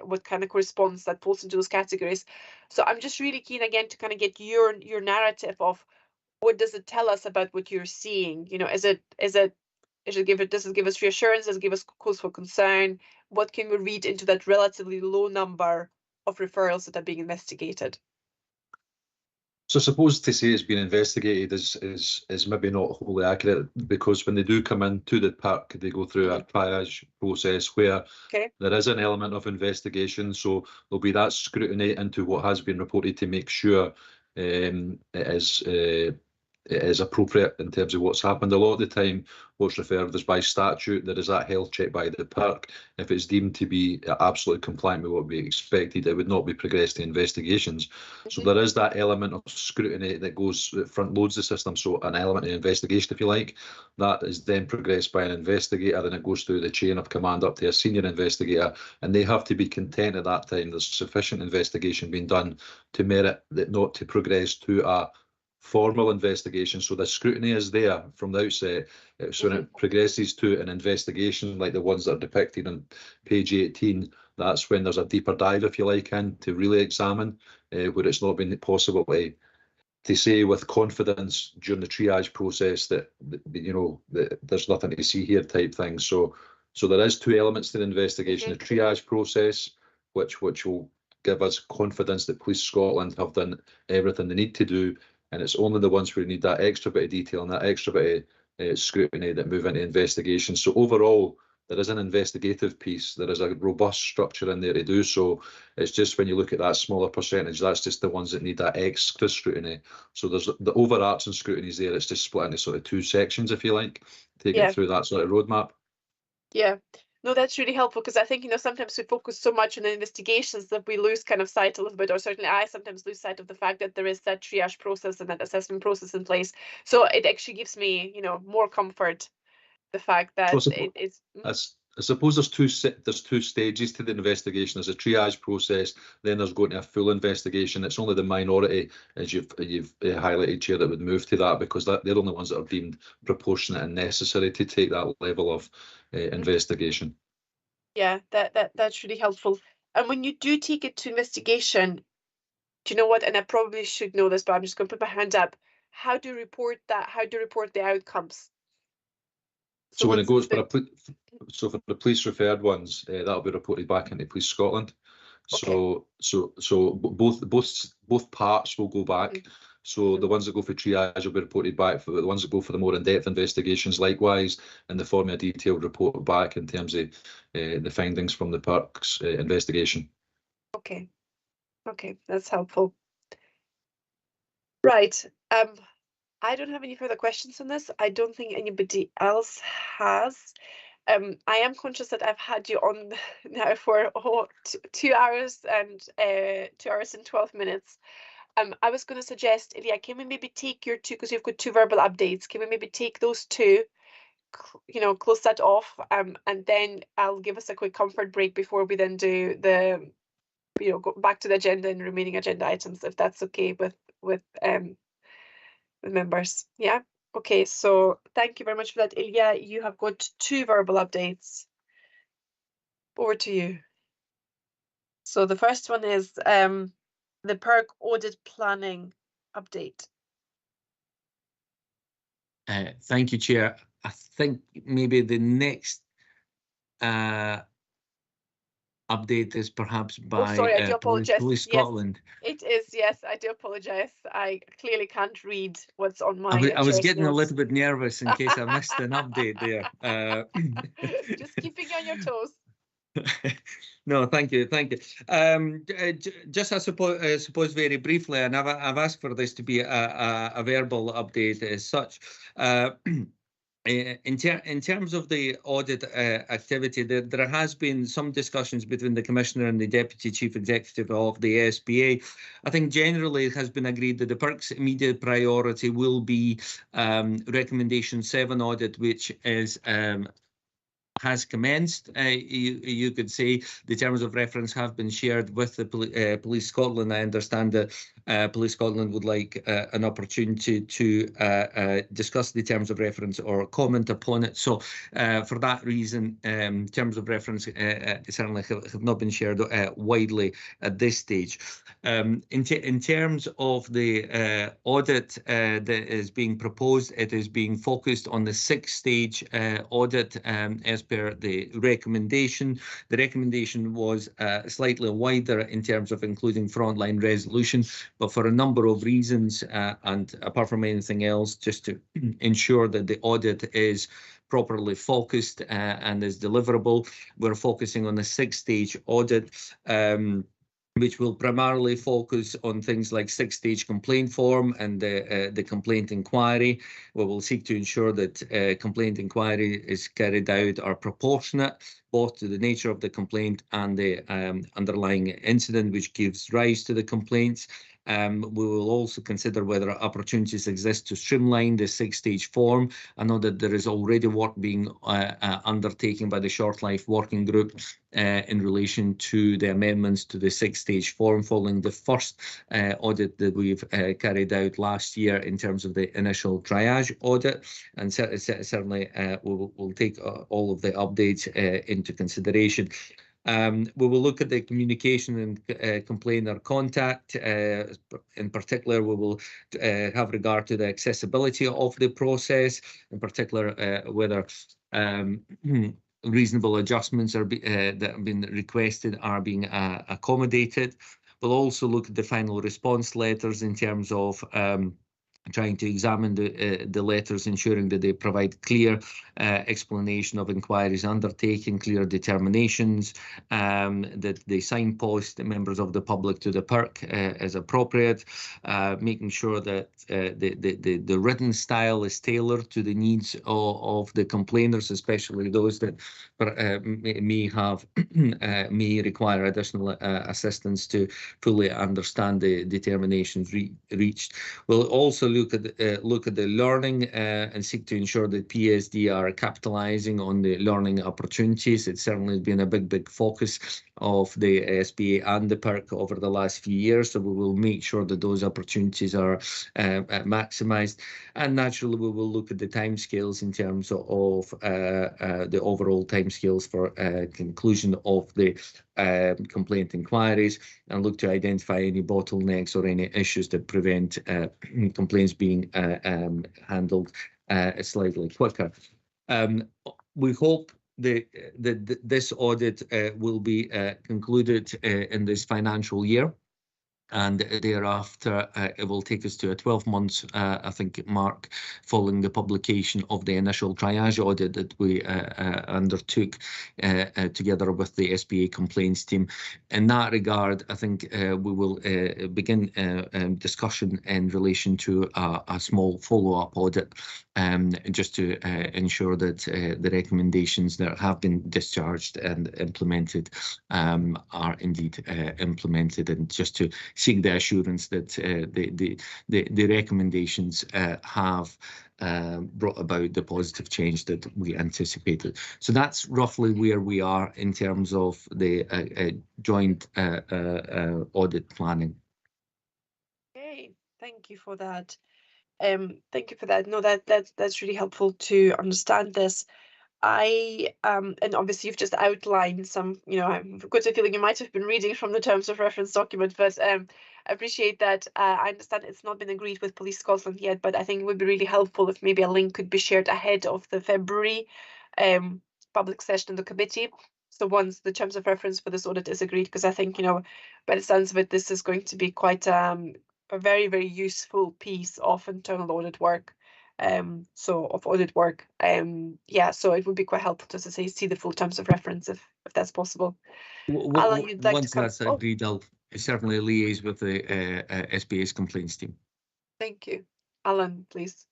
what kind of corresponds that falls into those categories. So I'm just really keen again to kind of get your narrative of what does it tell us about what you're seeing. You know, does it give us reassurance? Does it give us cause for concern? What can we read into that relatively low number of referrals that are being investigated? So I suppose to say it's been investigated is maybe not wholly accurate, because when they do come into the park, they go through a triage process where there is an element of investigation. So there'll be that scrutiny into what has been reported to make sure it is appropriate in terms of what's happened. A lot of the time, what's referred as by statute, there is that health check by the park. If it's deemed to be absolutely compliant with what we expected, it would not be progressed to investigations. So there is that element of scrutiny that front loads the system. So an element of investigation, if you like, that is then progressed by an investigator, and it goes through the chain of command up to a senior investigator, and they have to be content at that time there's sufficient investigation being done to merit that not to progress to a formal investigation. So the scrutiny is there from the outset. So when it progresses to an investigation like the ones that are depicted on page 18, that's when there's a deeper dive, if you like, in to really examine where it's not been possible to say with confidence during the triage process that there's nothing to see here type thing. So there is two elements to the investigation: the triage process, which will give us confidence that Police Scotland have done everything they need to do, and it's only the ones where we need that extra bit of detail and that extra bit of scrutiny that move into investigation. So overall, there is an investigative piece. There is a robust structure in there to do so. It's just when you look at that smaller percentage, that's just the ones that need that extra scrutiny. So there's the overarching scrutiny is there. It's just split into sort of two sections, if you like, to get through that sort of roadmap. Yeah. No, that's really helpful, because I think, sometimes we focus so much on the investigations that we lose kind of sight a little bit, or certainly I sometimes lose sight of the fact that there is that triage process and that assessment process in place. So it actually gives me, more comfort, the fact that it is. I suppose there's two stages to the investigation. There's a triage process, then there's going to a full investigation. It's only the minority, as you've highlighted, Chair, that would move to that, because they're the only ones that are deemed proportionate and necessary to take that level of investigation. Yeah, that's really helpful. And when you do take it to investigation, do you know what? And I probably should know this, but I'm just going to put my hand up. How do you report that? How do you report the outcomes? So when it goes for for the police referred ones, that'll be reported back into Police Scotland. So both parts will go back. So the ones that go for triage will be reported back. For the ones that go for the more in-depth investigations, likewise, and the form of detailed report back in terms of the findings from the park's investigation. Okay, that's helpful. Right. I don't have any further questions on this. I don't think anybody else has. I am conscious that I've had you on now for 2 hours and 2 hours and 12 minutes. I was going to suggest, Ilya, can we maybe take your two, because you've got two verbal updates, can we maybe take those two, close that off, and then I'll give us a quick comfort break before we then do the, go back to the agenda and remaining agenda items, if that's okay with members. Yeah. Okay, so thank you very much for that, Ilya. You have got two verbal updates. Over to you. So the first one is the park audit planning update. Thank you, Chair. I think maybe the next update is perhaps by I do apologize. Police Scotland. Yes, it is, yes, I do apologize. I clearly can't read what's on my I was getting a little bit nervous in case I missed an update there. Just keeping you on your toes. No, thank you. Just I suppose very briefly, and I've asked for this to be a verbal update as such. In terms of the audit activity, there has been some discussions between the Commissioner and the Deputy Chief Executive of the SPA. I think generally it has been agreed that the Park's immediate priority will be Recommendation 7 audit, which has commenced. You could say the terms of reference have been shared with the Police Scotland. I understand that Police Scotland would like an opportunity to discuss the terms of reference or comment upon it. So for that reason, terms of reference certainly have not been shared widely at this stage. In terms of the audit that is being proposed, it is being focused on the 6-stage audit as per the recommendation. The recommendation was slightly wider in terms of including frontline resolution, but for a number of reasons, and apart from anything else, just to ensure that the audit is properly focused and is deliverable, we're focusing on a 6-stage audit, which will primarily focus on things like 6-stage complaint form and the complaint inquiry. We will seek to ensure that complaint inquiry is carried out are proportionate, both to the nature of the complaint and the underlying incident which gives rise to the complaints. We will also consider whether opportunities exist to streamline the 6-stage form. I know that there is already work being undertaken by the Short Life Working Group in relation to the amendments to the 6-stage form following the first audit that we've carried out last year in terms of the initial triage audit. And certainly we'll take all of the updates into consideration. We will look at the communication and complainer contact. In particular, we will have regard to the accessibility of the process, in particular whether reasonable adjustments are that have been requested are being accommodated. We'll also look at the final response letters in terms of trying to examine the letters, ensuring that they provide clear explanation of inquiries undertaken, clear determinations, that they signpost the members of the public to the PERC as appropriate, making sure that the written style is tailored to the needs of the complainers, especially those that may require additional assistance to fully understand the determinations reached. We'll also look at the learning and seek to ensure that PSD are capitalising on the learning opportunities. It's certainly been a big focus of the SPA and the PERC over the last few years, so we will make sure that those opportunities are maximised. And naturally, we will look at the timescales in terms of the overall timescales for conclusion of the complaint inquiries, and look to identify any bottlenecks or any issues that prevent complaints being handled slightly quicker. We hope this audit will be concluded in this financial year, and thereafter it will take us to a 12 months, I think, mark following the publication of the initial triage audit that we undertook together with the SPA complaints team. In that regard, I think we will begin discussion in relation to a small follow-up audit, just to ensure that the recommendations that have been discharged and implemented are indeed implemented, and just to seek the assurance that the recommendations have brought about the positive change that we anticipated. So that's roughly where we are in terms of the joint audit planning. Okay, thank you for that. Thank you for that. No, that's really helpful to understand this. And obviously you've just outlined some, I've got a feeling you might have been reading from the terms of reference document, but I appreciate that. I understand it's not been agreed with Police Scotland yet, but I think it would be really helpful if maybe a link could be shared ahead of the February public session in the committee. So once the terms of reference for this audit is agreed, because I think, by the sounds of it, this is going to be quite a very useful piece of internal audit work. So it would be quite helpful to say see the full terms of reference if that's possible. Alan, you'd like once to come? that's agreed, I'll certainly liaise with the SPA's complaints team. Thank you. Alan, please.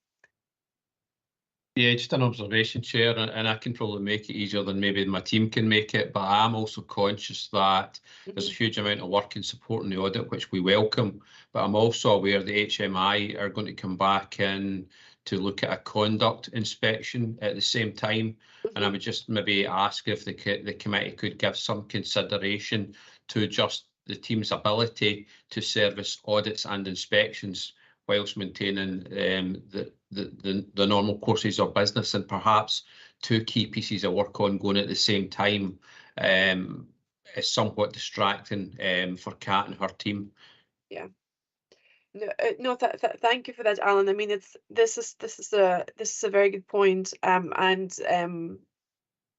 Yeah, just an observation, Chair, and I can probably make it easier than maybe my team can make it, but I'm also conscious that there's a huge amount of work in supporting the audit, which we welcome, but I'm also aware the HMI are going to come back in to look at a conduct inspection at the same time, and I would just maybe ask if the committee could give some consideration to just the team's ability to service audits and inspections whilst maintaining the normal courses of business, and perhaps two key pieces of work ongoing at the same time is somewhat distracting for Kat and her team. Yeah. No, thank you for that, Alan. I mean, this is a very good point. And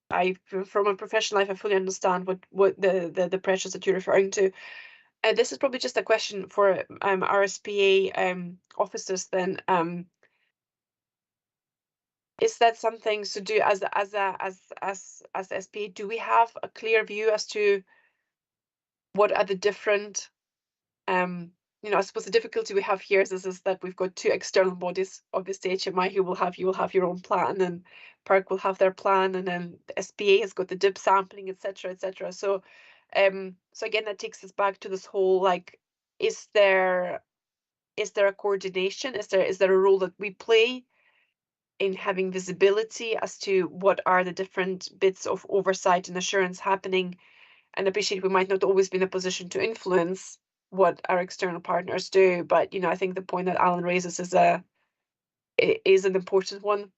I, from a professional life, I fully understand what the pressures that you're referring to. This is probably just a question for RSPA officers then. Is that something to do as SPA? Do we have a clear view as to what are the different you know, I suppose the difficulty we have here is that we've got two external bodies, obviously HMI, who will have, you will have your own plan, and PERC will have their plan, and then the SPA has got the DIB sampling, etc., etc. So, so again, that takes us back to this whole, like, is there a coordination? Is there a role that we play in having visibility as to what are the different bits of oversight and assurance happening? And I appreciate we might not always be in a position to influence what our external partners do, but you know, I think the point that Alan raises is an important one,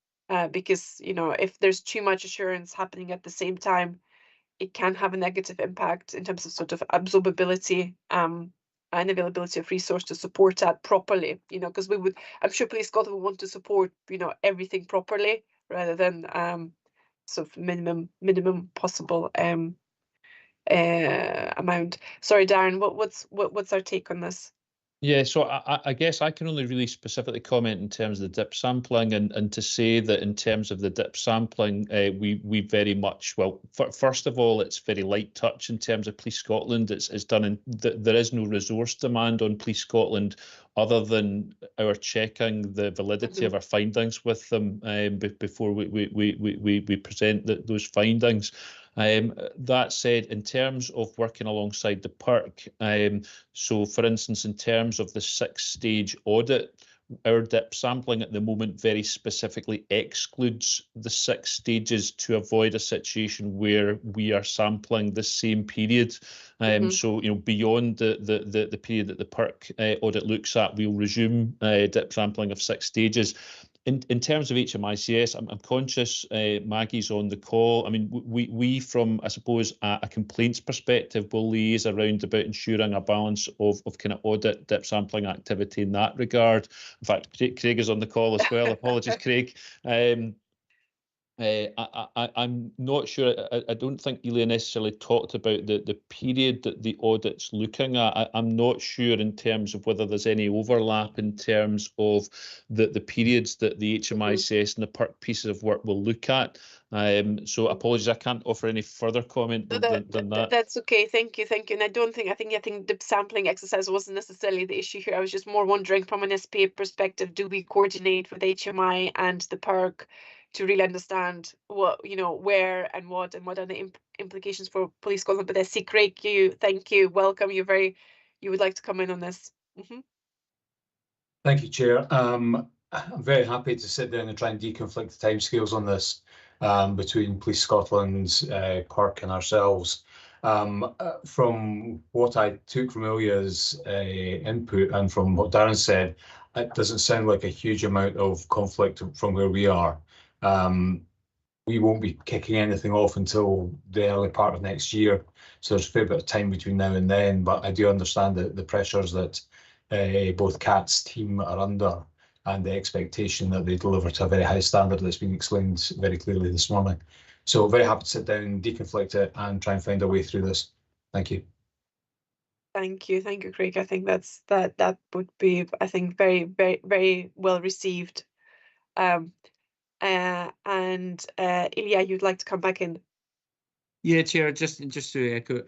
because you know, if there's too much assurance happening at the same time, it can have a negative impact in terms of sort of absorbability and availability of resource to support that properly. You know, because I'm sure Police Scotland would want to support, you know, everything properly rather than sort of minimum possible amount. Sorry, Darren, what's our take on this? Yeah, so I guess I can only really specifically comment in terms of the DIP sampling, and to say that in terms of the DIP sampling, we very much, well, first of all, it's very light touch in terms of Police Scotland. It's done in, there is no resource demand on Police Scotland other than our checking the validity of our findings with them before we present those findings. That said, in terms of working alongside the PERC, so for instance, in terms of the 6-stage audit, our DIP sampling at the moment very specifically excludes the 6 stages to avoid a situation where we are sampling the same period. So, you know, beyond the period that the PERC audit looks at, we'll resume DIP sampling of 6 stages. In terms of HMICS, I'm conscious Maggie's on the call. I mean, we from, I suppose, a complaints perspective, will liaise around about ensuring a balance of kind of audit, DIP sampling activity in that regard. In fact, Craig is on the call as well. Apologies, Craig. I'm not sure. I don't think Elia necessarily talked about the period that the audit's looking at. I'm not sure in terms of whether there's any overlap in terms of the periods that the HMICS and the PERC pieces of work will look at. So apologies, I can't offer any further comment than that. That's okay. Thank you. And I think the sampling exercise wasn't necessarily the issue here. I was just more wondering from an SPA perspective, do we coordinate with HMI and the PERC to really understand what, you know, where and what are the implications for Police Scotland? But I see Craig, thank you, welcome. You would like to come in on this. Thank you, Chair. I'm very happy to sit down and try and deconflict the timescales on this between Police Scotland, PERC and ourselves. From what I took from Ilya's input and from what Darren said, it doesn't sound like a huge amount of conflict from where we are. We won't be kicking anything off until the early part of next year, so there's a fair bit of time between now and then, but I do understand the pressures that both CAT's team are under and the expectation that they deliver to a very high standard that's been explained very clearly this morning. So very happy to sit down, deconflict it and try and find a way through this. Thank you. Thank you, Craig. I think that would be, I think, very well received. And Ilya, you'd like to come back in? Yeah, Chair, just to echo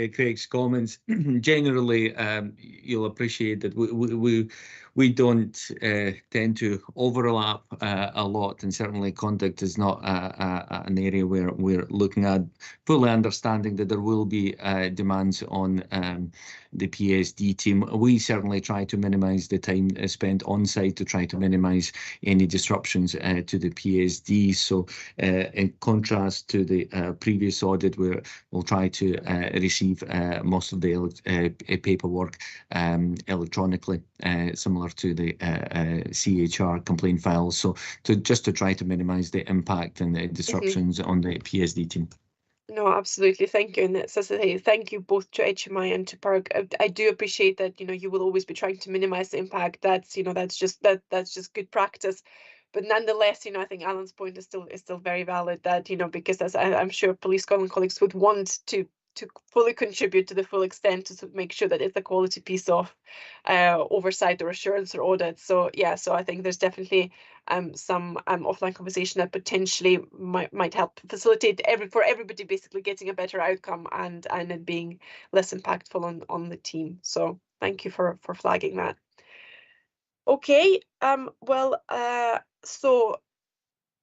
Craig's comments, generally, you'll appreciate that we don't tend to overlap a lot, and certainly conduct is not an area where we're looking at, fully understanding that there will be demands on the PSD team. We certainly try to minimise the time spent on site to try to minimise any disruptions to the PSD. So in contrast to the previous audit, where we'll try to receive most of the paperwork electronically, similar to the CHR complaint files. So just to try to minimise the impact and the disruptions on the PSD team. No, absolutely. Thank you. And as I say, thank you both to HMI and to PERC. I do appreciate that, you know, you will always be trying to minimize the impact. That's, you know, that's just good practice. But nonetheless, you know, I think Alan's point is still very valid, that, you know, because as I'm sure Police Scotland colleagues would want to to fully contribute to the full extent to make sure that it's a quality piece of oversight or assurance or audit. So yeah, so I think there's definitely some offline conversation that potentially might help facilitate for everybody basically getting a better outcome and it being less impactful on the team. So thank you for flagging that. Okay, well, so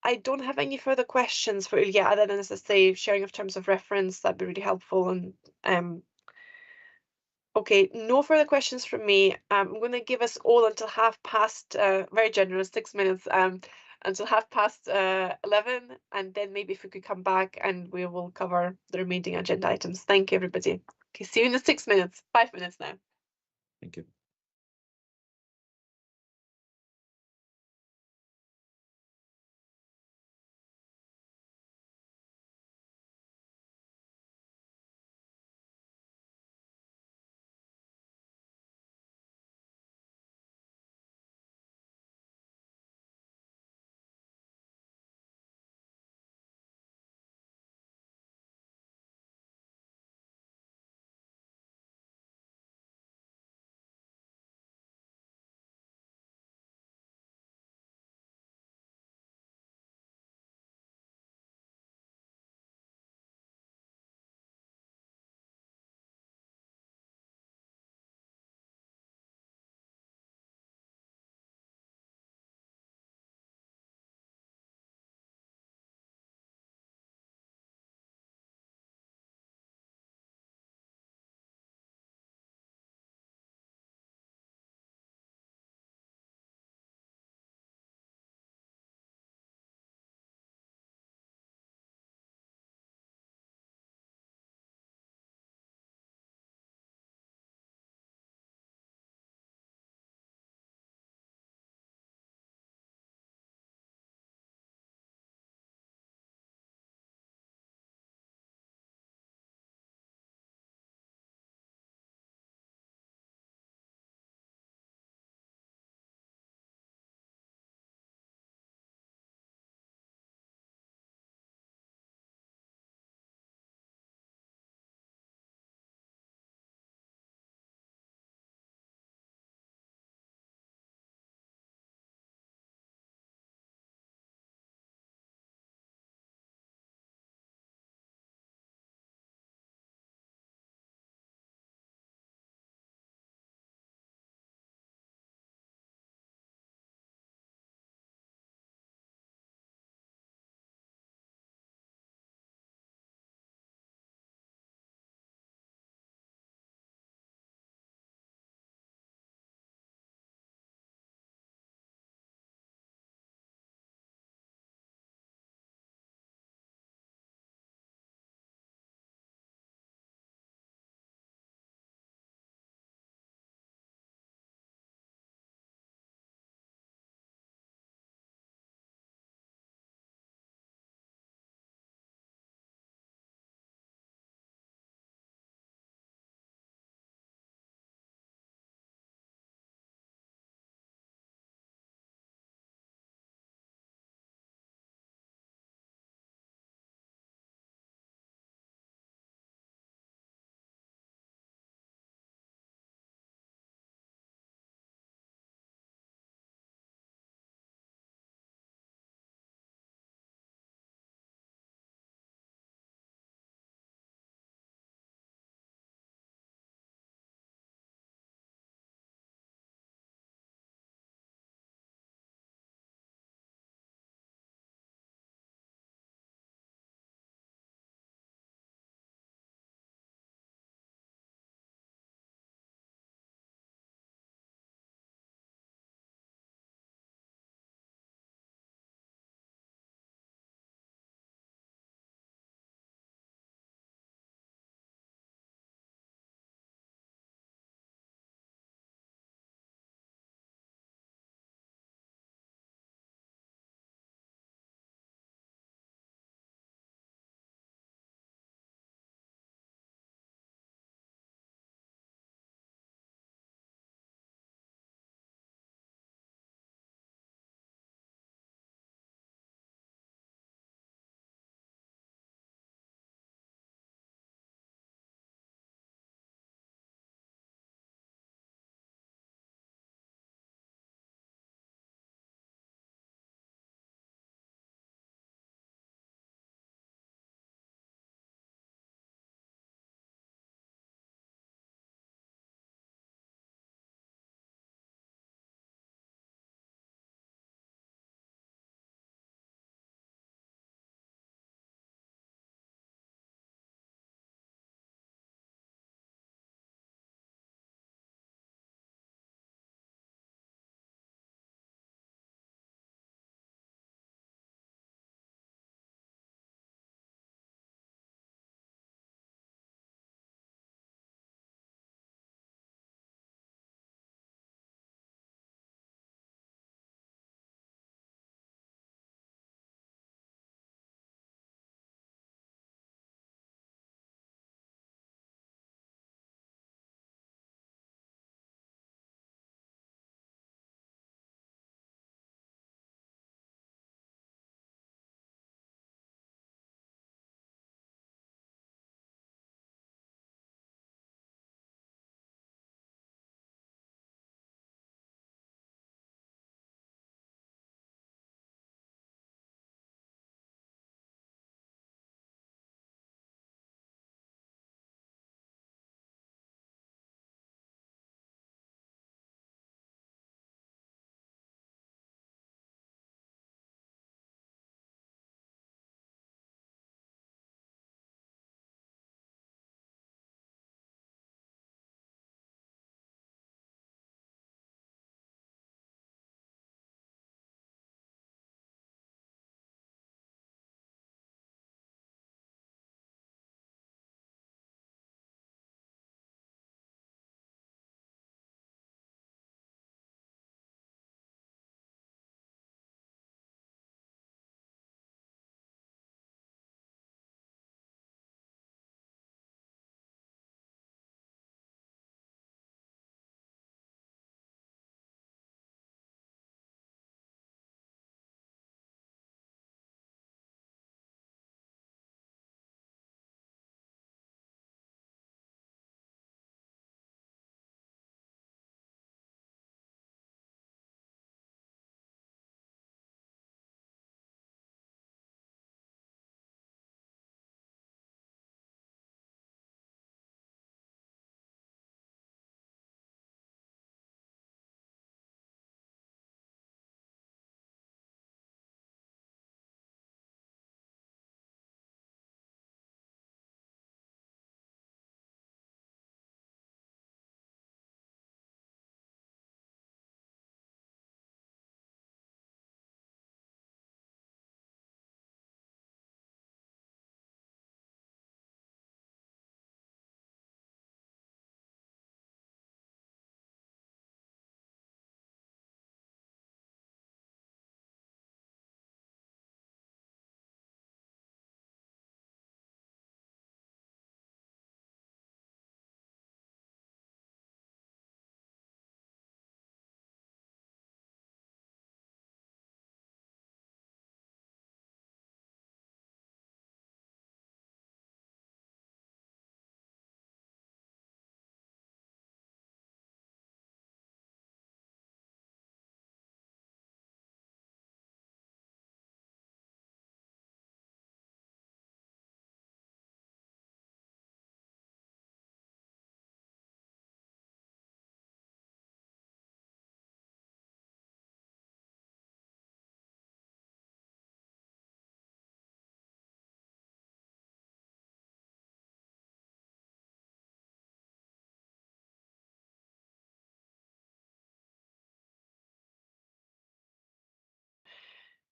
I don't have any further questions for Ilya other than, as I say, sharing of terms of reference, that'd be really helpful. And okay, no further questions from me. I'm going to give us all until past, very generous, 6 minutes, until 11, and then maybe if we could come back and we will cover the remaining agenda items. Thank you, everybody. Okay, see you in the 6 minutes, 5 minutes now. Thank you.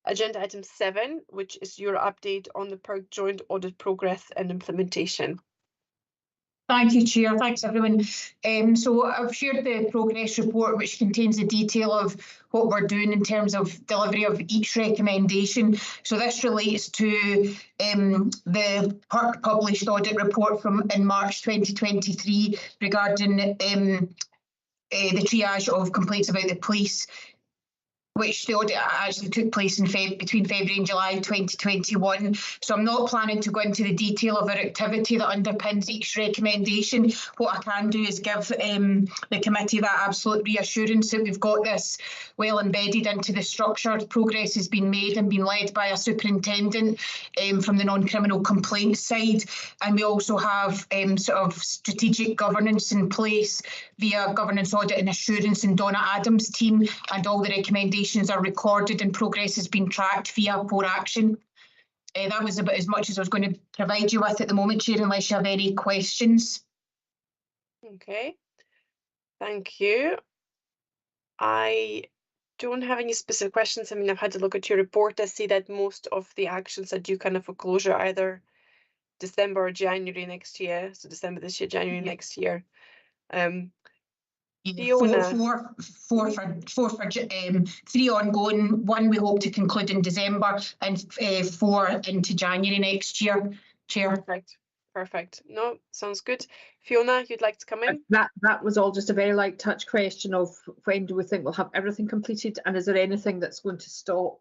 agenda item 7, which is your update on the PERC joint audit progress and implementation. Thank you, Chair. Thanks, everyone. So I've shared the progress report, which contains the detail of what we're doing in terms of delivery of each recommendation. So this relates to the PERC published audit report from in March 2023 regarding the triage of complaints about the police, which the audit actually took place in between February and July 2021. So I'm not planning to go into the detail of our activity that underpins each recommendation. What I can do is give the committee that absolute reassurance that we've got this well embedded into the structure. Progress has been made and been led by a superintendent from the non-criminal complaints side. And we also have sort of strategic governance in place via governance audit and assurance and Donna Adams' team, and all the recommendations are recorded and progress has been tracked via core action. That was about as much as I was going to provide you with at the moment, Chair, unless you have any questions. Okay, thank you. I don't have any specific questions. I mean, I've had to look at your report. I see that most of the actions are due kind of for closure either December or January next year. So December this year, January next year. Fiona. Four for 3 ongoing, 1 we hope to conclude in December, and 4 into January next year, Chair. Perfect. No, sounds good. Fiona, you'd like to come in? That was all just a very light touch question of when do we think we'll have everything completed, and is there anything that's going to stop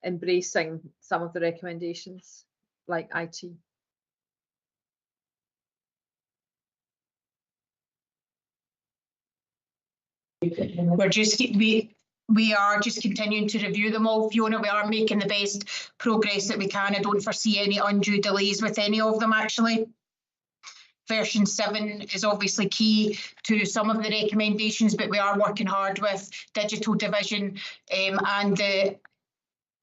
embracing some of the recommendations like IT? We are just continuing to review them all, Fiona. We are making the best progress that we can. I don't foresee any undue delays with any of them, actually. Version 7 is obviously key to some of the recommendations, but we are working hard with digital division and the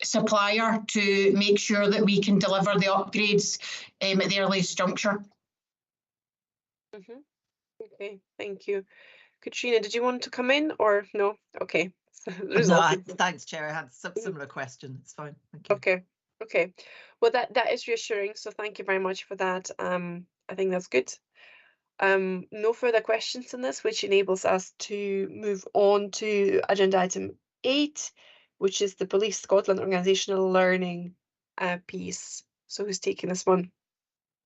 supplier to make sure that we can deliver the upgrades at the earliest juncture. Okay, thank you. Katrina, did you want to come in or no? Okay. Thanks, Chair. I had a similar question. It's fine. Thank you. Okay. Well, that is reassuring. So thank you very much for that. I think that's good. No further questions on this, which enables us to move on to agenda item 8, which is the Police Scotland organisational learning piece. So who's taking this one?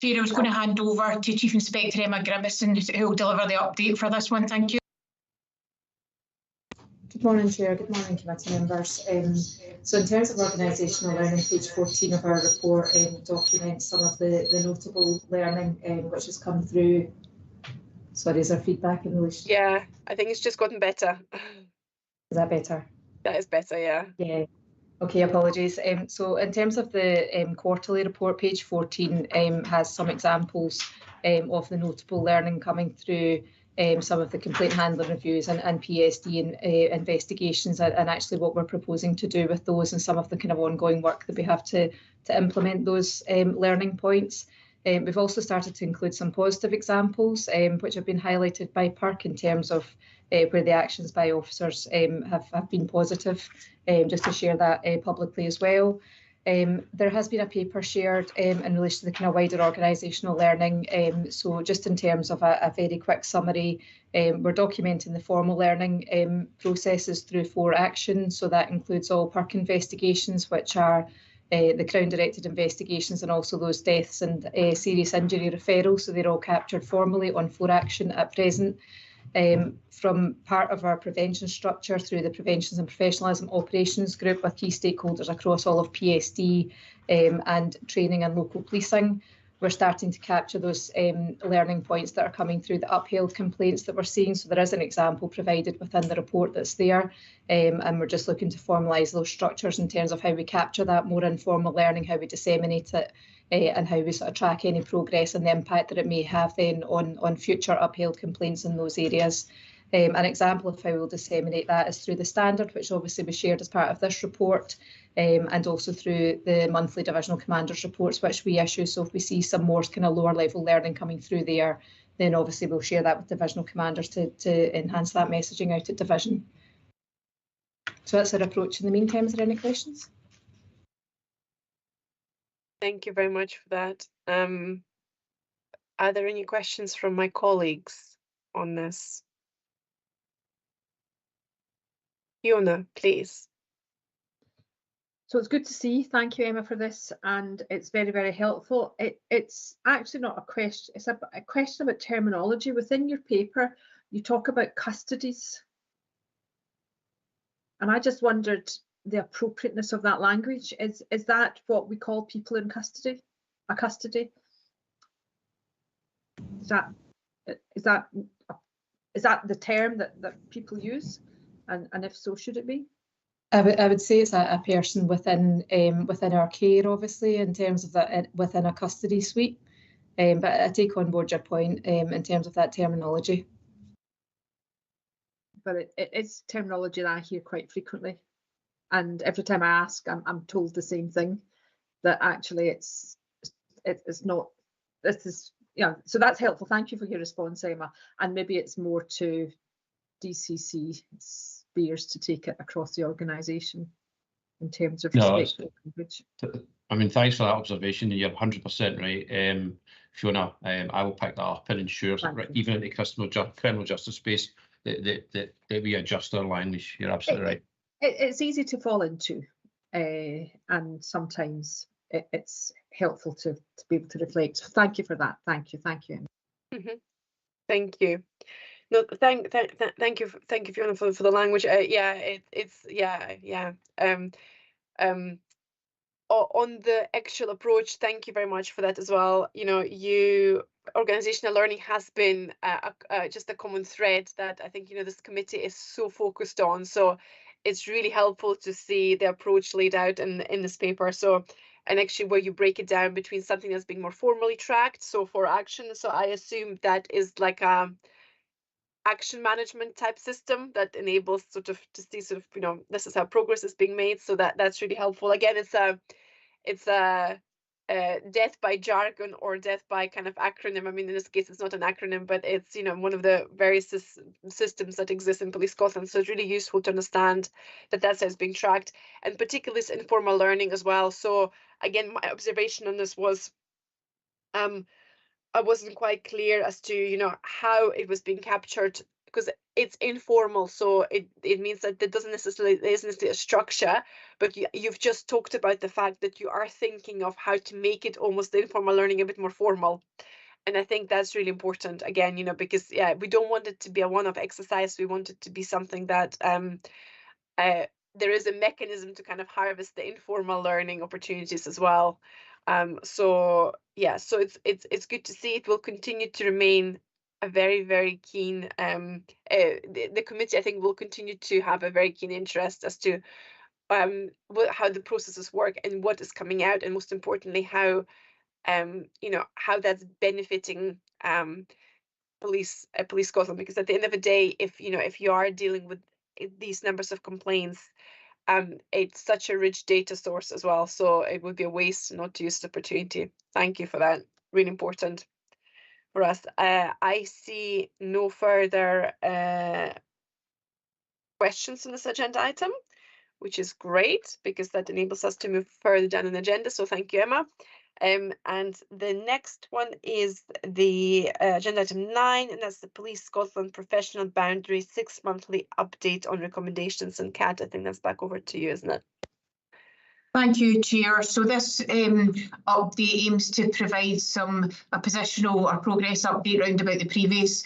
Chair, I was going to hand over to Chief Inspector Emma Grimmison, who will deliver the update for this one. Thank you. Good morning, Chair. Good morning, committee members. So in terms of organisational learning, page 14 of our report documents some of the notable learning which has come through. Sorry, is there feedback in relation? Yeah, I think it's just gotten better. Is that better? That is better, yeah. Yeah. Okay, apologies. So in terms of the quarterly report, page 14 has some examples of the notable learning coming through some of the complaint handling reviews and PSD investigations, and actually what we're proposing to do with those and some of the kind of ongoing work that we have to implement those learning points. We've also started to include some positive examples which have been highlighted by PERC in terms of where the actions by officers have been positive, just to share that publicly as well. There has been a paper shared in relation to the kind of wider organisational learning. So just in terms of a very quick summary, we're documenting the formal learning processes through 4 actions. So that includes all PERC investigations, which are the Crown-directed investigations, and also those deaths and serious injury referrals. So they're all captured formally on 4 action at present. From part of our prevention structure through the Preventions and Professionalism Operations Group with key stakeholders across all of PSD and training and local policing. We're starting to capture those learning points that are coming through the upheld complaints that we're seeing. So there is an example provided within the report that's there, and we're just looking to formalise those structures in terms of how we capture that more informal learning, how we disseminate it, and how we sort of track any progress and the impact that it may have then on future upheld complaints in those areas. An example of how we'll disseminate that is through the standard, which obviously was shared as part of this report, and also through the monthly divisional commanders reports which we issue. So if we see some more kind of lower level learning coming through there, then obviously we'll share that with divisional commanders to enhance that messaging out at division. So that's our approach in the meantime. Is there any questions? Thank you very much for that. Are there any questions from my colleagues on this? Fiona, please. So it's good to see. Thank you, Emma, for this, and it's very, very helpful. It's actually not a question, it's a question about terminology. Within your paper, you talk about custodies. And I just wondered the appropriateness of that language. Is that what we call people in custody? A custody? Is that the term that people use? And if so, should it be? I would say it's a person within our care, obviously, in terms of that within a custody suite. But I take on board your point in terms of that terminology. But it is terminology that I hear quite frequently, and every time I ask, I'm told the same thing, that actually it's not. This is So that's helpful. Thank you for your response, Emma. And maybe it's more to DCC spheres to take it across the organisation in terms of respectful language. I mean, thanks for that observation. You're 100% right, Fiona. I will pick that up and ensure that even in the criminal justice space that we adjust our language. You're absolutely right. It's easy to fall into, and sometimes it's helpful to be able to reflect. So thank you for that. Thank you. Mm-hmm. Thank you. No, thank you, Fiona, for the language. On the actual approach, thank you very much for that as well. Organizational learning has been just a common thread that I think this committee is so focused on. So it's really helpful to see the approach laid out in this paper. So, and actually where you break it down between something that's being more formally tracked, so for action. So I assume that is like a action management type system that enables sort of to see this is how progress is being made. So that's really helpful. Again, it's a death by jargon or death by kind of acronym. I mean, in this case, it's not an acronym, but it's one of the various systems that exist in Police Scotland. So it's really useful to understand that that's how it's being tracked, and particularly this informal learning as well. So again, my observation on this was I wasn't quite clear as to how it was being captured, because it's informal, so it means that there isn't necessarily a structure, but you've just talked about the fact that you are thinking of how to make it almost the informal learning a bit more formal. And I think that's really important, again, because we don't want it to be a one-off exercise. We want it to be something that there is a mechanism to kind of harvest the informal learning opportunities as well. So it's good to see. It will continue to remain a very, very keen, the committee, I think, will continue to have a very keen interest as to how the processes work and what is coming out, and most importantly, how how that's benefiting Police Scotland. Because at the end of the day, if you are dealing with these numbers of complaints, it's such a rich data source as well, so it would be a waste not to use the opportunity. Thank you for that. Really important for us. I see no further questions on this agenda item, which is great because that enables us to move further down an agenda. So thank you, Emma. And the next one is the agenda item 9, and that's the Police Scotland Professional Boundary 6-monthly update on recommendations. And Kat, I think that's back over to you, isn't it? Thank you, Chair. So this update aims to provide a positional or progress update round about the previous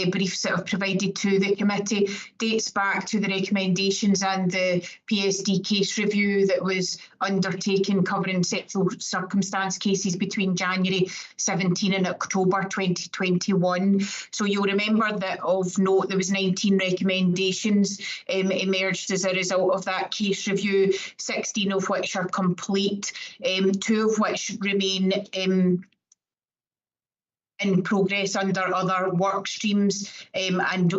briefs that I've provided to the committee. Dates back to the recommendations and the PSD case review that was undertaken covering sexual circumstance cases between January 17 and October 2021. So you'll remember that of note there was 19 recommendations emerged as a result of that case review, 16 of which are complete, 2 of which remain in progress under other work streams, and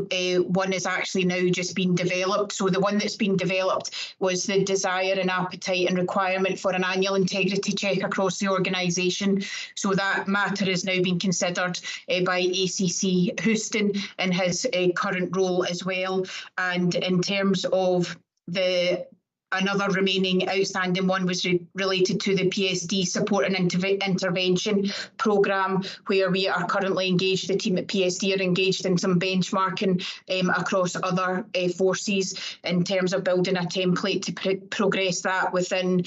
one is actually now just being developed. So the one that's being developed was the desire and appetite and requirement for an annual integrity check across the organisation. So that matter is now being considered by ACC Houston in his current role as well. And in terms of the another remaining outstanding one was related to the PSD support and intervention programme, where we are currently engaged, the team at PSD are engaged in some benchmarking across other forces in terms of building a template to progress that within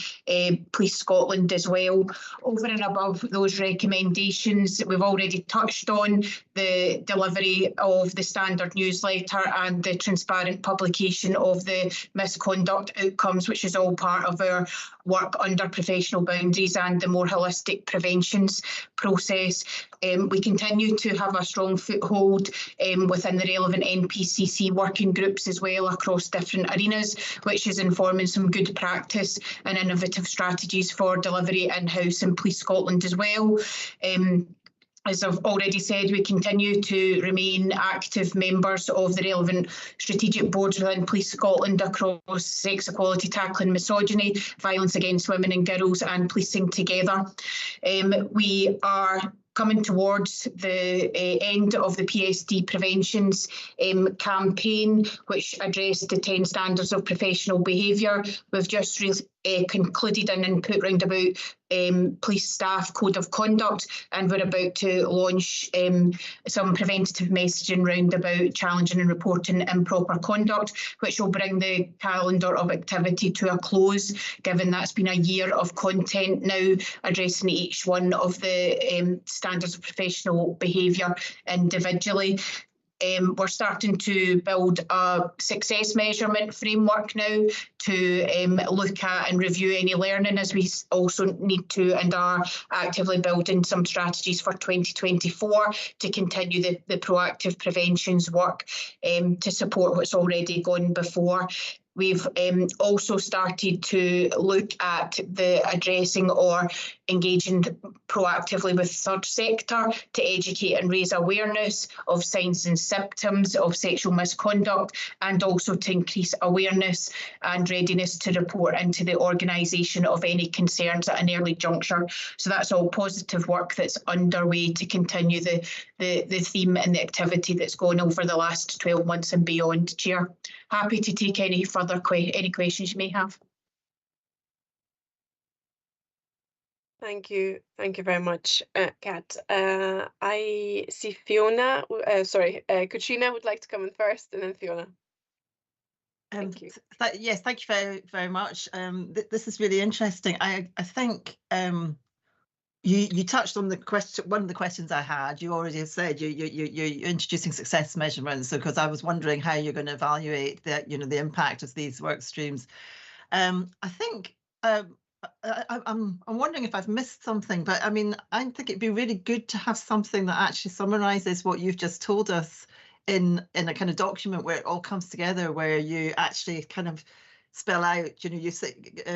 Police Scotland as well. Over and above those recommendations, we've already touched on the delivery of the standard newsletter and the transparent publication of the misconduct outcomes, which is all part of our work under professional boundaries and the more holistic preventions process. We continue to have a strong foothold within the relevant NPCC working groups as well across different arenas, which is informing some good practice and innovative strategies for delivery in-house in Police Scotland as well. As I've already said, we continue to remain active members of the relevant strategic boards within Police Scotland across sex equality, tackling misogyny, violence against women and girls, and policing together. We are coming towards the end of the PSD Preventions campaign, which addressed the 10 standards of professional behaviour. We've just concluded an input round about police staff code of conduct, and we're about to launch some preventative messaging round about challenging and reporting improper conduct, which will bring the calendar of activity to a close, given that's been a year of content now addressing each one of the standards of professional behaviour individually. We're starting to build a success measurement framework now to look at and review any learning, as we also need to and are actively building some strategies for 2024 to continue the proactive preventions work to support what's already gone before. We've also started to look at the addressing or engaging proactively with third sector to educate and raise awareness of signs and symptoms of sexual misconduct, and also to increase awareness and readiness to report into the organisation of any concerns at an early juncture. So that's all positive work that's underway to continue the theme and the activity that's gone over the last 12 months and beyond. Chair, happy to take any further any questions you may have. Thank you very much, Kat. I see Fiona, Katrina would like to come in first, and then Fiona. Thank you. Yes, thank you very much. This is really interesting. I think you touched on the question. One of the questions I had, you already said you're introducing success measurements. So, because I was wondering how you're going to evaluate the impact of these work streams. I think I'm wondering if I've missed something, but I mean, I think it'd be really good to have something that actually summarises what you've just told us in a kind of document where it all comes together, where you actually kind of spell out, you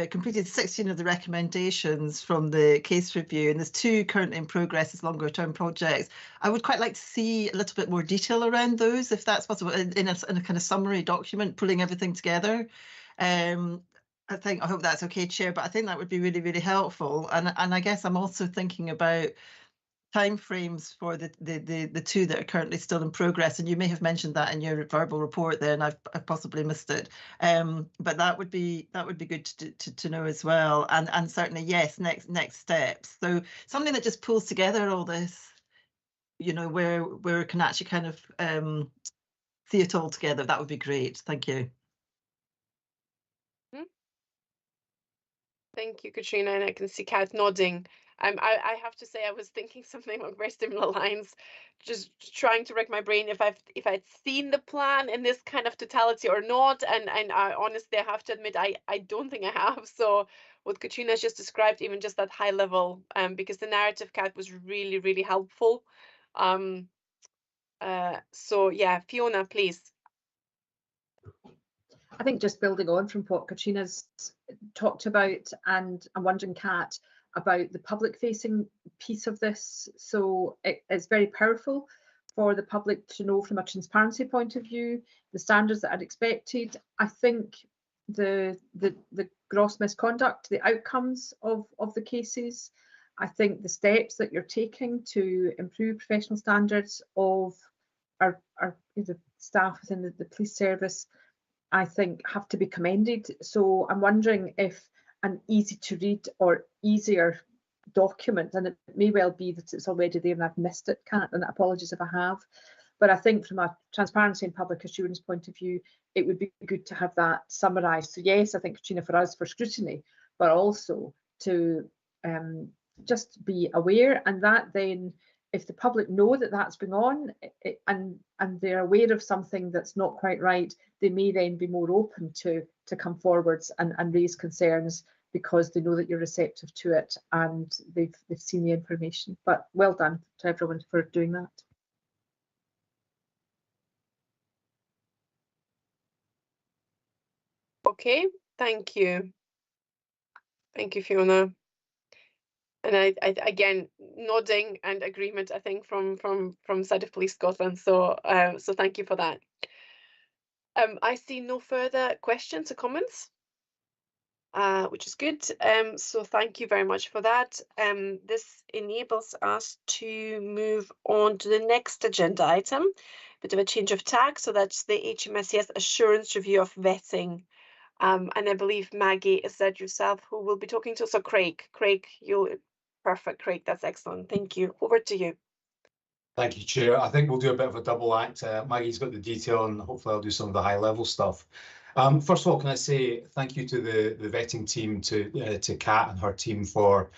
completed 16 of the recommendations from the case review, and there's 2 currently in progress as longer term projects. I would quite like to see a little bit more detail around those, if that's possible, in a kind of summary document, pulling everything together. I hope that's okay, Chair, but I think that would be really, really helpful. And I guess I'm also thinking about timeframes for the 2 that are currently still in progress, and you may have mentioned that in your verbal report there, and I've possibly missed it. But that would be good to know as well. And certainly, yes, next steps. So something that just pulls together all this, where we can actually kind of see it all together. That would be great. Thank you. Thank you, Katrina, and I can see Kat nodding. I have to say I was thinking something along very similar lines, just trying to rack my brain if I'd seen the plan in this kind of totality or not, and I honestly I have to admit I don't think I have. So what Katrina's just described, even just that high level, because the narrative, Kat, was really, really helpful. So yeah, Fiona, please. I think just building on from what Katrina's talked about, and I'm wondering, Kat, about the public-facing piece of this. So it's very powerful for the public to know from a transparency point of view the standards that are expected. I think the gross misconduct, the outcomes of the cases, I think the steps that you're taking to improve professional standards of our staff within the police service, I think, have to be commended. So I'm wondering if an easy to read or easier document, and it may well be that it's already there and I've missed it, Kat, and apologies if I have. But I think from a transparency and public assurance point of view, it would be good to have that summarised. So yes, I think, Katrina, for us for scrutiny, but also to just be aware, and that then, if the public know that that's going on and they're aware of something that's not quite right, they may then be more open to come forwards and raise concerns, because they know that you're receptive to it and they've seen the information. But well done to everyone for doing that. Okay, thank you. Thank you, Fiona. And I again, nodding and agreement, I think, from side of Police Scotland. So so thank you for that. I see no further questions or comments, which is good. So thank you very much for that. This enables us to move on to the next agenda item, bit of a change of tack. So that's the HMSCS assurance review of vetting. And I believe Maggie, is that yourself who will be talking to us? So Craig, perfect, Craig, that's excellent. Thank you. Over to you. Thank you, Chair. I think we'll do a bit of a double act. Maggie's got the detail, and hopefully I'll do some of the high level stuff. First of all, can I say thank you to the vetting team, to Kat and her team for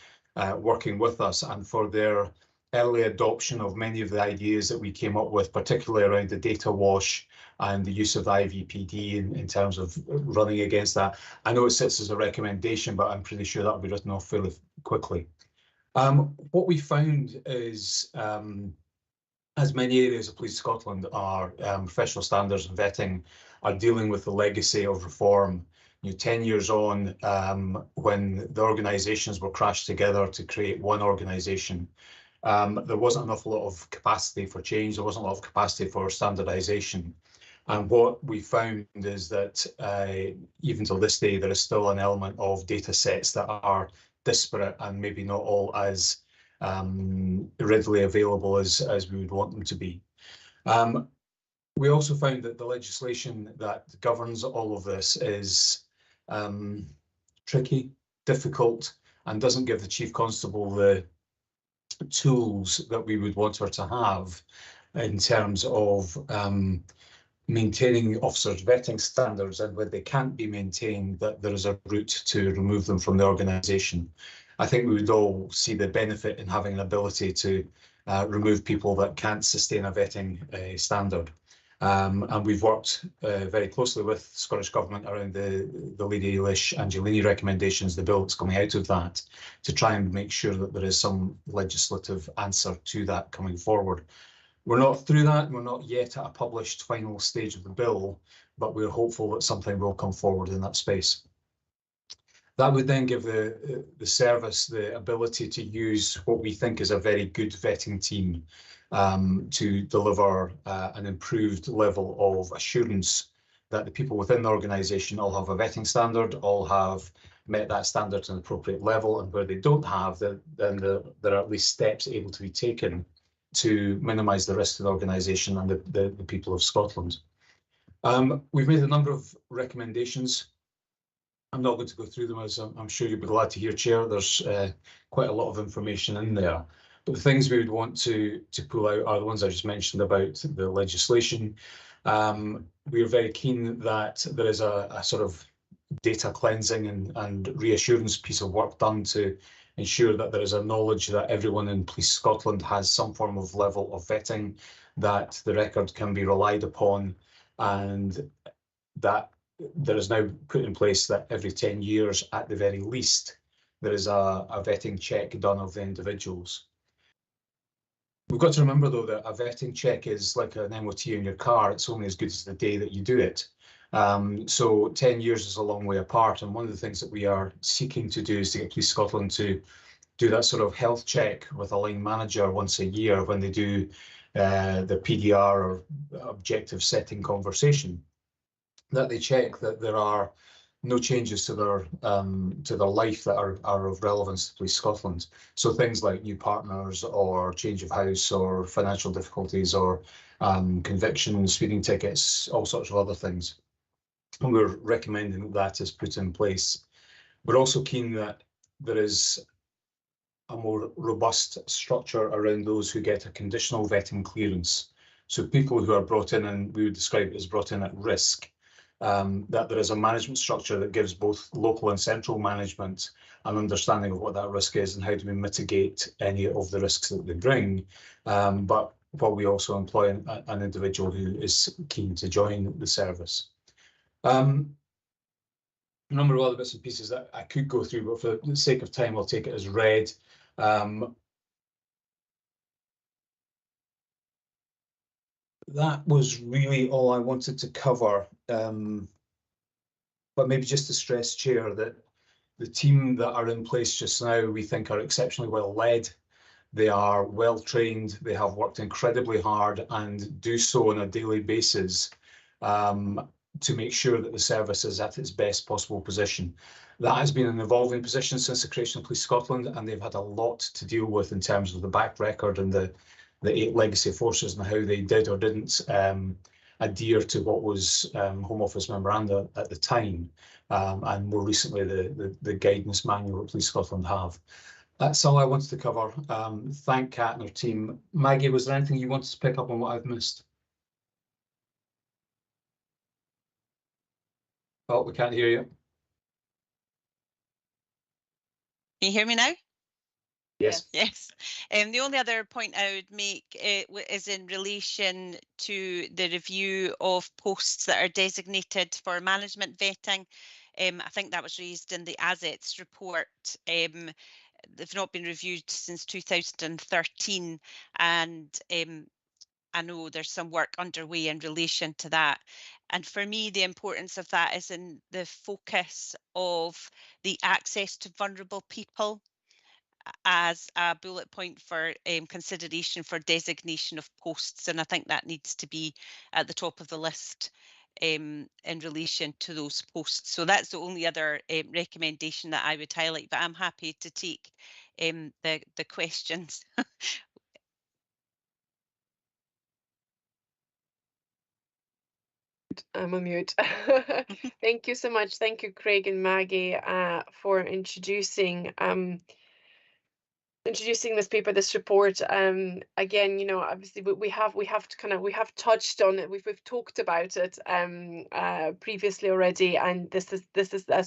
working with us and for their early adoption of many of the ideas that we came up with, particularly around the data wash and the use of the IVPD in terms of running against that. I know it sits as a recommendation, but I'm pretty sure that'll be written off fairly quickly. What we found is, as many areas of Police Scotland are, professional standards and vetting are dealing with the legacy of reform. 10 years on, when the organisations were crashed together to create one organisation, there wasn't an awful lot of capacity for change. There wasn't a lot of capacity for standardisation. And what we found is that even till this day, there is still an element of data sets that are disparate and maybe not all as readily available as we would want them to be. We also found that the legislation that governs all of this is tricky, difficult, and doesn't give the Chief Constable the tools that we would want her to have in terms of maintaining officers' vetting standards, and when they can't be maintained, that there is a route to remove them from the organisation. I think we would all see the benefit in having an ability to remove people that can't sustain a vetting standard. And we've worked very closely with Scottish Government around the Lady Eilish Angelini recommendations, the bill that's coming out of that, to try and make sure that there is some legislative answer to that coming forward. We're not through that, we're not yet at a published final stage of the bill, but we're hopeful that something will come forward in that space. That would then give the service the ability to use what we think is a very good vetting team to deliver an improved level of assurance that the people within the organisation all have a vetting standard, all have met that standard to an appropriate level, and where they don't have, then there are at least steps able to be taken to minimise the risk to the organisation and the people of Scotland. We've made a number of recommendations. I'm not going to go through them, as I'm sure you'll be glad to hear, Chair. There's quite a lot of information in there. But the things we would want to pull out are the ones I just mentioned about the legislation. We are very keen that there is a sort of data cleansing and reassurance piece of work done to ensure that there is a knowledge that everyone in Police Scotland has some form of level of vetting, that the record can be relied upon, and that there is now put in place that every 10 years at the very least there is a vetting check done of the individuals. We've got to remember though that a vetting check is like an MOT in your car. It's only as good as the day that you do it. So 10 years is a long way apart, and one of the things that we are seeking to do is to get Police Scotland to do that sort of health check with a line manager once a year when they do the PDR or objective setting conversation, that they check that there are no changes to their life that are of relevance to Police Scotland. So things like new partners or change of house or financial difficulties or convictions, speeding tickets, all sorts of other things. and we're recommending that is put in place. We're also keen that there is a more robust structure around those who get a conditional vetting clearance. So people who are brought in, and we would describe it as brought in at risk, that there is a management structure that gives both local and central management an understanding of what that risk is and how do we mitigate any of the risks that they bring. But while we also employ an individual who is keen to join the service. A number of other bits and pieces that I could go through, but for the sake of time, I'll take it as read. That was really all I wanted to cover. But maybe just to stress, Chair, that the team that are in place just now, we think are exceptionally well led. They are well trained. They have worked incredibly hard and do so on a daily basis to make sure that the service is at its best possible position. That has been an evolving position since the creation of Police Scotland, and they've had a lot to deal with in terms of the back record and the 8 legacy forces and how they did or didn't adhere to what was Home Office memoranda at the time, and more recently the guidance manual that Police Scotland have. That's all I wanted to cover. Thank Kat and her team. Maggie, was there anything you wanted to pick up on what I've missed? Oh, we can't hear you. Can you hear me now? Yes. Yes. The only other point I would make is in relation to the review of posts that are designated for management vetting. I think that was raised in the assets report. They've not been reviewed since 2013, and I know there's some work underway in relation to that. And for me, the importance of that is in the focus of the access to vulnerable people as a bullet point for consideration for designation of posts. And I think that needs to be at the top of the list in relation to those posts. So that's the only other recommendation that I would highlight, but I'm happy to take the questions. I'm on mute. Thank you so much. Thank you, Craig and Maggie, for introducing this paper, this report. Again, you know, obviously we have touched on it. We've talked about it previously already, and this is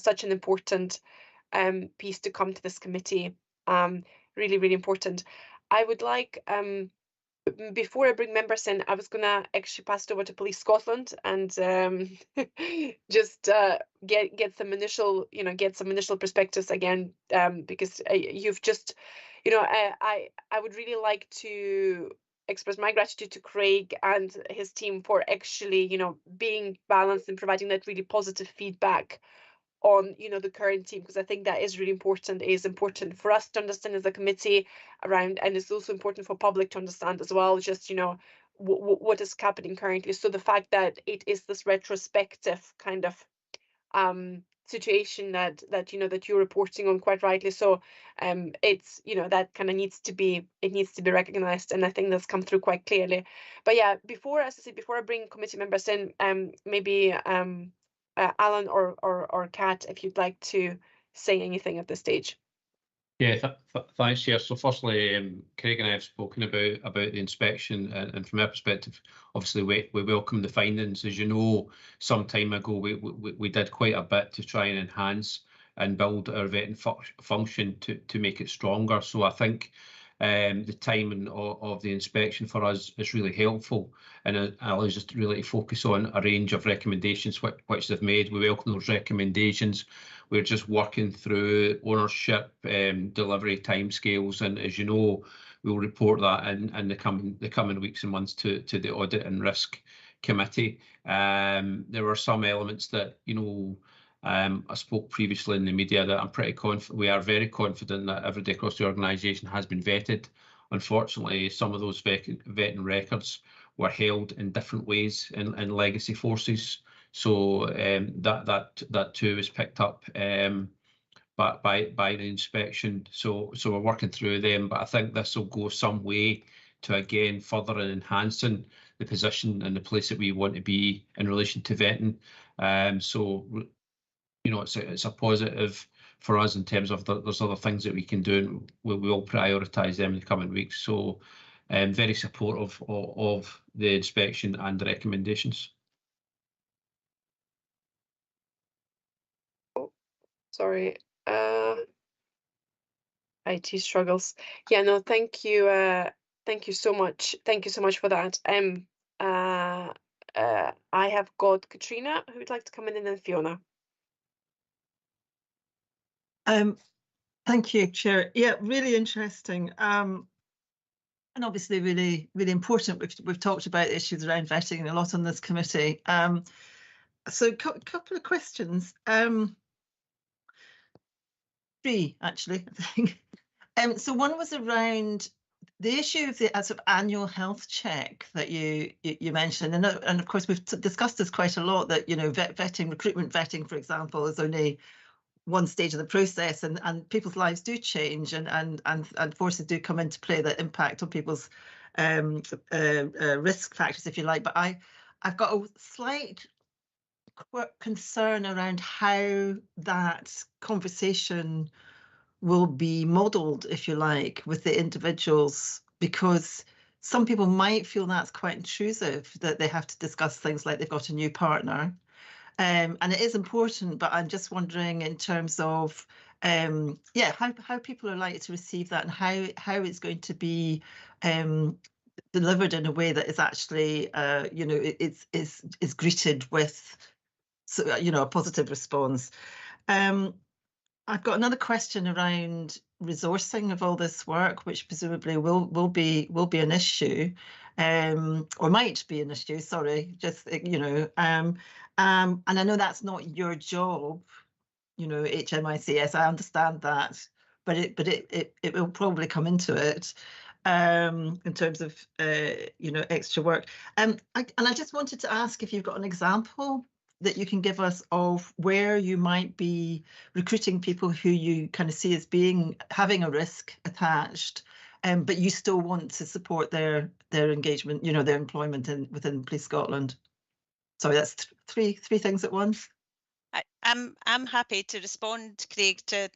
such an important piece to come to this committee. Really, really important. I would like before I bring members in, I was gonna actually pass it over to Police Scotland and just get some initial perspectives again, because you've just, you know, I would really like to express my gratitude to Craig and his team for actually, you know, being balanced and providing that really positive feedback on, you know, the current team, because I think that is really important. It is important for us to understand as a committee around, and it's also important for public to understand as well, just, you know, what is happening currently. So the fact that it is this retrospective kind of situation that you know, that you're reporting on quite rightly. So it's, you know, that kind of needs to be recognized, and I think that's come through quite clearly. But yeah, before, as I said, before I bring committee members in, maybe Alan or Kat, if you'd like to say anything at this stage. Yeah, thanks, Chair. So firstly, Craig and I have spoken about the inspection, and from our perspective, obviously we welcome the findings. As you know, some time ago we did quite a bit to try and enhance and build our vetting function to make it stronger. So I think the timing of the inspection for us is really helpful, and it allows us to really focus on a range of recommendations which they've made. We welcome those recommendations. We're just working through ownership, delivery timescales, and as you know, we'll report that in the coming weeks and months to the Audit and Risk Committee. There were some elements that, you know, I spoke previously in the media that I'm pretty confident, we are very confident that everybody across the organisation has been vetted. Unfortunately, some of those vetting records were held in different ways in legacy forces. So that too was picked up by the inspection. So we're working through them, but I think this will go some way again further enhancing the position and the place that we want to be in relation to vetting. So, you know, it's a positive for us in terms of there's other things that we can do, and we will prioritise them in the coming weeks. So, very supportive of the inspection and the recommendations. Sorry, IT struggles. Yeah, no, thank you so much. Thank you so much for that. I have got Katrina who would like to come in, and then Fiona. Thank you, Chair. Yeah, really interesting. And obviously really, really important. We've talked about issues around vetting a lot on this committee. So a couple of questions. Three, actually, I think. So one was around the issue of the sort of annual health check that you mentioned, and of course we've discussed this quite a lot. That, you know, recruitment vetting, for example, is only one stage of the process, and people's lives do change, and forces do come into play that impact on people's risk factors, if you like. But I've got a slight concern around how that conversation will be modelled, if you like, with the individuals, because some people might feel that's quite intrusive, that they have to discuss things like they've got a new partner. And it is important, but I'm just wondering in terms of how people are likely to receive that, and how it's going to be delivered in a way that is actually you know, is greeted with, so, you know, a positive response. I've got another question around resourcing of all this work, which presumably will be an issue, or might be an issue. Sorry, just, you know, and I know that's not your job, you know, HMICS. I understand that, but it will probably come into it in terms of you know, extra work. And I just wanted to ask if you've got an example that you can give us of where you might be recruiting people who you kind of see as having a risk attached, but you still want to support their engagement, you know, their employment within Police Scotland. Sorry, that's three things at once. I'm happy to respond, Craig, to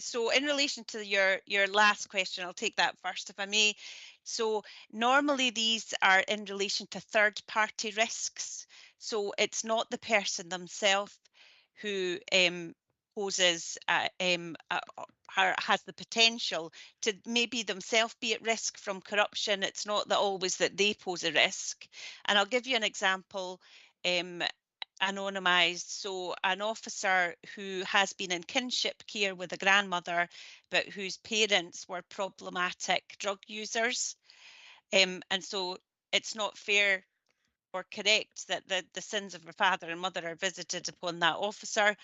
so in relation to your last question, I'll take that first, if I may. So normally these are in relation to third-party risks. So it's not the person themselves who poses has the potential to maybe themselves be at risk from corruption. It's not that always that they pose a risk. And I'll give you an example. Anonymised. So an officer who has been in kinship care with a grandmother, but whose parents were problematic drug users. And so it's not fair or correct that the sins of her father and mother are visited upon that officer.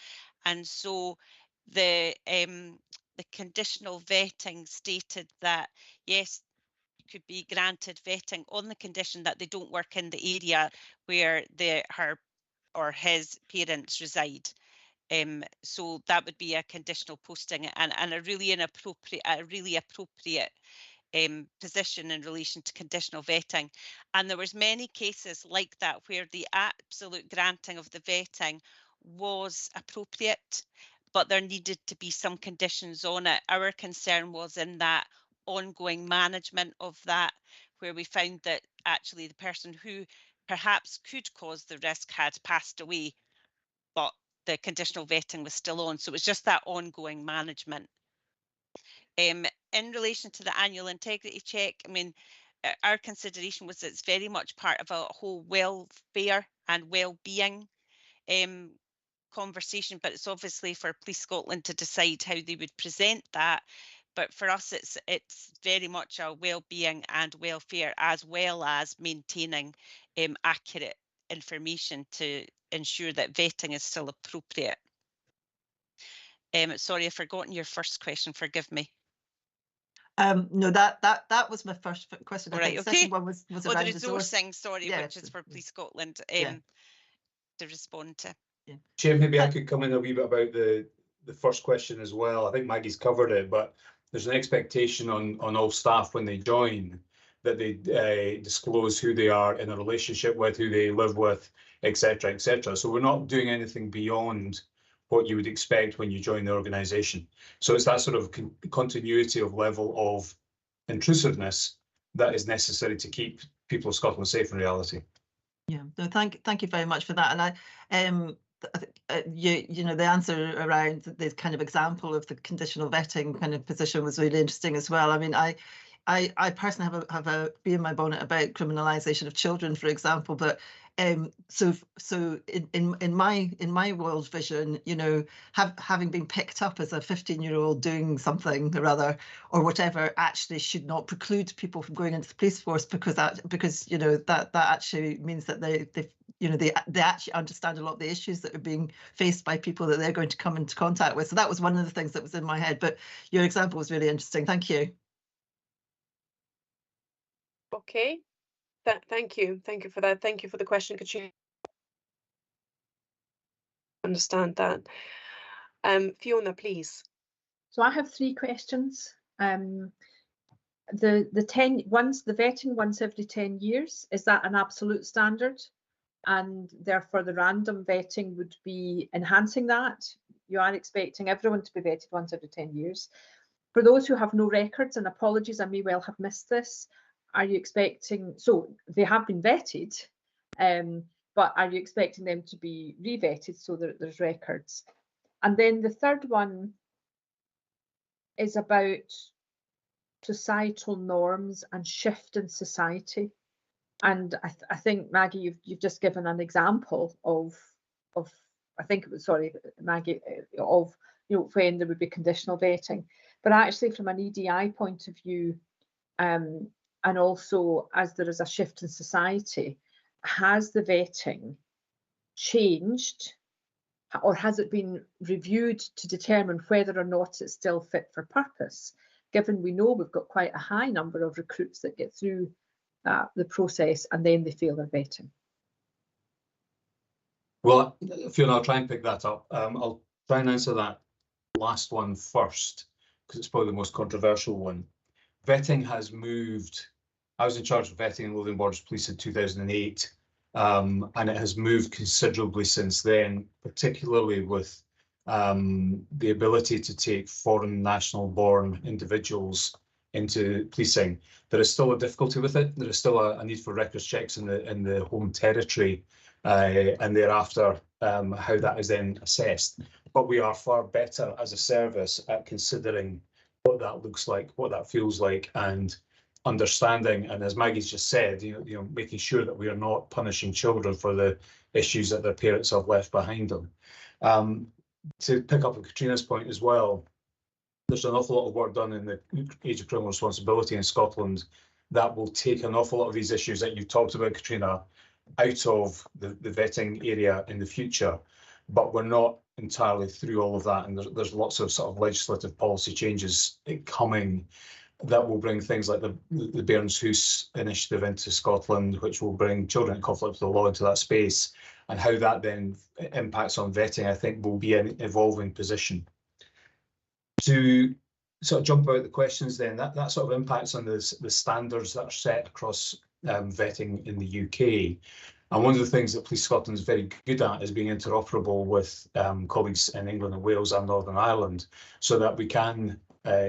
And so the conditional vetting stated that, yes, could be granted vetting on the condition that they don't work in the area where her or his parents reside. So that would be a conditional posting, and a really appropriate position in relation to conditional vetting. And there was many cases like that where the absolute granting of the vetting was appropriate, but there needed to be some conditions on it. Our concern was in that ongoing management of that, where we found that actually the person who perhaps could cause the risk had passed away, but the conditional vetting was still on. So it was just that ongoing management. In relation to the annual integrity check, I mean, our consideration was that it's very much part of a whole welfare and well-being conversation, but it's obviously for Police Scotland to decide how they would present that. But for us, it's very much a well-being and welfare, as well as maintaining accurate information to ensure that vetting is still appropriate. Sorry, I've forgotten your first question. Forgive me. No, that was my first question. I Right, think the okay. second one was around the resourcing, sorry, yeah, which is for Police Scotland yeah. to respond to. Chair, maybe I could come in a wee bit about the first question as well. I think Maggie's covered it, but there's an expectation on all staff when they join that they disclose who they are in a relationship with, who they live with, etc., etc. So we're not doing anything beyond what you would expect when you join the organisation. So it's that sort of continuity of level of intrusiveness that is necessary to keep people of Scotland safe in reality. Yeah, no, thank you very much for that. And you know, the answer around the kind of example of the conditional vetting kind of position was really interesting as well. I mean, I personally have a bee in my bonnet about criminalisation of children, for example, but so in my world vision, you know, having been picked up as a 15-year-old doing something or other or whatever actually should not preclude people from going into the police force, because you know that actually means that they actually understand a lot of the issues that are being faced by people that they're going to come into contact with. So that was one of the things that was in my head. But your example was really interesting. Thank you. Okay, thank you for that. Thank you for the question, Katrina. Understand that. Fiona, please. So I have 3 questions. The vetting once every 10 years, is that an absolute standard? And therefore the random vetting would be enhancing that. You are expecting everyone to be vetted once every 10 years. For those who have no records, and apologies, I may well have missed this, are you expecting, so they have been vetted, but are you expecting them to be re-vetted so that there's records? And then the third one is about societal norms and shift in society. And I think, Maggie, you've just given an example of I think it was, sorry, Maggie, of, you know, when there would be conditional vetting. But actually from an EDI point of view, and also as there is a shift in society, has the vetting changed, or has it been reviewed to determine whether or not it's still fit for purpose, given we know we've got quite a high number of recruits that get through the process and then they fail their vetting? Well, Fiona, I'll try and pick that up. I'll try and answer that last one first, because it's probably the most controversial one. Vetting has moved. I was in charge of vetting in Lothian Borders Police in 2008, and it has moved considerably since then, particularly with the ability to take foreign national-born individuals into policing. There is still a difficulty with it. There is still a need for records checks in the home territory, and thereafter how that is then assessed. But we are far better as a service at considering what that looks like, what that feels like, and understanding, and as Maggie's just said, you know, making sure that we are not punishing children for the issues that their parents have left behind them. To pick up on Katrina's point as well, there's an awful lot of work done in the age of criminal responsibility in Scotland that will take an awful lot of these issues that you've talked about, Katrina, out of the vetting area in the future. But we're not entirely through all of that, and there's lots of sort of legislative policy changes coming that will bring things like the Bairns-Hoos initiative into Scotland, which will bring children in conflict with the law into that space, and how that then impacts on vetting, I think, will be an evolving position. To sort of jump out the questions then, that sort of impacts on the standards that are set across vetting in the UK. And one of the things that Police Scotland is very good at is being interoperable with colleagues in England and Wales and Northern Ireland, so that we can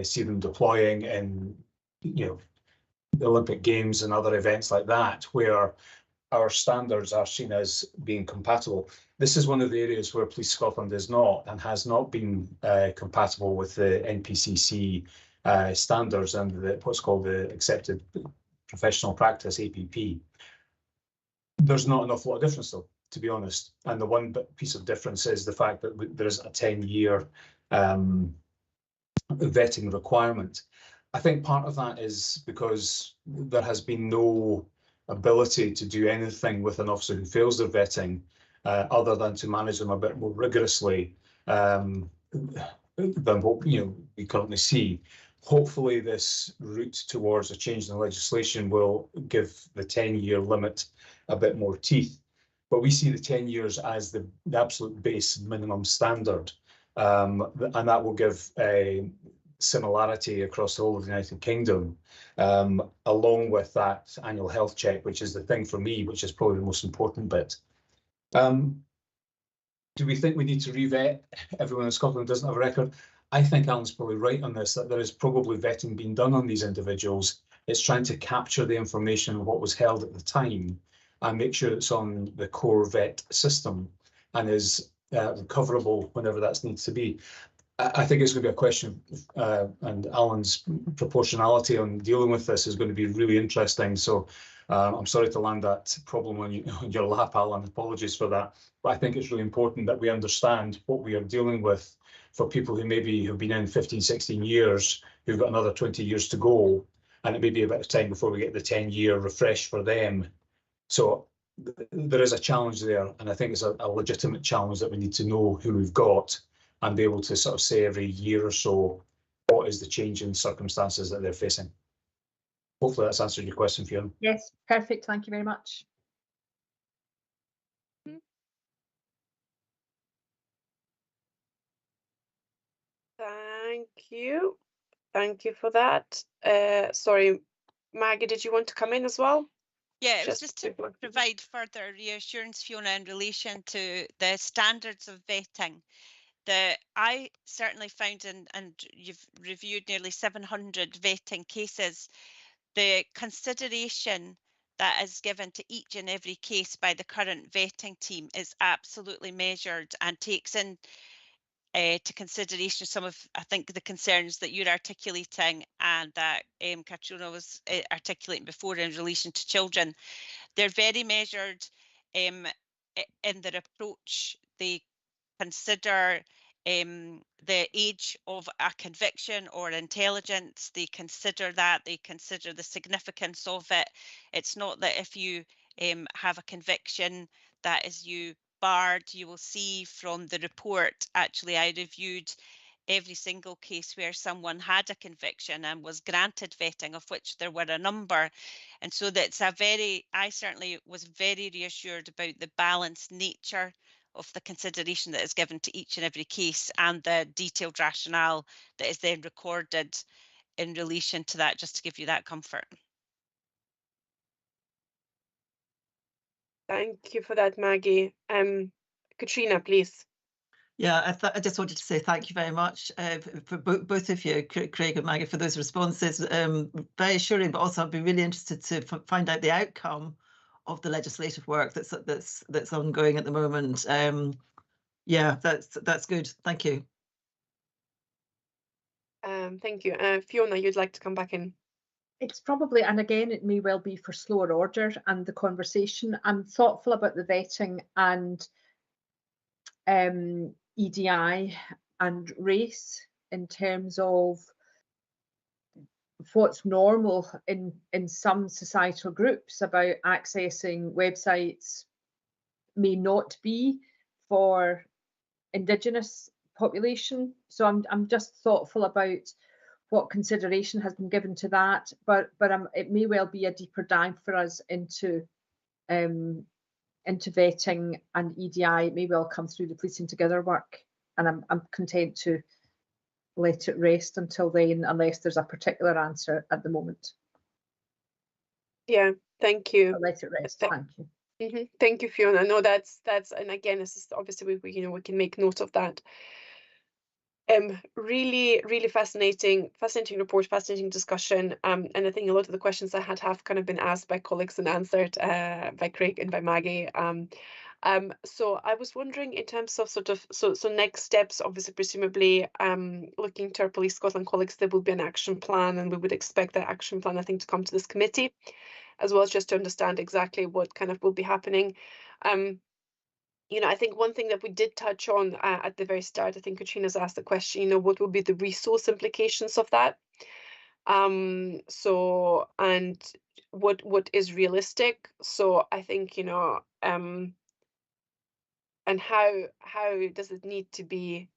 see them deploying in, you know, the Olympic Games and other events like that, where our standards are seen as being compatible. This is one of the areas where Police Scotland is not and has not been compatible with the NPCC standards and what's called the Accepted Professional Practice, APP. There's not an awful lot of difference, though, to be honest. And the one piece of difference is the fact that there is a 10-year vetting requirement. I think part of that is because there has been no ability to do anything with an officer who fails their vetting other than to manage them a bit more rigorously than what we currently see. Hopefully this route towards a change in the legislation will give the 10-year limit a bit more teeth. But we see the 10 years as the absolute base minimum standard, and that will give similarity across the whole of the United Kingdom, along with that annual health check, which is the thing for me, which is probably the most important bit. Do we think we need to re-vet everyone in Scotland doesn't have a record? I think Alan's probably right on this, that there is probably vetting being done on these individuals. It's trying to capture the information of what was held at the time and make sure it's on the core vet system and is recoverable whenever that needs to be. I think it's going to be a question, and Alan's proportionality on dealing with this is going to be really interesting. So I'm sorry to land that problem on your lap, Alan. Apologies for that. But I think it's really important that we understand what we are dealing with for people who maybe have been in 15, 16 years, who've got another 20 years to go. And it may be a bit of time before we get the 10-year refresh for them. So there is a challenge there. And I think it's a legitimate challenge that we need to know who we've got and be able to sort of say every year or so, what is the change in circumstances that they're facing. Hopefully that's answered your question, Fiona. Yes, perfect. Thank you very much. Thank you. Thank you for that. Sorry, Maggie, did you want to come in as well? Yeah, it was just to provide further reassurance, Fiona, in relation to the standards of vetting. I certainly found, and you've reviewed nearly 700 vetting cases, the consideration that is given to each and every case by the current vetting team is absolutely measured and takes in to consideration some of, I think, the concerns that you're articulating and that Catriona was articulating before in relation to children. They're very measured in their approach. They consider the age of a conviction or intelligence. They consider that. They consider the significance of it. It's not that if you have a conviction that is you barred. You will see from the report, actually, I reviewed every single case where someone had a conviction and was granted vetting, of which there were a number. And so that's I certainly was very reassured about the balanced nature of the consideration that is given to each and every case and the detailed rationale that is then recorded in relation to that, just to give you that comfort. Thank you for that, Maggie. Katrina, please. Yeah, I just wanted to say thank you very much for both of you, Craig and Maggie, for those responses. Very assuring, but also I'd be really interested to find out the outcome of the legislative work that's ongoing at the moment. Yeah, that's good. Thank you. Thank you. Fiona, you'd like to come back in? It's probably, and again, it may well be for slower order and the conversation. I'm thoughtful about the vetting and EDI and race in terms of what's normal in some societal groups about accessing websites may not be for Indigenous population. So I'm just thoughtful about what consideration has been given to that, but it may well be a deeper dive for us into vetting and EDI. It may well come through the Policing Together work, and I'm content to let it rest until then, unless there's a particular answer at the moment. Yeah, thank you. I'll let it rest. Thank you. Thank you, Fiona. No, that's and again, this is obviously we can make note of that. Really fascinating report, fascinating discussion. And I think a lot of the questions I had have kind of been asked by colleagues and answered by Craig and by Maggie. So I was wondering in terms of so next steps, obviously, presumably looking to our Police Scotland colleagues, there will be an action plan, and we would expect that action plan, I think, to come to this committee, as well as just to understand exactly what kind of will be happening. I think one thing that we did touch on at the very start, I think Katrina's asked the question, what will be the resource implications of that? So, and what is realistic? So I think, and how does it need to be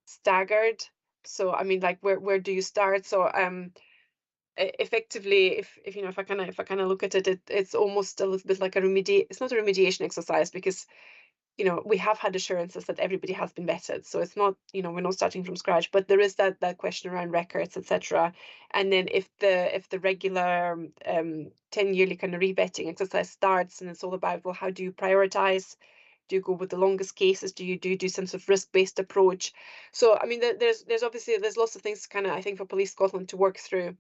staggered? So, I mean, like, where do you start? So, effectively, if I kind of look at it, it's almost a little bit like it's not a remediation exercise, because you know, we have had assurances that everybody has been vetted, so it's not, you know, we're not starting from scratch, but there is that question around records, etc. And then if the regular 10-yearly kind of revetting exercise starts, and it's all about, well, how do you prioritize? Do you go with the longest cases? Do you do some sort of risk-based approach? So I mean, there's obviously lots of things kind of, I think, for Police Scotland to work through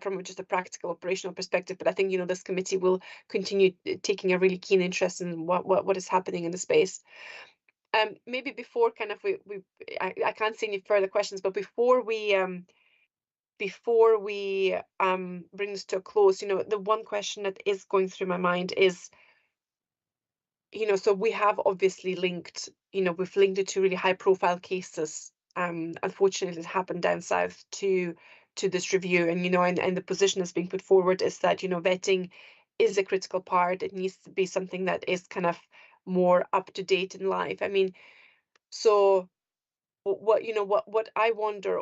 from just a practical operational perspective. But I think, you know, this committee will continue taking a really keen interest in what is happening in the space. Maybe before kind of I can't see any further questions, but before we bring this to a close, you know, the one question that is going through my mind is, you know, so we have obviously linked, you know, we've linked it to really high profile cases, unfortunately, that happened down south to this review. And, you know, and the position that's being put forward is that, you know, vetting is a critical part. It needs to be something that is kind of more up to date in life. I mean, so what, you know, what I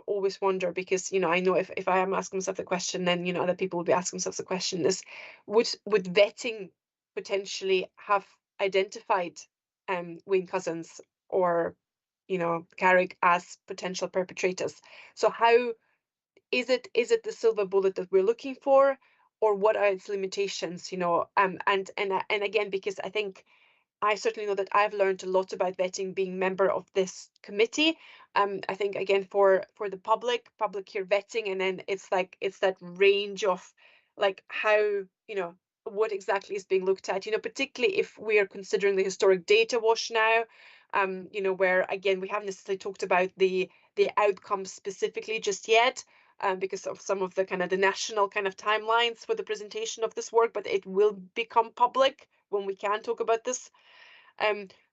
always wonder, because, you know, I know if I am asking myself the question, then, you know, other people will be asking themselves the question, is would vetting potentially have identified Wayne Couzens or, you know, Carrick as potential perpetrators? So how is it the silver bullet that we're looking for, or what are its limitations, you know? And again, because I think I certainly know that I've learned a lot about vetting being member of this committee. I think, again, for the public here vetting, and then it's that range of like how, you know, what exactly is being looked at, you know, particularly if we are considering the historic data wash now, you know, where again we haven't necessarily talked about the outcomes specifically just yet, because of some of the kind of the national kind of timelines for the presentation of this work, but it will become public when we can talk about this.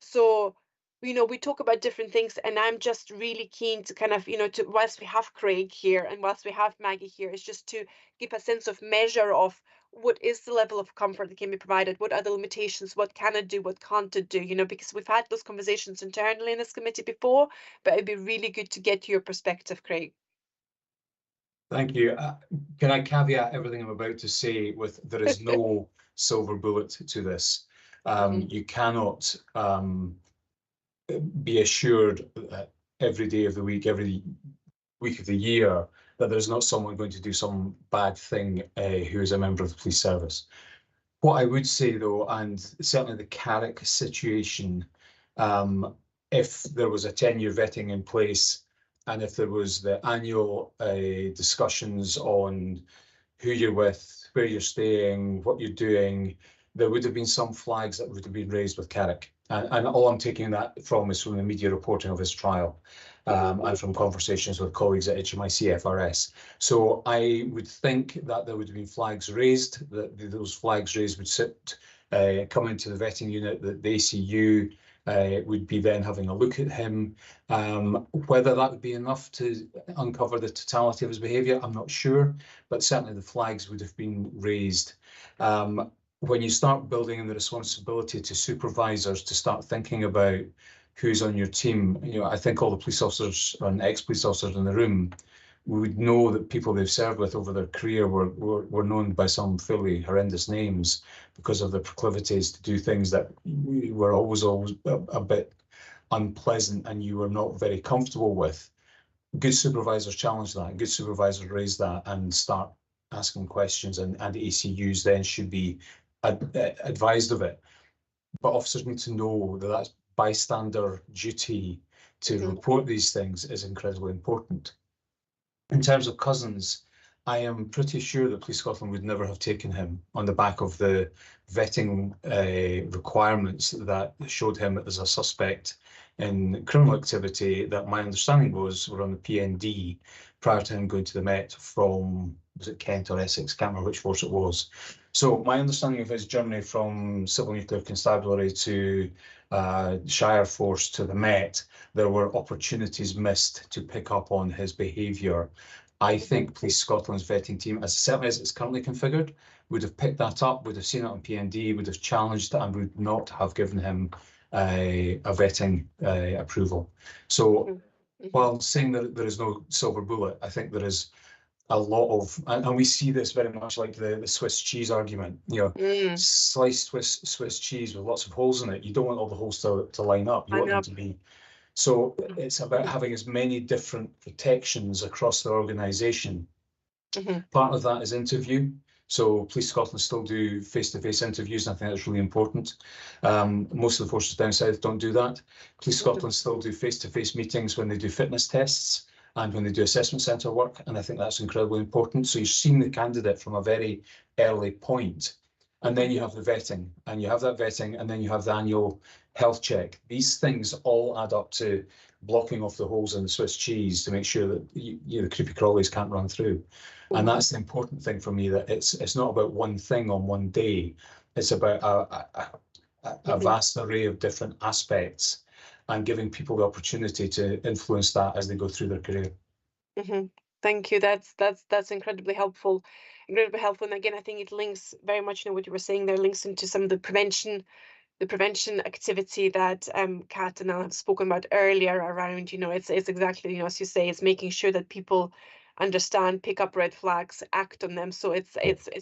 So, you know, we talk about different things, and I'm just really keen to kind of, you know, to, whilst we have Craig here and whilst we have Maggie here, is just to give a sense of measure of what is the level of comfort that can be provided, what are the limitations, what can it do, what can't it do, you know, because we've had those conversations internally in this committee before, but it'd be really good to get your perspective, Craig. Thank you. Can I caveat everything I'm about to say with there is no silver bullet to this. You cannot be assured that every day of the week, every week of the year, that there's not someone going to do some bad thing who is a member of the police service. What I would say, though, and certainly the Carrick situation, if there was a 10-year vetting in place, and if there was the annual discussions on who you're with, where you're staying, what you're doing, there would have been some flags that would have been raised with Carrick. And all I'm taking that from is from the media reporting of his trial, and from conversations with colleagues at HMIC FRS. So I would think that there would have been flags raised, that those flags raised would come into the vetting unit, that the ACU would be then having a look at him. Whether that would be enough to uncover the totality of his behaviour, I'm not sure, but certainly the flags would have been raised. When you start building in the responsibility to supervisors to start thinking about who's on your team, you know, I think all the police officers and ex-police officers in the room would know that people they've served with over their career were known by some fairly horrendous names because of their proclivities to do things that were always a bit unpleasant and you were not very comfortable with. Good supervisors challenge that, good supervisors raise that and start asking questions, and ACUs then should be advised of it. But officers need to know that that's bystander duty to report these things is incredibly important. In terms of Couzens, I am pretty sure that Police Scotland would never have taken him on the back of the vetting requirements that showed him as a suspect in criminal activity that my understanding were on the PND prior to him going to the Met from, was it Kent or Essex? Can't remember which force it was. So my understanding of his journey from Civil Nuclear Constabulary to Shire Force to the Met, there were opportunities missed to pick up on his behaviour. I think Police Scotland's vetting team, as certainly as it's currently configured, would have picked that up, would have seen it on PND, would have challenged it, and would not have given him a vetting approval. So while saying that there is no silver bullet, I think there is a lot of, and we see this very much like the Swiss cheese argument, sliced Swiss cheese with lots of holes in it. You don't want all the holes to line up. You want them to be. So it's about having as many different protections across the organisation. Part of that is interview. So Police Scotland still do face-to-face interviews, and I think that's really important. Most of the forces down south don't do that. Police Scotland still do face-to-face meetings when they do fitness tests and when they do assessment centre work, and I think that's incredibly important. So you're seeing the candidate from a very early point, and then you have the vetting, and you have that vetting, and then you have the annual health check. These things all add up to blocking off the holes in the Swiss cheese to make sure that the creepy crawlies can't run through. And that's the important thing for me, that it's not about one thing on one day. It's about a vast array of different aspects and giving people the opportunity to influence that as they go through their career. Thank you. That's incredibly helpful. Incredibly helpful. And again, I think it links very much, what you were saying there, links into some of the prevention activity that Kat and I have spoken about earlier around, it's exactly, as you say, it's making sure that people understand, pick up red flags, act on them. So it's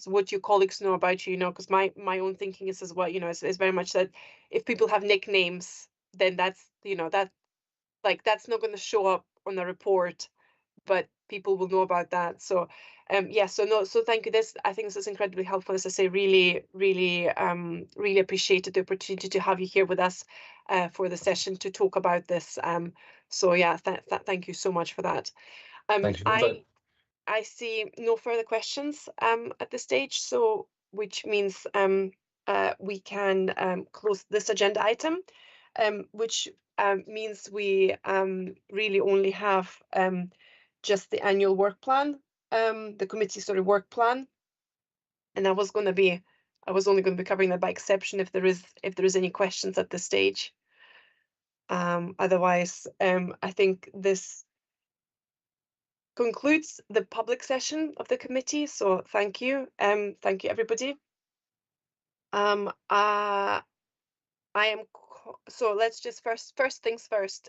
what your colleagues know about you, because my own thinking is as well, it's very much that if people have nicknames, then that's, that's not going to show up on the report, but people will know about that. So so thank you. I think this is incredibly helpful. As I say, really appreciated the opportunity to have you here with us for the session to talk about this. So yeah, thank you so much for that. Thank you. I see no further questions at this stage, so which means we can close this agenda item, which means we really only have just the annual work plan, the committee work plan, and I was only going to be covering that by exception if there is any questions at this stage. Otherwise, I think this concludes the public session of the committee. So thank you everybody. So let's just first things first.